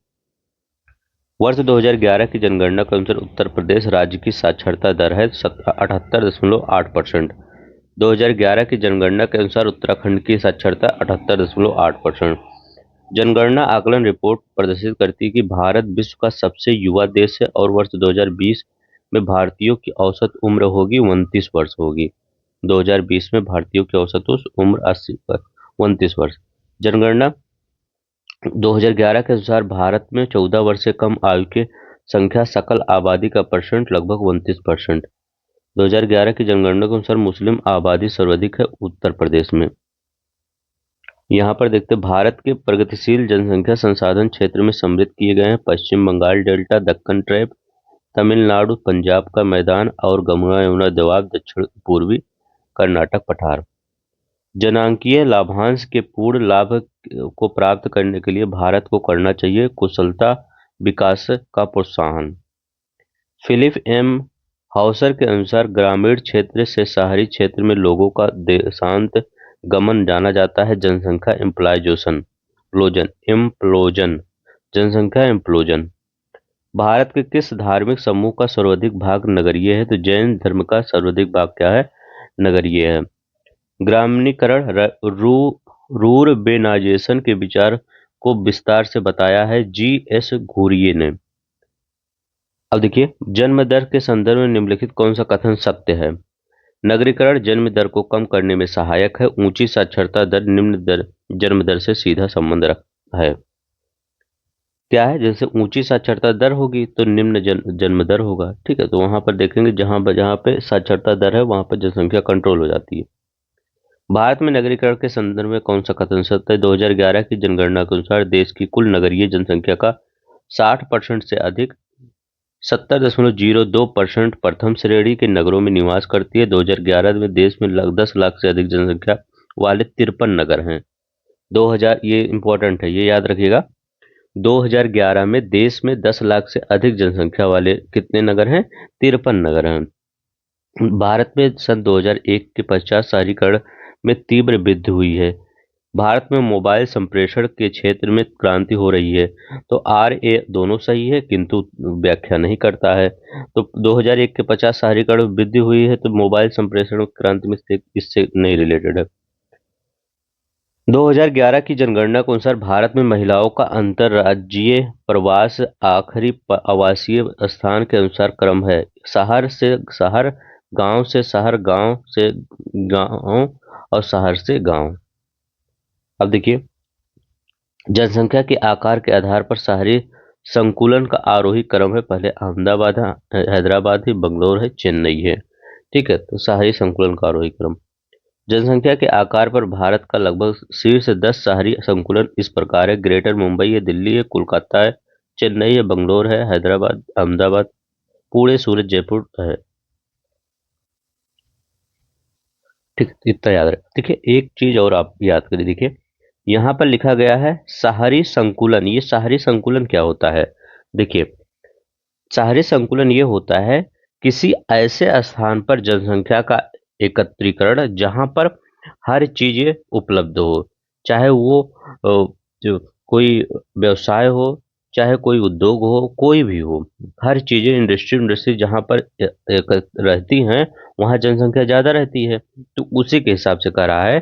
वर्ष 2011 की जनगणना के अनुसार उत्तर प्रदेश राज्य की साक्षरता दर है 78.8%। 2011 की जनगणना के अनुसार उत्तराखंड की साक्षरता 78.8%। जनगणना आकलन रिपोर्ट प्रदर्शित करती है कि भारत विश्व का सबसे युवा देश है और वर्ष 2020 में भारतीयों की औसत उम्र होगी 29 वर्ष होगी। 2020 में भारतीयों की औसत उम्र 29 वर्ष। जनगणना 2011 के अनुसार भारत में 14 वर्ष से कम आयु के संख्या सकल आबादी का परसेंट लगभग 29%। 2011 की जनगणना के अनुसार मुस्लिम आबादी सर्वाधिक है उत्तर प्रदेश में। यहाँ पर देखते हैं भारत के प्रगतिशील जनसंख्या संसाधन क्षेत्र में सम्मिलित किए गए हैं पश्चिम बंगाल डेल्टा, दक्कन ट्रैप, तमिलनाडु, पंजाब का मैदान और गंगा यमुना दोआब, दक्षिण पूर्वी कर्नाटक पठार। जनांकीय लाभांश के पूर्ण लाभ को प्राप्त करने के लिए भारत को करना चाहिए कुशलता विकास का प्रोत्साहन। फिलिप एम हाउसर के अनुसार ग्रामीण क्षेत्र से शहरी क्षेत्र में लोगों का देशांत गमन जाना जाता है जनसंख्या इम्प्लोजन। जनसंख्या इम्प्लोजन। भारत के किस धार्मिक समूह का सर्वाधिक भाग नगरीय है? तो जैन धर्म का सर्वाधिक भाग क्या है? नगरीय है। ग्रामीणीकरण रूरबेनाइजेशन के विचार को विस्तार से बताया है जी.एस. घुरिये ने। अब देखिए, जन्म दर के संदर्भ में निम्नलिखित कौन सा कथन सत्य है? नगरीकरण जन्म दर को कम करने में सहायक है। ऊंची साक्षरता दर निम्न दर जन्म दर से सीधा संबंध रखता है। क्या है? जैसे ऊंची साक्षरता दर होगी तो निम्न जन्म दर होगा। ठीक है, तो वहां पर देखेंगे जहां पे साक्षरता दर है वहां पर जनसंख्या कंट्रोल हो जाती है। भारत में नगरीकरण के संदर्भ में कौन सा कथन सत्य है? 2011 की जनगणना के अनुसार देश की कुल नगरीय जनसंख्या का 60% से अधिक 70.02% प्रथम श्रेणी के नगरों में निवास करती है। 2011 में देश में 10 लाख से अधिक जनसंख्या वाले 53 नगर हैं। 2000, ये इंपॉर्टेंट है, ये याद रखिएगा। 2011 में देश में 10 लाख से अधिक जनसंख्या वाले कितने नगर हैं? 53 नगर हैं। भारत में सन 2001 के पश्चात शहरीकरण में तीव्र वृद्धि हुई है। भारत में मोबाइल संप्रेषण के क्षेत्र में क्रांति हो रही है। तो आर ए दोनों सही है किंतु व्याख्या नहीं करता है। तो 2001 के 50 शहरीकरण में वृद्धि हुई है, तो मोबाइल संप्रेषण क्रांति में इससे नहीं रिलेटेड है। 2011 की जनगणना के अनुसार भारत में महिलाओं का अंतरराज्यीय प्रवास आखिरी आवासीय स्थान के अनुसार क्रम है शहर से शहर, गांव से शहर, गांव से गांव और शहर से गांव। अब देखिए, जनसंख्या के आकार के आधार पर शहरी संकुलन का आरोही क्रम है। पहले अहमदाबाद है, हैदराबाद है, बंगलोर है, चेन्नई है। ठीक है, तो शहरी संकुलन का आरोही क्रम। जनसंख्या के आकार पर भारत का लगभग शीर्ष 10 शहरी संकुलन इस प्रकार है। ग्रेटर मुंबई है, दिल्ली है, कोलकाता है, चेन्नई है, बंगलोर है, हैदराबाद, अहमदाबाद, पुणे, सूरत, जयपुर है। ठीक, इतना याद रहे। देखिए, एक चीज और आप याद करिए। देखिए, यहाँ पर लिखा गया है शहरी संकुलन। ये शहरी संकुलन क्या होता है? देखिए, शहरी संकुलन ये होता है किसी ऐसे स्थान पर जनसंख्या का एकत्रीकरण जहां पर हर चीज उपलब्ध हो, चाहे वो जो कोई व्यवसाय हो, चाहे कोई उद्योग हो, कोई भी हो, हर चीजें इंडस्ट्री इंडस्ट्री जहाँ पर रहती हैं, वहाँ जनसंख्या ज्यादा रहती है। तो उसी के हिसाब से कह रहा है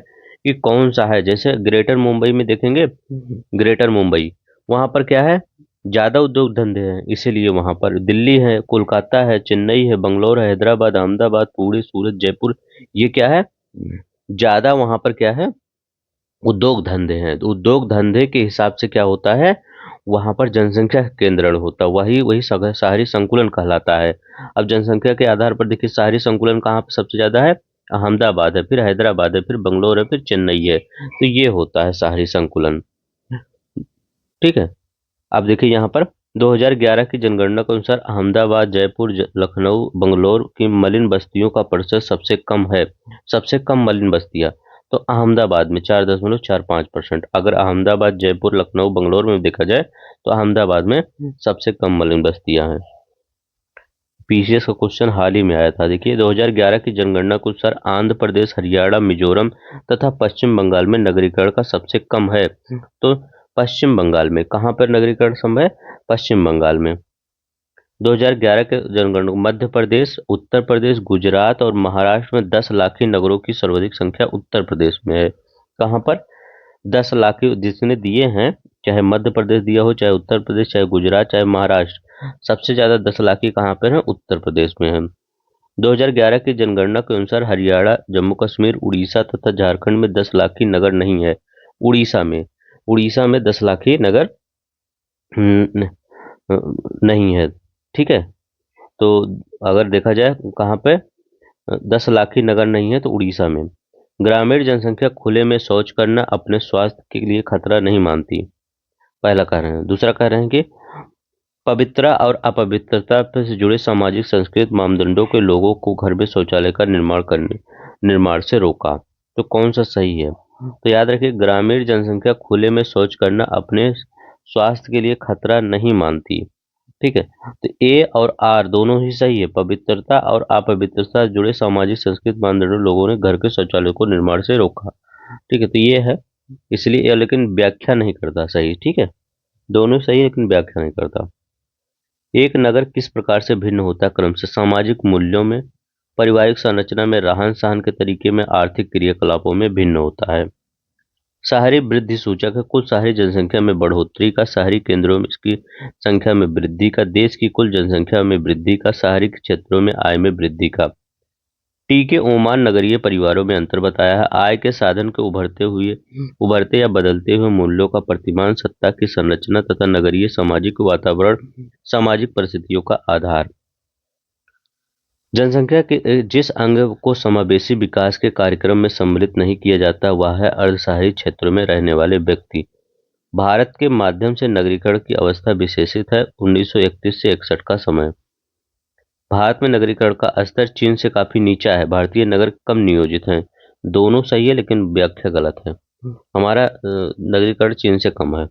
कि कौन सा है। जैसे ग्रेटर मुंबई में देखेंगे, ग्रेटर मुंबई, वहां पर क्या है, ज्यादा उद्योग धंधे हैं, इसीलिए वहां पर दिल्ली है, कोलकाता है, चेन्नई है, बंगलोर है, हैदराबाद, अहमदाबाद, पुणे, सूरत, जयपुर, ये क्या है, ज्यादा वहां पर क्या है, उद्योग धंधे हैं। तो उद्योग धंधे के हिसाब से क्या होता है, वहां पर जनसंख्या केंद्रण होता है, वही वही शहरी संकुलन कहलाता है। अब जनसंख्या के आधार पर देखिए, शहरी संकुलन कहाँ पे सबसे ज्यादा है, अहमदाबाद है, फिर हैदराबाद है, फिर बंगलोर है, फिर चेन्नई है। तो ये होता है शहरी संकुलन। ठीक है। अब देखिए यहाँ पर 2011 की जनगणना के अनुसार अहमदाबाद, जयपुर, लखनऊ, बंगलोर की मलिन बस्तियों का प्रतिशत सबसे कम है। सबसे कम मलिन बस्तियां तो अहमदाबाद में 4.45%। अगर अहमदाबाद, जयपुर, लखनऊ, बंगलोर में देखा जाए तो अहमदाबाद में सबसे कम मलिन बस्तियां हैं। पीसीएस का क्वेश्चन हाल ही में आया था। देखिए 2011 की जनगणना के अनुसार आंध्र प्रदेश, हरियाणा, मिजोरम तथा पश्चिम बंगाल में नगरीकरण का सबसे कम है। तो पश्चिम बंगाल में कहाँ पर नगरीकरण कम है, पश्चिम बंगाल में। 2011 के जनगणना मध्य प्रदेश, उत्तर प्रदेश, गुजरात और महाराष्ट्र में 10 लाखी नगरों की सर्वाधिक संख्या उत्तर प्रदेश में है। कहाँ पर, 10 लाखी जिसने दिए हैं, चाहे मध्य प्रदेश दिया हो, चाहे उत्तर प्रदेश, चाहे गुजरात, चाहे महाराष्ट्र, सबसे ज्यादा 10 लाखी कहाँ पर है, उत्तर प्रदेश में है। 2011 की जनगणना के अनुसार हरियाणा, जम्मू कश्मीर, उड़ीसा तथा झारखंड में 10 लाखी नगर नहीं है। उड़ीसा में 10 लाखी नगर न- नहीं है। ठीक है। तो अगर देखा जाए कहाँ पे, 10 लाखी नगर नहीं है तो उड़ीसा में। ग्रामीण जनसंख्या खुले में शौच करना अपने स्वास्थ्य के लिए खतरा नहीं मानती, पहला कह रहे हैं। दूसरा कह रहे हैं कि पवित्रता और अपवित्रता से जुड़े सामाजिक संस्कृत मानदंडों के लोगों को घर में शौचालय का निर्माण से रोका। तो कौन सा सही है, तो याद रखिए, ग्रामीण जनसंख्या खुले में शौच करना अपने स्वास्थ्य के लिए खतरा नहीं मानती। ठीक है। तो ए और आर दोनों ही सही है, पवित्रता और अपवित्रता से जुड़े सामाजिक संस्कृत मानदंडों लोगों ने घर के शौचालय को निर्माण से रोका। ठीक है, तो ये है, इसलिए ये लेकिन व्याख्या नहीं करता सही। ठीक है, दोनों सही है लेकिन व्याख्या नहीं करता। एक नगर किस प्रकार से भिन्न होता है, क्रम से सामाजिक मूल्यों में, पारिवारिक संरचना में, रहन सहन के तरीके में, आर्थिक क्रियाकलापों में भिन्न होता है। शहरी वृद्धि सूचक है कुल शहरी जनसंख्या में बढ़ोतरी का, शहरी केंद्रों में इसकी संख्या में वृद्धि का, देश की कुल जनसंख्या में वृद्धि का, शहरी क्षेत्रों में आय में वृद्धि का। टी के ओमान नगरीय परिवारों में अंतर बताया है। आय के साधन के उभरते या बदलते हुए मूल्यों का प्रतिमान, सत्ता की संरचना तथा नगरीय सामाजिक वातावरण, सामाजिक परिस्थितियों का आधार। जनसंख्या के जिस अंग को समावेशी विकास के कार्यक्रम में सम्मिलित नहीं किया जाता वह है अर्ध-शहरी क्षेत्रों में रहने वाले व्यक्ति। भारत के माध्यम से नगरीकरण की अवस्था विशेषित है 1931 से 61 का समय। भारत में नगरीकरण का स्तर चीन से काफी नीचा है, भारतीय नगर कम नियोजित हैं। दोनों सही है लेकिन व्याख्या गलत है। हमारा नगरीकरण चीन से कम है।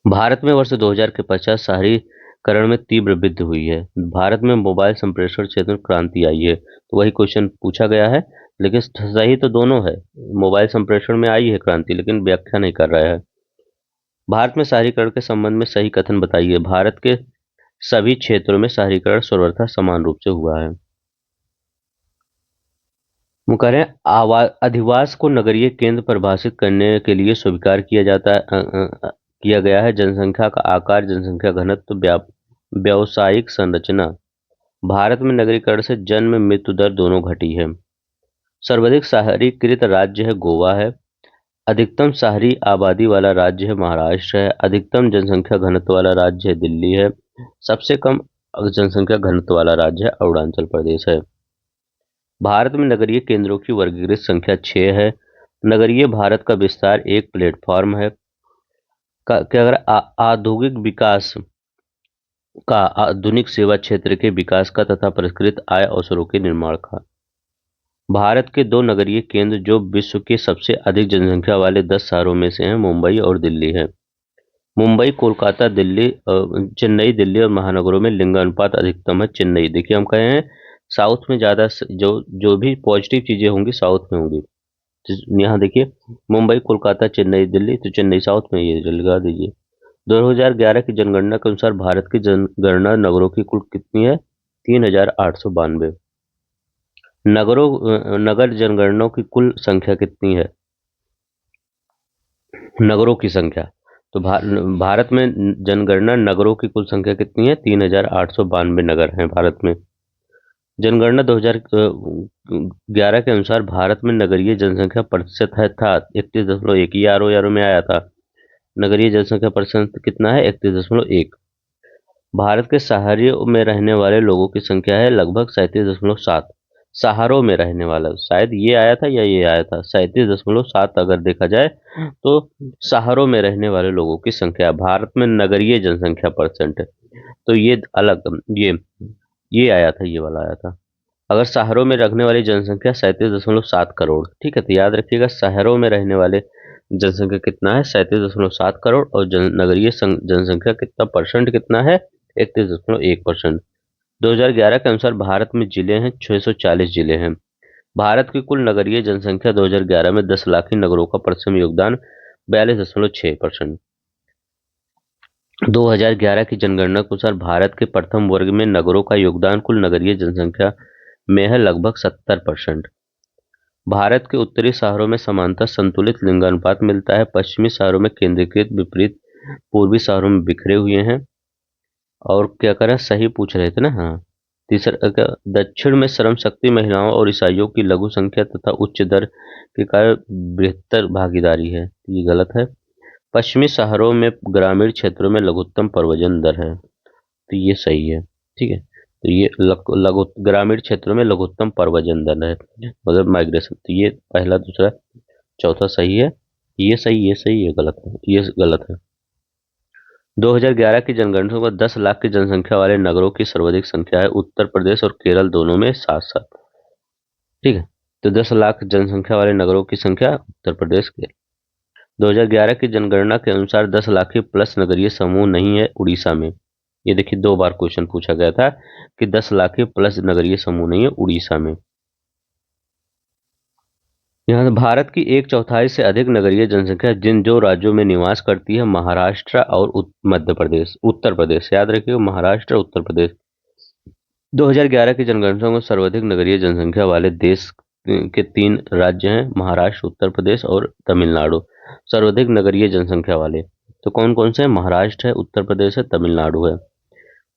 भारत में वर्ष 2000 के पश्चात शहरीकरण में तीव्र वृद्धि हुई है। भारत में मोबाइल संप्रेषण क्षेत्र में क्रांति आई है, तो वही क्वेश्चन पूछा गया है, लेकिन सही तो दोनों है। मोबाइल संप्रेषण में आई है क्रांति, लेकिन व्याख्या नहीं कर रहा है। भारत में शहरीकरण के संबंध में सही कथन बताइए। भारत के सभी क्षेत्रों में शहरीकरण सर्वथा समान रूप से हुआ है। वो कह रहे हैं अधिवास को नगरीय केंद्र परिभाषित करने के लिए स्वीकार किया गया है। जनसंख्या का आकार, जनसंख्या घनत्व, व्यावसायिक संरचना। भारत में नगरीकरण से जन्म मृत्यु दर दोनों घटी है। सर्वाधिक शहरीकृत राज्य है गोवा है। अधिकतम शहरी आबादी वाला राज्य है महाराष्ट्र है। अधिकतम जनसंख्या घनत्व वाला राज्य है दिल्ली है। सबसे कम जनसंख्या घनत्व वाला राज्य है अरुणाचल प्रदेश है। भारत में नगरीय केंद्रों की वर्गीकृत संख्या 6 है। नगरीय भारत का विस्तार एक प्लेटफॉर्म है। कि अगर औद्योगिक विकास का, आधुनिक सेवा क्षेत्र के विकास का तथा परिष्कृत आय अवसरों के निर्माण का। भारत के दो नगरीय केंद्र जो विश्व के सबसे अधिक जनसंख्या वाले 10 शहरों में से हैं, मुंबई और दिल्ली है। मुंबई, कोलकाता, दिल्ली, चेन्नई, दिल्ली और महानगरों में लिंगानुपात अधिकतम है चेन्नई। देखिए हम कहे हैं साउथ में ज्यादा जो जो भी पॉजिटिव चीजें होंगी साउथ में होंगी। तो यहाँ देखिए मुंबई, कोलकाता, चेन्नई, दिल्ली, तो चेन्नई साउथ में, ये लगा दीजिए। 2011 की जनगणना के अनुसार भारत की जनगणना नगरों की कुल कितनी है? 3892। नगर जनगणना की कुल संख्या कितनी है? नगरों की संख्या। तो भारत में जनगणना नगरों की कुल संख्या कितनी है? 3892 नगर हैं भारत में। जनगणना 2011 के अनुसार भारत में नगरीय जनसंख्या प्रतिशत है था 31.1। ये आरओ में आया था। नगरीय जनसंख्या प्रतिशत कितना है? 31.1। भारत के शहरों में रहने वाले लोगों की संख्या है लगभग 37.7। शहरों में रहने वाला, शायद ये आया था या ये आया था, 37.7 अगर देखा जाए तो शहरों में रहने वाले लोगों की संख्या। भारत में नगरीय जनसंख्या परसेंट, तो ये अलग, ये आया था, ये वाला आया था। अगर शहरों में रहने वाली जनसंख्या 37.7 करोड़, ठीक है, तो याद रखिएगा शहरों में रहने वाले जनसंख्या कितना है? 37.7 करोड़। और नगरीय जनसंख्या कितना परसेंट कितना है? 31.1%। 2011 के अनुसार भारत में जिले हैं 640 जिले हैं। भारत की कुल नगरीय जनसंख्या 2011 में 10 लाखी नगरों का प्रथम योगदान 42.6%। 2011 की जनगणना के अनुसार भारत के प्रथम वर्ग में नगरों का योगदान कुल नगरीय जनसंख्या में है लगभग 70%। भारत के उत्तरी शहरों में सामान्यतः संतुलित लिंगानुपात मिलता है, पश्चिमी शहरों में केंद्रीकृत विपरीत, पूर्वी शहरों में बिखरे हुए हैं। और क्या करें, सही पूछ रहे थे ना? हाँ। तीसरा दक्षिण में श्रम शक्ति, महिलाओं और ईसाइयों की लघु संख्या तथा उच्च दर के कारण बेहतर भागीदारी है, ये गलत है। पश्चिमी शहरों में ग्रामीण क्षेत्रों में लघुत्तम प्रव्रजन दर है, तो ये सही है। ठीक है, तो ये लघु ग्रामीण क्षेत्रों में लघुत्तम प्रव्रजन दर है, मतलब माइग्रेशन। तो ये पहला, दूसरा, चौथा सही है। ये सही, ये सही, ये गलत है, ये गलत है। 2011 की जनगणना को 10 लाख की जनसंख्या वाले नगरों की सर्वाधिक संख्या है उत्तर प्रदेश और केरल दोनों में 7-7। ठीक है, तो 10 लाख जनसंख्या वाले नगरों की संख्या उत्तर प्रदेश के। 2011 की जनगणना के अनुसार 10 लाख प्लस नगरीय समूह नहीं है उड़ीसा में। ये देखिए 2 बार क्वेश्चन पूछा गया था कि 10 लाख प्लस नगरीय समूह नहीं है उड़ीसा में। यहाँ भारत की 1/4 से अधिक नगरीय जनसंख्या जिन जो राज्यों में निवास करती है, महाराष्ट्र और मध्य प्रदेश, उत्तर प्रदेश, याद रखिएगा महाराष्ट्र, उत्तर प्रदेश। 2011 की जनगणना में सर्वाधिक नगरीय जनसंख्या वाले देश के 3 राज्य हैं, महाराष्ट्र, उत्तर प्रदेश और तमिलनाडु। सर्वाधिक नगरीय जनसंख्या वाले तो कौन कौन से हैं? महाराष्ट्र है, उत्तर प्रदेश है, तमिलनाडु है।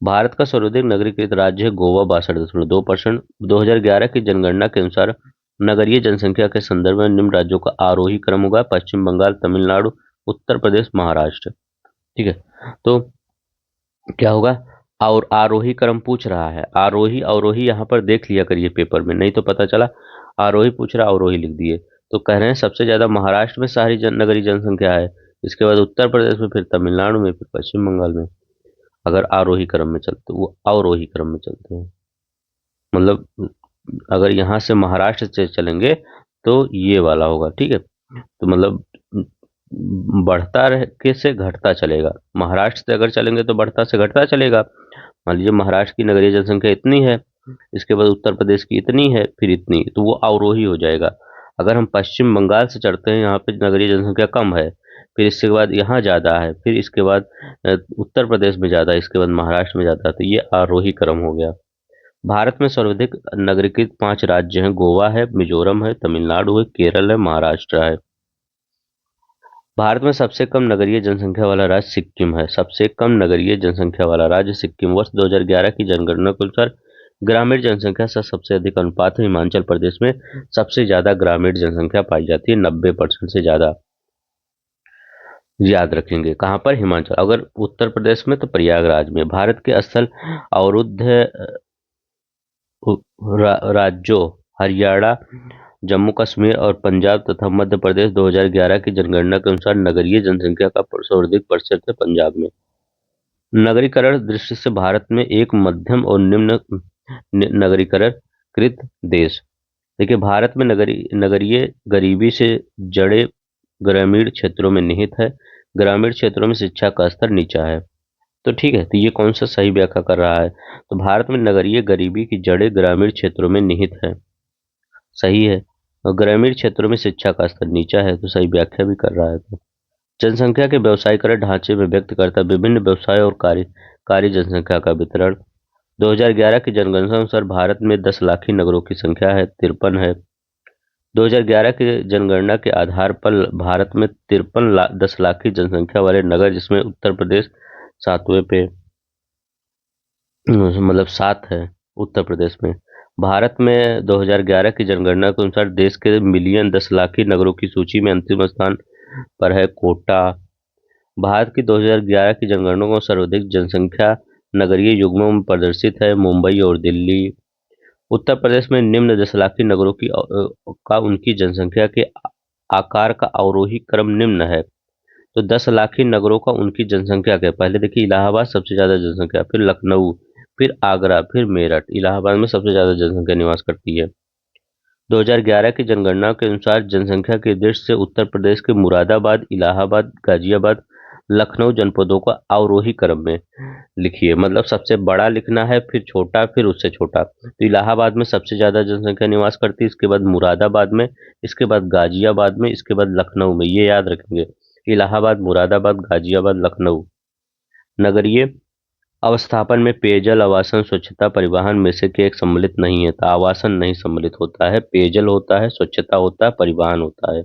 भारत का सर्वाधिक नगरीकृत राज्य है गोवा 62.2%। 2011 की जनगणना के अनुसार नगरीय जनसंख्या के संदर्भ में निम्न राज्यों का आरोही क्रम होगा: पश्चिम बंगाल, तमिलनाडु, उत्तर प्रदेश, महाराष्ट्र। ठीक है, तो क्या होगा? और आरोही क्रम पूछ रहा है, आरोही अवरोही यहाँ पर देख लिया करिए पेपर में, नहीं तो पता चला आरोही पूछ रहा, अवरोही लिख दिए। तो कह रहे हैं सबसे ज्यादा महाराष्ट्र में शहरी नगरीय जनसंख्या है, इसके बाद उत्तर प्रदेश में, फिर तमिलनाडु में, फिर पश्चिम बंगाल में। अगर आरोही क्रम में चलते, वो अवरोही क्रम में चलते हैं, मतलब अगर यहाँ से महाराष्ट्र से चलेंगे तो ये वाला होगा। ठीक है, तो मतलब बढ़ता रह के से घटता चलेगा। महाराष्ट्र से अगर चलेंगे तो बढ़ता से घटता चलेगा। मान लीजिए महाराष्ट्र की नगरीय जनसंख्या इतनी है, इसके बाद उत्तर प्रदेश की इतनी है, फिर इतनी, तो वो अवरोही हो जाएगा। अगर हम पश्चिम बंगाल से चढ़ते हैं, यहाँ पे नगरीय जनसंख्या कम है, फिर इसके बाद यहाँ ज़्यादा है, फिर इसके बाद उत्तर प्रदेश में ज़्यादा है, इसके बाद महाराष्ट्र में ज़्यादा है, तो ये आरोही क्रम हो गया। भारत में सर्वाधिक नगरीकृत 5 राज्य हैं: गोवा है, मिजोरम है, तमिलनाडु है, केरल है, महाराष्ट्र है। भारत में सबसे कम नगरीय जनसंख्या वाला राज्य सिक्किम है। सबसे कम नगरीय जनसंख्या वाला राज्य सिक्किम। वर्ष 2011 की जनगणना के अनुसार ग्रामीण जनसंख्या से सबसे अधिक अनुपात है हिमाचल प्रदेश में। सबसे ज्यादा ग्रामीण जनसंख्या पाई जाती है, 90% से ज्यादा। याद रखेंगे कहाँ पर? हिमाचल। अगर उत्तर प्रदेश में तो प्रयागराज में। भारत के स्थल अवरुद्ध राज्यों हरियाणा, जम्मू कश्मीर और पंजाब तथा मध्य प्रदेश। 2011 की जनगणना के अनुसार नगरीय जनसंख्या का सर्वाधिक प्रतिशत है पंजाब में। नगरीकरण दृष्टि से भारत में एक मध्यम और निम्न नगरीकरणकृत देश। देखिए भारत में नगरीय गरीबी से जड़े ग्रामीण क्षेत्रों में निहित है। ग्रामीण क्षेत्रों में शिक्षा का स्तर नीचा है। तो ठीक है, तो ये कौन सा सही व्याख्या कर रहा है? तो भारत में नगरीय गरीबी की जड़ें ग्रामीण क्षेत्रों में निहित है, सही है। और ग्रामीण क्षेत्रों में शिक्षा का स्तर नीचा है, तो सही व्याख्या भी कर रहा है। तो जनसंख्या के व्यवसायीकरण ढांचे में व्यक्त करता विभिन्न व्यवसाय और कार्य जनसंख्या का वितरण। 2011 की जनगणना अनुसार भारत में 10 लाखी नगरों की संख्या है 53 है। 2011 की जनगणना के आधार पर भारत में 10 लाख की जनसंख्या वाले नगर, जिसमें उत्तर प्रदेश सातवें पे, मतलब 7 है उत्तर प्रदेश में। भारत में 2011 की जनगणना के अनुसार देश के मिलियन 10 लाखी नगरों की सूची में अंतिम स्थान पर है कोटा। भारत की 2011 की जनगणना को सर्वाधिक जनसंख्या नगरीय युग्मों में प्रदर्शित है मुंबई और दिल्ली। उत्तर प्रदेश में निम्न 10 लाखी नगरों का उनकी जनसंख्या के आकार का अवरोही क्रम निम्न है। तो 10 लाखी नगरों का उनकी जनसंख्या के पहले देखिए, इलाहाबाद सबसे ज्यादा जनसंख्या, फिर लखनऊ, फिर आगरा, फिर मेरठ। इलाहाबाद में सबसे ज्यादा जनसंख्या निवास करती है। 2011 की जनगणना के अनुसार जनसंख्या की दृष्टि से उत्तर प्रदेश के मुरादाबाद, इलाहाबाद, गाजियाबाद, लखनऊ जनपदों का अवरोही क्रम में लिखिए, मतलब सबसे बड़ा लिखना है, फिर छोटा, फिर उससे छोटा। तो इलाहाबाद में सबसे ज्यादा जनसंख्या निवास करती है, इसके बाद मुरादाबाद में, इसके बाद गाजियाबाद में, इसके बाद लखनऊ में। ये याद रखेंगे, इलाहाबाद, मुरादाबाद, गाजियाबाद, लखनऊ। नगरीय अवस्थापन में पेयजल, आवासन, स्वच्छता, परिवहन में से एक सम्मिलित नहीं है। तो आवासन नहीं सम्मिलित होता है, पेयजल होता है, स्वच्छता होता है, परिवहन होता है।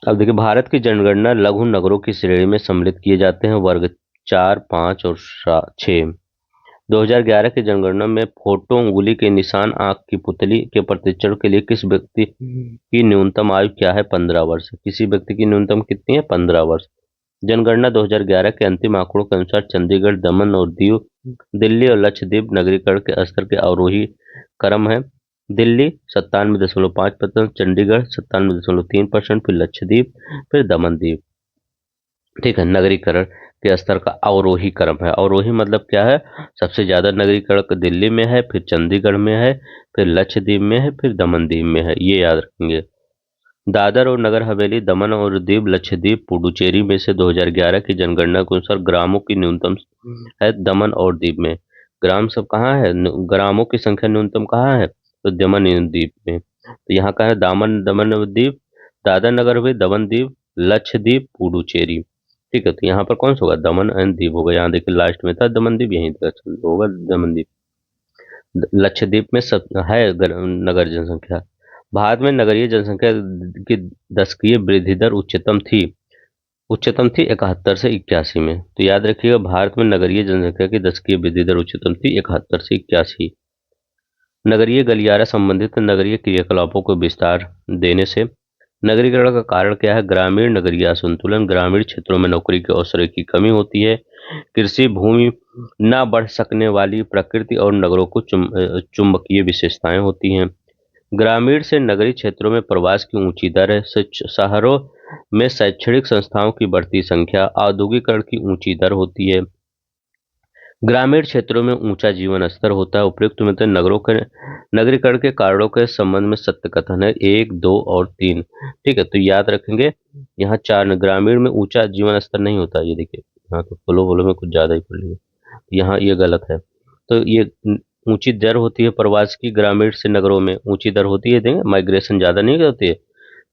अब देखिए, भारत की जनगणना लघु नगरों की श्रेणी में सम्मिलित किए जाते हैं, वर्ग 4, 5 और 6। 2011 की जनगणना में फोटो उंगली के निशान आंख की पुतली के प्रतिच्छेद के लिए किस व्यक्ति की न्यूनतम आयु क्या है? 15 वर्ष। किसी व्यक्ति की न्यूनतम कितनी है? 15 वर्ष। जनगणना 2011 के अंतिम आंकड़ों के अनुसार चंडीगढ़, दमन और दीव, दिल्ली और लक्षद्वीप नगरीकरण के स्तर के अवरोही क्रम है। दिल्ली 97.5%, चंडीगढ़ 97.3%, फिर लक्षद्वीप, फिर दमन दीव। ठीक है, नगरीकरण के स्तर का अवरोही क्रम है। अवरोही मतलब क्या है? सबसे ज्यादा नगरीकरण दिल्ली में है, फिर चंडीगढ़ में है, फिर लक्षद्वीप में है, फिर दमन दीव में है। ये याद रखेंगे। दादर और नगर हवेली, दमन और दीव, लक्षद्वीप, पुडुचेरी में से 2011 की जनगणना के अनुसार ग्रामों की न्यूनतम है दमन और दीव में। ग्राम सब कहाँ है? ग्रामों की संख्या न्यूनतम कहाँ है? तो दमन एवं दीव में। तो यहाँ का है दामन, दमन और दीव, दादर नगर हवेली, दमन दीव, लक्षद्वीप, पुडुचेरी। ठीक है, तो यहाँ पर कौन सा होगा? दमन एंड दीव होगा। यहाँ देखिए लास्ट में था दमन दीव, यहीं तक होगा दमन दीव। लक्षद्वीप में सब है नगर जनसंख्या। भारत में नगरीय जनसंख्या की दशकीय वृद्धि दर उच्चतम थी 71 से 81 में। तो याद रखिएगा, भारत में नगरीय जनसंख्या की दशकीय वृद्धि दर उच्चतम थी 71 से 81। नगरीय गलियारा संबंधित नगरीय क्रियाकलापों को विस्तार देने से। नगरीकरण का कारण क्या है? ग्रामीण नगरीय असंतुलन, ग्रामीण क्षेत्रों में नौकरी के अवसरों की कमी होती है, कृषि भूमि न बढ़ सकने वाली प्रकृति और नगरों को चुंबकीय विशेषताएं होती हैं। ग्रामीण से नगरीय क्षेत्रों में प्रवास की ऊंची दर है। शहरों में शैक्षणिक संस्थाओं की बढ़ती संख्या, औद्योगिकरण की ऊंची दर होती है। ग्रामीण क्षेत्रों में ऊंचा जीवन स्तर होता है। उपयुक्त में नगरीकरण के कारणों के संबंध में सत्य कथन है 1, 2 और 3। ठीक है, तो याद रखेंगे, यहाँ 4। ग्रामीण में ऊंचा जीवन स्तर नहीं होता। ये देखिए, यहाँ तो फॉलो में कुछ ज्यादा ही पढ़ लिया, यहाँ ये गलत है। तो ये ऊंची दर होती है प्रवास की, ग्रामीण से नगरों में ऊंची दर होती है, देंगे माइग्रेशन ज्यादा नहीं होती है।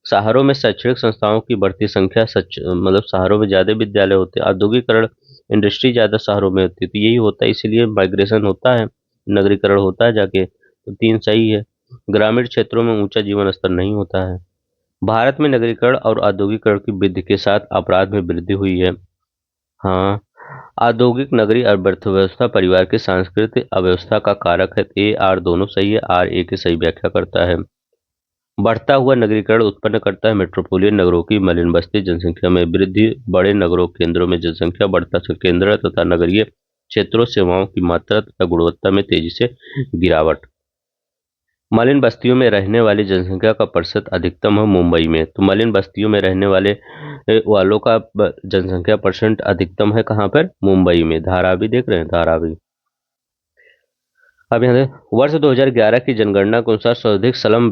शहरों में शैक्षणिक संस्थाओं की बढ़ती संख्या, सच मतलब शहरों में ज्यादा विद्यालय होते हैं। औद्योगिकरण, इंडस्ट्री ज्यादा शहरों में होती है, तो यही होता है, इसीलिए माइग्रेशन होता है, नगरीकरण होता है जाके। तो 3 सही है। ग्रामीण क्षेत्रों में ऊंचा जीवन स्तर नहीं होता है। भारत में नगरीकरण और औद्योगिकरण की वृद्धि के साथ अपराध में वृद्धि हुई है। हाँ, औद्योगिक नगरी अर्थव्यवस्था परिवार की सांस्कृतिक अव्यवस्था का कारक है। ए आर दोनों सही है, आर ए की सही व्याख्या करता है। बढ़ता हुआ नगरीकरण उत्पन्न करता है मेट्रोपोलियन नगरों की मलिन बस्ती, जनसंख्या में वृद्धि, बड़े नगरों केंद्रों में जनसंख्या बढ़ता संकेंद्रण तथा नगरीय क्षेत्रों सेवाओं की मात्रा तथा गुणवत्ता में तेजी से गिरावट। मलिन बस्तियों में रहने वाली जनसंख्या का प्रतिशत अधिकतम है मुंबई में। तो मलिन बस्तियों में रहने वालों का जनसंख्या परसेंट अधिकतम है कहाँ पर? मुंबई में। धारावी देख रहे हैं, धारावी। अब यहाँ वर्ष 2011 की जनगणना के अनुसार सर्वाधिक स्लम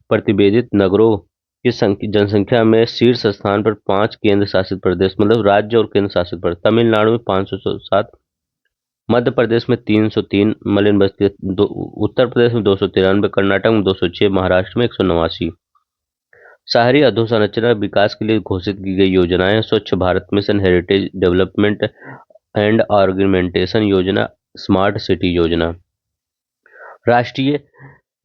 प्रतिवेदित नगरों की जनसंख्या में शीर्ष स्थान पर 5 केंद्र शासित प्रदेश, मतलब राज्य और केंद्र शासित प्रदेश। तमिलनाडु में 507, मध्य प्रदेश में 303, मलिन बस्ती उत्तर प्रदेश में 293, कर्नाटक में 206, महाराष्ट्र में 189। शहरी अधोसंरचना विकास के लिए घोषित की गई योजनाएं: Swachh Bharat Mission, heritage development and organisation योजना, स्मार्ट सिटी योजना। राष्ट्रीय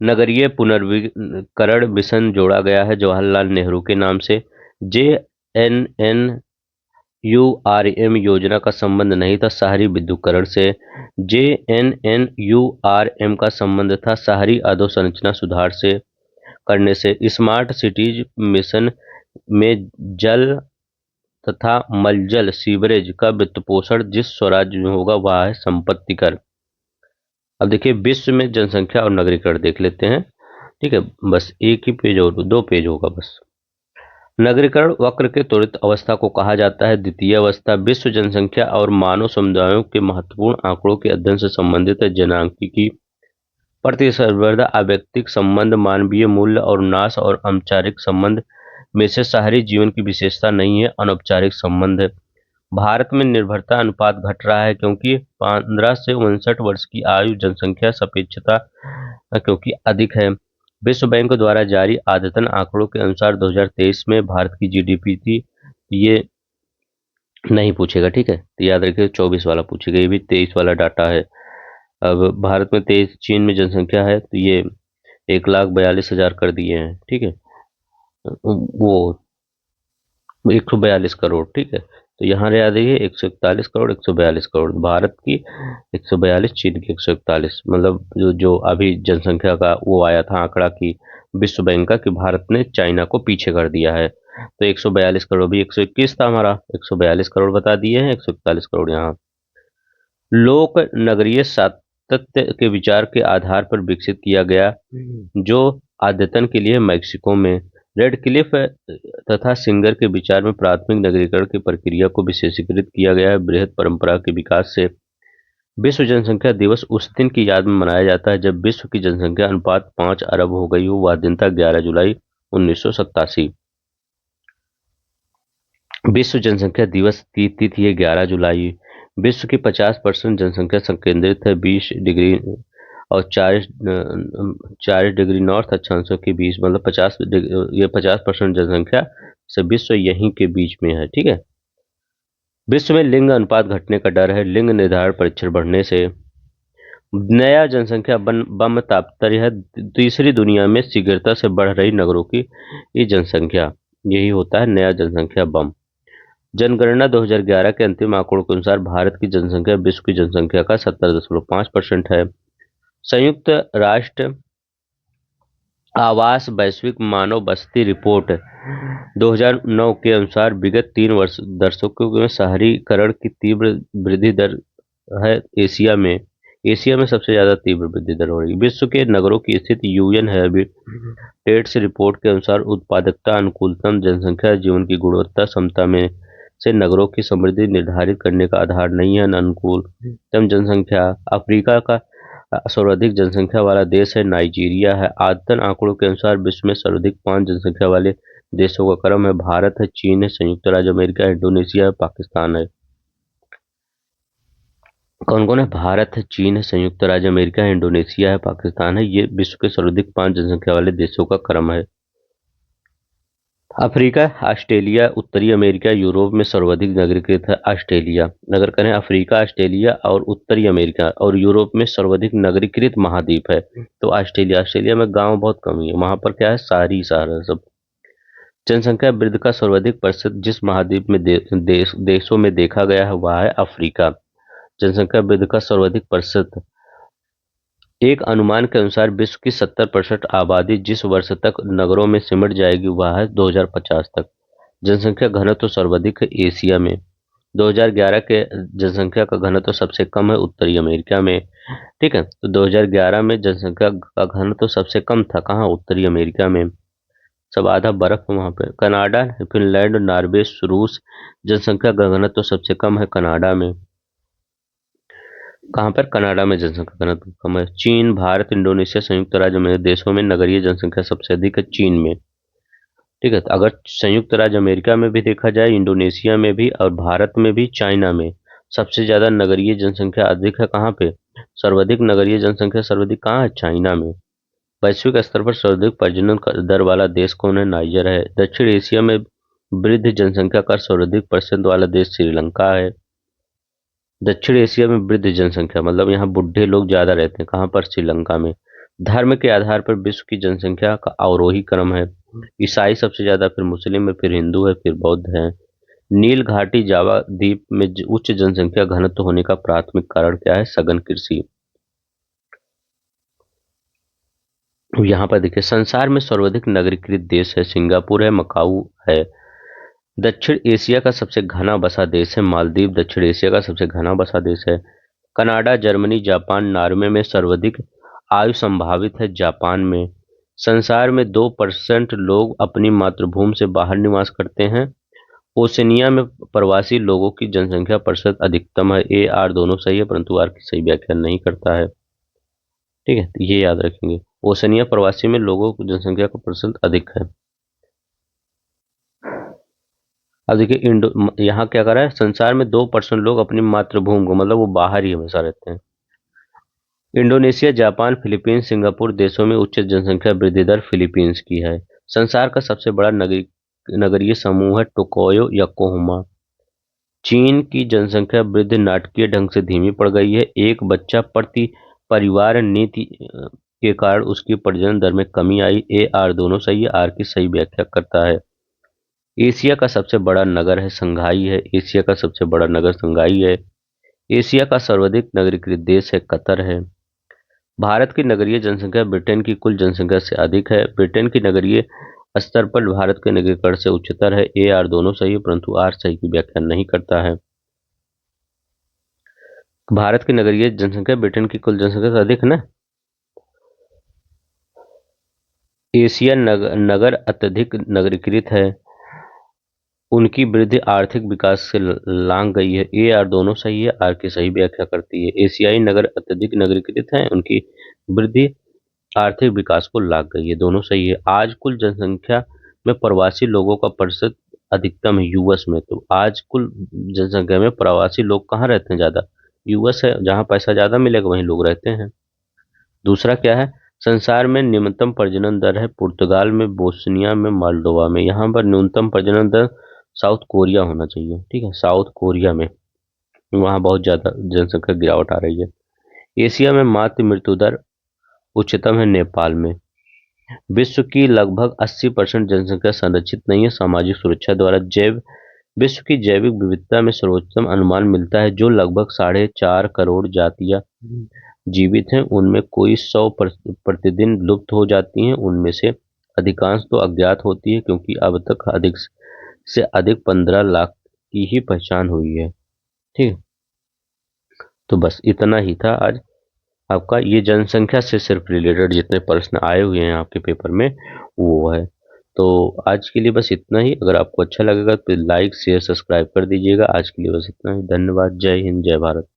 नगरीय पुनर्वीकरण मिशन जोड़ा गया है जवाहरलाल नेहरू के नाम से। JNNURM योजना का संबंध नहीं था शहरी विद्युतीकरण से। JNNURM का संबंध था शहरी अधोसंरचना सुधार से करने से। स्मार्ट सिटीज मिशन में जल तथा मलजल सीवरेज का वित्तपोषण जिस स्वराज्य में होगा वह है संपत्ति कर। अब देखिए विश्व में जनसंख्या और नगरीकरण देख लेते हैं। ठीक है, बस एक ही पेज और 2 पेज होगा बस। नगरीकरण वक्र के त्वरित अवस्था को कहा जाता है। द्वितीय अवस्था विश्व जनसंख्या और मानव समुदायों के महत्वपूर्ण आंकड़ों के अध्ययन से संबंधित है। जनांकीकी प्रतिस्पर्धा, अव्यक्तिक संबंध, मानवीय मूल्य और नाश और औपचारिक संबंध में से शहरी जीवन की विशेषता नहीं है, अनौपचारिक संबंध है। भारत में निर्भरता अनुपात घट रहा है क्योंकि 15 से 59 वर्ष की आयु जनसंख्या सापेक्षता क्योंकि अधिक है। विश्व बैंक द्वारा जारी आदतन आंकड़ों के अनुसार 2023 में भारत की जीडीपी थी। ये नहीं पूछेगा, ठीक है, तो याद रखिए 24 वाला पूछेगा, ये भी 23 वाला डाटा है। अब भारत में 23, चीन में जनसंख्या है तो ये 1,42,000 कर दिए हैं, ठीक है, वो 142 करोड़, ठीक है, तो यहाँ याद रखिए 141 करोड़, 142 करोड़ भारत की, 142 चीन की 141, मतलब जो अभी जनसंख्या का वो आया था आंकड़ा की विश्व बैंक का कि भारत ने चाइना को पीछे कर दिया है। तो 142 करोड़ भी 121 था हमारा, 142 करोड़ बता दिए हैं, 141 करोड़ यहाँ। लोक नगरीय सातत्य के विचार के आधार पर विकसित किया गया जो अद्यतन के लिए मैक्सिको में रेडक्लिफ तथा सिंगर के विचार में प्राथमिक नगरीकरण की प्रक्रिया को विशेषीकृत किया गया है। बृहद परंपरा के विकास से विश्व जनसंख्या दिवस उस दिन की याद में मनाया जाता है जब विश्व की जनसंख्या अनुपात 5 अरब हो गई हो। वह दिन था 11 जुलाई 1987। विश्व जनसंख्या दिवस तिथि थी 11 जुलाई। विश्व की 50% जनसंख्या संकेंद्रित है 20 डिग्री और 40 डिग्री नॉर्थ अक्षांशों के बीच, मतलब 50% जनसंख्या से विश्व यहीं के बीच में है, ठीक है। विश्व में लिंग अनुपात घटने का डर है लिंग निर्धारण परीक्षण बढ़ने से। नया जनसंख्या बम तात्पर्य है तीसरी दुनिया में शीघ्रता से बढ़ रही नगरों की ये जनसंख्या, यही होता है नया जनसंख्या बम। जनगणना 2011 के अंतिम आंकड़ों के अनुसार भारत की जनसंख्या विश्व की जनसंख्या का 70.5% है। संयुक्त राष्ट्र आवास वैश्विक मानव बस्ती रिपोर्ट 2009 के अनुसार विगत 3 दशकों में शहरीकरण की तीव्र वृद्धि दर है। एशिया में सबसे ज्यादा तीव्र वृद्धि दर हो रही है। विश्व के नगरों की स्थिति यूएन हैबिटेट्स रिपोर्ट के अनुसार उत्पादकता, अनुकूलतम जनसंख्या, जीवन की गुणवत्ता, क्षमता में से नगरों की समृद्धि निर्धारित करने का आधार नहीं है। अनुकूलतम जनसंख्या अफ्रीका का सर्वाधिक जनसंख्या वाला देश है नाइजीरिया है। आदतन आंकड़ों के अनुसार विश्व में सर्वाधिक 5 जनसंख्या वाले देशों का क्रम है भारत है, चीन है, संयुक्त राज्य अमेरिका है, इंडोनेशिया है, पाकिस्तान है। कौन कौन है? भारत है, चीन है, संयुक्त राज्य अमेरिका है, इंडोनेशिया है, पाकिस्तान है। ये विश्व के सर्वाधिक 5 जनसंख्या वाले देशों का क्रम है। अफ्रीका, ऑस्ट्रेलिया, उत्तरी अमेरिका, यूरोप में सर्वाधिक नगरीकृत है ऑस्ट्रेलिया। अगर करें अफ्रीका, ऑस्ट्रेलिया और उत्तरी अमेरिका और यूरोप में सर्वाधिक नगरीकृत महाद्वीप है तो ऑस्ट्रेलिया में गांव बहुत कम है, वहां पर क्या है शहरी शहर सब। जनसंख्या वृद्धि का सर्वाधिक प्रतिशत जिस महाद्वीप में देशों में देखा गया है वह है अफ्रीका। जनसंख्या वृद्धि का सर्वाधिक प्रतिशत एक अनुमान के अनुसार विश्व की 70% आबादी जिस वर्ष तक नगरों में सिमट जाएगी वह है 2050 तक। जनसंख्या घनत्व सर्वाधिक है एशिया में। 2011 के जनसंख्या का घनत्व सबसे कम है उत्तरी अमेरिका में, ठीक है। तो 2011 में जनसंख्या का घनत्व सबसे कम था कहाँ? उत्तरी अमेरिका में, सब आधा बर्फ वहां पे। कनाडा, फिनलैंड, नॉर्वे, रूस, जनसंख्या का घनत्व सबसे कम है कनाडा में। कहाँ पर? कनाडा में जनसंख्या घनत्व कम है। चीन, भारत, इंडोनेशिया, संयुक्त राज्य अमेरिका देशों में नगरीय जनसंख्या सबसे अधिक है चीन में, ठीक है। तो अगर संयुक्त राज्य अमेरिका में भी देखा जाए, इंडोनेशिया में भी और भारत में भी, चाइना में, सबसे ज्यादा नगरीय जनसंख्या अधिक है कहाँ पे? सर्वाधिक नगरीय जनसंख्या सर्वाधिक कहाँ है? चाइना में। वैश्विक स्तर पर सर्वाधिक प्रजनन दर वाला देश कौन है? नाइजर है। दक्षिण एशिया में वृद्ध जनसंख्या का सर्वाधिक परसेंट वाला देश श्रीलंका है। दक्षिण एशिया में वृद्ध जनसंख्या मतलब यहाँ बुढ़े लोग ज्यादा रहते हैं, कहाँ पर? श्रीलंका में। धर्म के आधार पर विश्व की जनसंख्या का अवरोही क्रम है। ईसाई सबसे ज्यादा, फिर मुस्लिम है, फिर हिंदू है, फिर बौद्ध है। नील घाटी जावा द्वीप में उच्च जनसंख्या घनत्व होने का प्राथमिक कारण क्या है? सघन कृषि। यहाँ पर देखिए, संसार में सर्वाधिक नगरीकृत देश है सिंगापुर है, मकाऊ है। दक्षिण एशिया का सबसे घना बसा देश है मालदीव। दक्षिण एशिया का सबसे घना बसा देश है। कनाडा, जर्मनी, जापान, नॉर्वे में सर्वाधिक आयु संभावित है जापान में। संसार में 2% लोग अपनी मातृभूमि से बाहर निवास करते हैं। ओशनिया में प्रवासी लोगों की जनसंख्या प्रतिशत अधिकतम है। ए आर दोनों सही है, परंतु आर की सही व्याख्या नहीं करता है। ठीक है, तो ये याद रखेंगे। ओशनिया प्रवासी में लोगों की जनसंख्या का प्रतिशत अधिक है। अब देखिए, यहाँ क्या कर रहा है? संसार में 2% लोग अपनी मातृभूमि को मतलब वो बाहर ही हमेशा रहते हैं। इंडोनेशिया, जापान, फिलीपींस, सिंगापुर देशों में उच्च जनसंख्या वृद्धि दर फिलीपींस की है। संसार का सबसे बड़ा नगरीय समूह है टोक्यो योकोहामा। चीन की जनसंख्या वृद्धि नाटकीय ढंग से धीमी पड़ गई है। एक बच्चा प्रति परिवार नीति के कारण उसकी प्रजनन दर में कमी आई। ए आर दोनों सही है, आर की सही व्याख्या करता है। एशिया का सबसे बड़ा नगर है संघाई है। एशिया का सबसे बड़ा नगर संघाई है। एशिया का सर्वाधिक नगरीकृत देश है कतर है। भारत की नगरीय जनसंख्या ब्रिटेन की कुल जनसंख्या से अधिक है। ब्रिटेन की नगरीय स्तर पर भारत के नगरीकरण से उच्चतर है। ए आर दोनों सही है, परंतु आर सही की व्याख्या नहीं करता है। भारत की नगरीय जनसंख्या ब्रिटेन की कुल जनसंख्या से अधिक है ना। एशिया नगर अत्यधिक नगरीकृत है। उनकी वृद्धि आर्थिक विकास से लांग गई है। ए आर दोनों सही है, आर की सही व्याख्या करती है। एशियाई नगर अत्यधिक नगरीकृत हैं, उनकी वृद्धि आर्थिक विकास को लाग गई है, दोनों सही है। आज कुल जनसंख्या में प्रवासी लोगों का प्रतिशत अधिकतम है यूएस में। तो आज कुल जनसंख्या में प्रवासी लोग कहाँ रहते हैं ज्यादा? यूएस है, जहाँ पैसा ज्यादा मिलेगा वहीं लोग रहते हैं। दूसरा क्या है? संसार में निम्नतम प्रजनन दर है पुर्तगाल में, बोस्निया में, मोल्डोवा में। यहाँ पर न्यूनतम प्रजनन दर साउथ कोरिया होना चाहिए। ठीक है, साउथ कोरिया में, वहाँ बहुत ज्यादा जनसंख्या गिरावट आ रही है। एशिया में मातृ मृत्यु दर उच्चतम है नेपाल में। विश्व की लगभग 80% जनसंख्या संरक्षित नहीं है सामाजिक सुरक्षा द्वारा। विश्व की जैविक विविधता में सर्वोत्तम अनुमान मिलता है जो लगभग 4.5 करोड़ जातियां जीवित हैं, उनमें कोई 100 प्रतिदिन लुप्त हो जाती हैं। उनमें से अधिकांश तो अज्ञात होती है, क्योंकि अब तक अधिक से अधिक 15 लाख की ही पहचान हुई है। ठीक है, तो बस इतना ही था आज आपका। ये जनसंख्या से सिर्फ रिलेटेड जितने प्रश्न आए हुए हैं आपके पेपर में वो है। तो आज के लिए बस इतना ही। अगर आपको अच्छा लगेगा तो लाइक शेयर सब्सक्राइब कर दीजिएगा। आज के लिए बस इतना ही। धन्यवाद। जय हिंद, जय भारत।